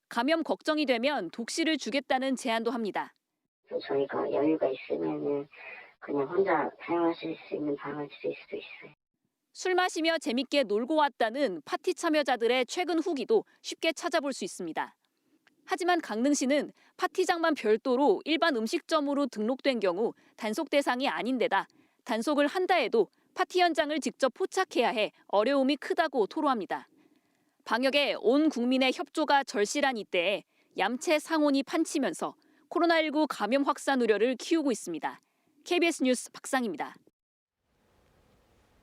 감염 걱정이 되면 독시를 주겠다는 제안도 합니다. 저희가 여유가 있으면은 그냥 혼자 사용하실 수 있는 방을 드릴 수도 있어요. 술 마시며 재밌게 놀고 왔다는 파티 참여자들의 최근 후기도 쉽게 찾아볼 수 있습니다. 하지만 강릉시는 파티장만 별도로 일반 음식점으로 등록된 경우 단속 대상이 아닌 데다 단속을 한다 해도 파티 현장을 직접 포착해야 해 어려움이 크다고 토로합니다. 방역에 온 국민의 협조가 절실한 이때에 얌체 상온이 판치면서 코로나19 감염 확산 우려를 키우고 있습니다. KBS 뉴스 박상희입니다.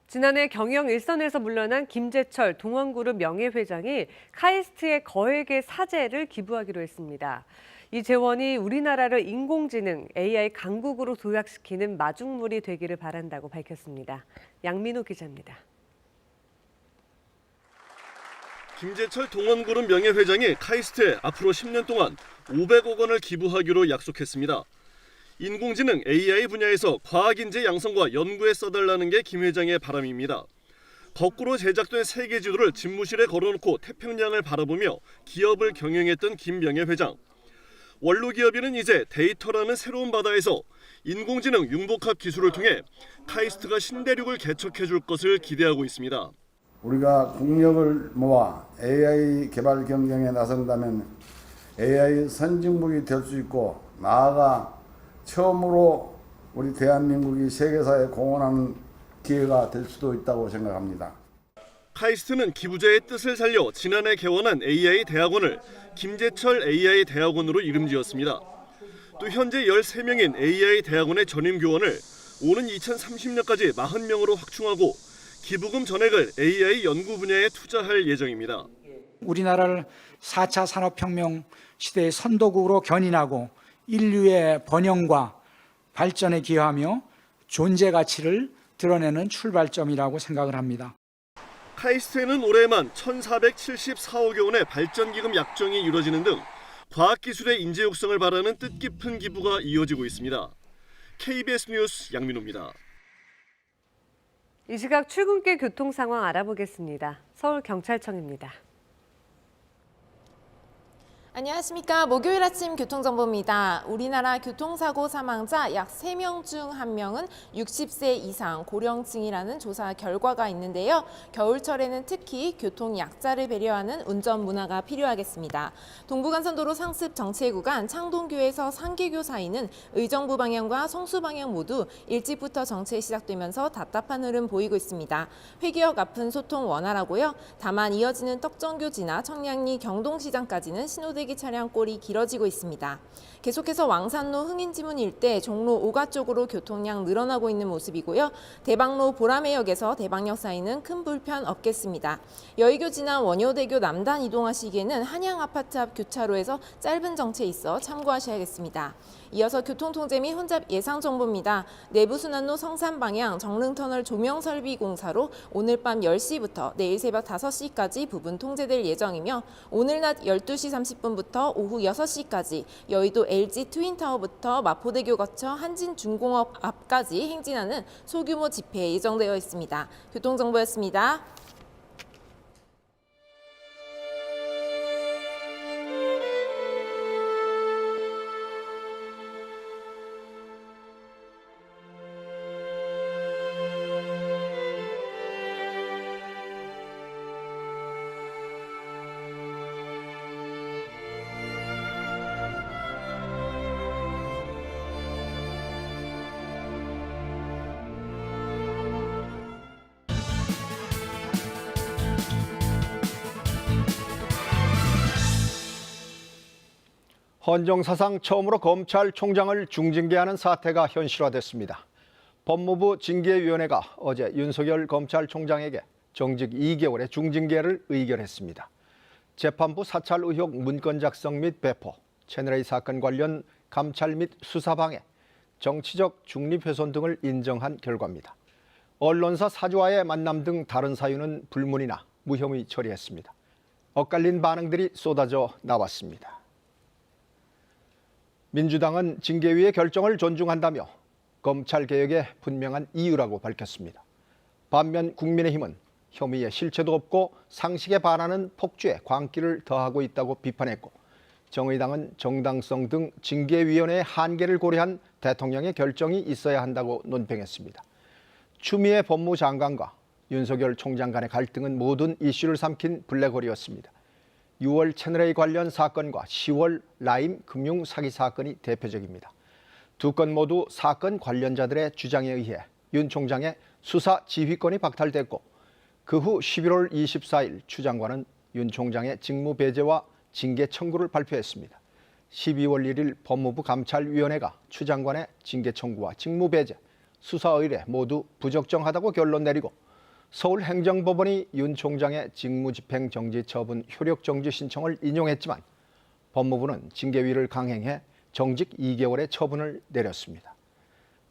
지난해 경영 일선에서 물러난 김재철 동원그룹 명예회장이 카이스트의 거액의 사재를 기부하기로 했습니다. 이 재원이 우리나라를 인공지능 AI 강국으로 도약시키는 마중물이 되기를 바란다고 밝혔습니다. 양민호 기자입니다. 김재철 동원그룹 명예회장이 카이스트에 앞으로 10년 동안 500억 원을 기부하기로 약속했습니다. 인공지능 AI 분야에서 과학인재 양성과 연구에 써달라는 게 김 회장의 바람입니다. 거꾸로 제작된 세계 지도를 집무실에 걸어놓고 태평양을 바라보며 기업을 경영했던 김 명예회장. 원로기업인은 이제 데이터라는 새로운 바다에서 인공지능 융복합 기술을 통해 카이스트가 신대륙을 개척해줄 것을 기대하고 있습니다. 우리가 국력을 모아 AI 개발 경쟁에 나선다면 AI 선진국이 될 수 있고 나아가 처음으로 우리 대한민국이 세계사에 공헌하는 기회가 될 수도 있다고 생각합니다. 카이스트는 기부자의 뜻을 살려 지난해 개원한 AI 대학원을 김재철 AI 대학원으로 이름 지었습니다. 또 현재 13명인 AI 대학원의 전임 교원을 오는 2030년까지 40명으로 확충하고 기부금 전액을 AI 연구 분야에 투자할 예정입니다. 우리나라를 4차 산업혁명 시대의 선도국으로 견인하고 인류의 번영과 발전에 기여하며 존재 가치를 드러내는 출발점이라고 생각을 합니다. 카이스트에는 올해만 1,474억여 원의 발전기금 약정이 이루어지는 등 과학기술의 인재 육성을 바라는 뜻깊은 기부가 이어지고 있습니다. KBS 뉴스 양민호입니다. 이 시각 출근길 교통 상황 알아보겠습니다. 서울경찰청입니다. 안녕하십니까. 목요일 아침 교통정보입니다. 우리나라 교통사고 사망자 약 3명 중 1명은 60세 이상 고령층이라는 조사 결과가 있는데요. 겨울철에는 특히 교통약자를 배려하는 운전 문화가 필요하겠습니다. 동부간선도로 상습 정체 구간 창동교에서 상계교 사이는 의정부 방향과 성수 방향 모두 일찍부터 정체 시작되면서 답답한 흐름 보이고 있습니다. 회기역 앞은 소통 원활하고요. 다만 이어지는 떡정교 지나 청량리 경동시장까지는 신호대기 차량 꼴이 길어지고 있습니다. 계속해서 왕산로 흥인지문 일대 종로 5가 쪽으로 교통량 늘어나고 있는 모습이고요. 대방로 보라매역에서 대방역 사이는 큰 불편 없겠습니다. 여의교 지나 원효대교 남단 이동하시기에는 한양아파트 앞 교차로에서 짧은 정체 있어 참고하셔야겠습니다. 이어서 교통통제 및 혼잡 예상 정보입니다. 내부순환로 성산 방향 정릉터널 조명 설비 공사로 오늘 밤 10시부터 내일 새벽 5시까지 부분 통제될 예정이며 오늘 낮 12시 30분부터 오후 6시까지 여의도 LG 트윈타워부터 마포대교 거쳐 한진중공업 앞까지 행진하는 소규모 집회 예정되어 있습니다. 교통정보였습니다. 헌정사상 처음으로 검찰총장을 중징계하는 사태가 현실화됐습니다. 법무부 징계위원회가 어제 윤석열 검찰총장에게 정직 2개월의 중징계를 의결했습니다. 재판부 사찰 의혹 문건 작성 및 배포, 채널A 사건 관련 감찰 및 수사 방해, 정치적 중립훼손 등을 인정한 결과입니다. 언론사 사주와의 만남 등 다른 사유는 불문이나 무혐의 처리했습니다. 엇갈린 반응들이 쏟아져 나왔습니다. 민주당은 징계위의 결정을 존중한다며 검찰개혁의 분명한 이유라고 밝혔습니다. 반면 국민의힘은 혐의에 실체도 없고 상식에 반하는 폭주에 광기를 더하고 있다고 비판했고, 정의당은 정당성 등 징계위원회의 한계를 고려한 대통령의 결정이 있어야 한다고 논평했습니다. 추미애 법무장관과 윤석열 총장 간의 갈등은 모든 이슈를 삼킨 블랙홀이었습니다. 6월 채널A 관련 사건과 10월 라임 금융 사기 사건이 대표적입니다. 두 건 모두 사건 관련자들의 주장에 의해 윤 총장의 수사 지휘권이 박탈됐고, 그 후 11월 24일 추 장관은 윤 총장의 직무 배제와 징계 청구를 발표했습니다. 12월 1일 법무부 감찰위원회가 추 장관의 징계 청구와 직무 배제, 수사 의뢰 모두 부적정하다고 결론 내리고, 서울행정법원이 윤 총장의 직무집행 정지 처분 효력 정지 신청을 인용했지만 법무부는 징계위를 강행해 정직 2개월의 처분을 내렸습니다.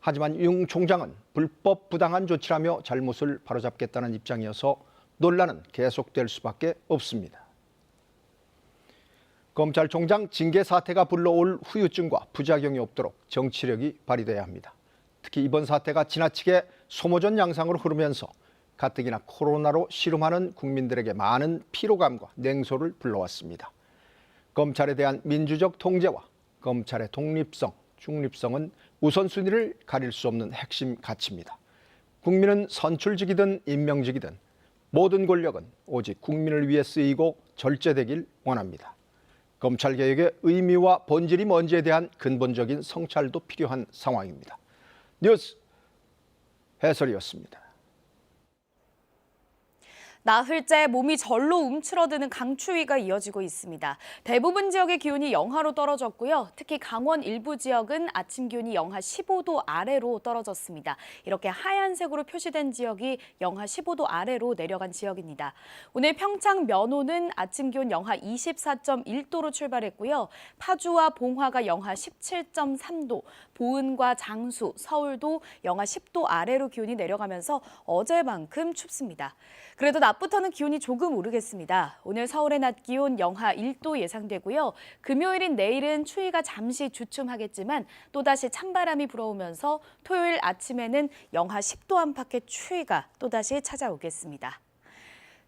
하지만 윤 총장은 불법 부당한 조치라며 잘못을 바로잡겠다는 입장이어서 논란은 계속될 수밖에 없습니다. 검찰총장 징계 사태가 불러올 후유증과 부작용이 없도록 정치력이 발휘돼야 합니다. 특히 이번 사태가 지나치게 소모전 양상으로 흐르면서 가뜩이나 코로나로 씨름하는 국민들에게 많은 피로감과 냉소를 불러왔습니다. 검찰에 대한 민주적 통제와 검찰의 독립성, 중립성은 우선순위를 가릴 수 없는 핵심 가치입니다. 국민은 선출직이든 임명직이든 모든 권력은 오직 국민을 위해 쓰이고 절제되길 원합니다. 검찰개혁의 의미와 본질이 뭔지에 대한 근본적인 성찰도 필요한 상황입니다. 뉴스 해설이었습니다. 나흘째 몸이 절로 움츠러드는 강추위가 이어지고 있습니다. 대부분 지역의 기온이 영하로 떨어졌고요. 특히 강원 일부 지역은 아침 기온이 영하 15도 아래로 떨어졌습니다. 이렇게 하얀색으로 표시된 지역이 영하 15도 아래로 내려간 지역입니다. 오늘 평창 면호는 아침 기온 영하 24.1도로 출발했고요. 파주와 봉화가 영하 17.3도, 보은과 장수, 서울도 영하 10도 아래로 기온이 내려가면서 어제만큼 춥습니다. 그래도 낮부터는 기온이 조금 오르겠습니다. 오늘 서울의 낮 기온 영하 1도 예상되고요. 금요일인 내일은 추위가 잠시 주춤하겠지만 또다시 찬바람이 불어오면서 토요일 아침에는 영하 10도 안팎의 추위가 또다시 찾아오겠습니다.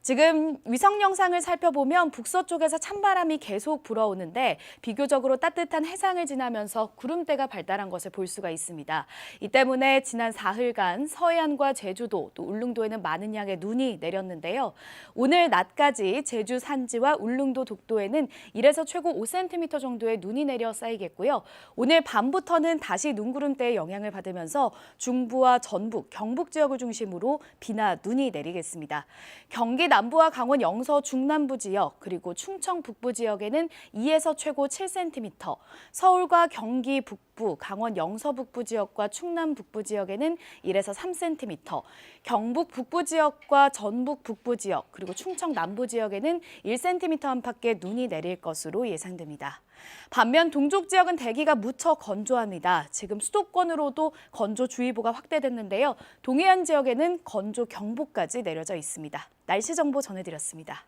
지금 위성 영상을 살펴보면 북서쪽에서 찬바람이 계속 불어오는데 비교적으로 따뜻한 해상을 지나면서 구름대가 발달한 것을 볼 수가 있습니다. 이 때문에 지난 사흘간 서해안과 제주도 또 울릉도에는 많은 양의 눈이 내렸는데요. 오늘 낮까지 제주 산지와 울릉도 독도에는 1에서 최고 5cm 정도의 눈이 내려 쌓이겠고요. 오늘 밤부터는 다시 눈구름대의 영향을 받으면서 중부와 전북, 경북 지역을 중심으로 비나 눈이 내리겠습니다. 경기 남부와 강원 영서 중남부 지역 그리고 충청 북부 지역에는 2에서 최고 7cm, 서울과 경기 북부, 강원 영서 북부 지역과 충남 북부 지역에는 1에서 3cm, 경북 북부 지역과 전북 북부 지역 그리고 충청 남부 지역에는 1cm 안팎의 눈이 내릴 것으로 예상됩니다. 반면 동쪽 지역은 대기가 무척 건조합니다. 지금 수도권으로도 건조주의보가 확대됐는데요. 동해안 지역에는 건조경보까지 내려져 있습니다. 날씨 정보 전해드렸습니다.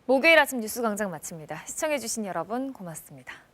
목요일 아침 뉴스 광장 마칩니다. 시청해주신 여러분 고맙습니다.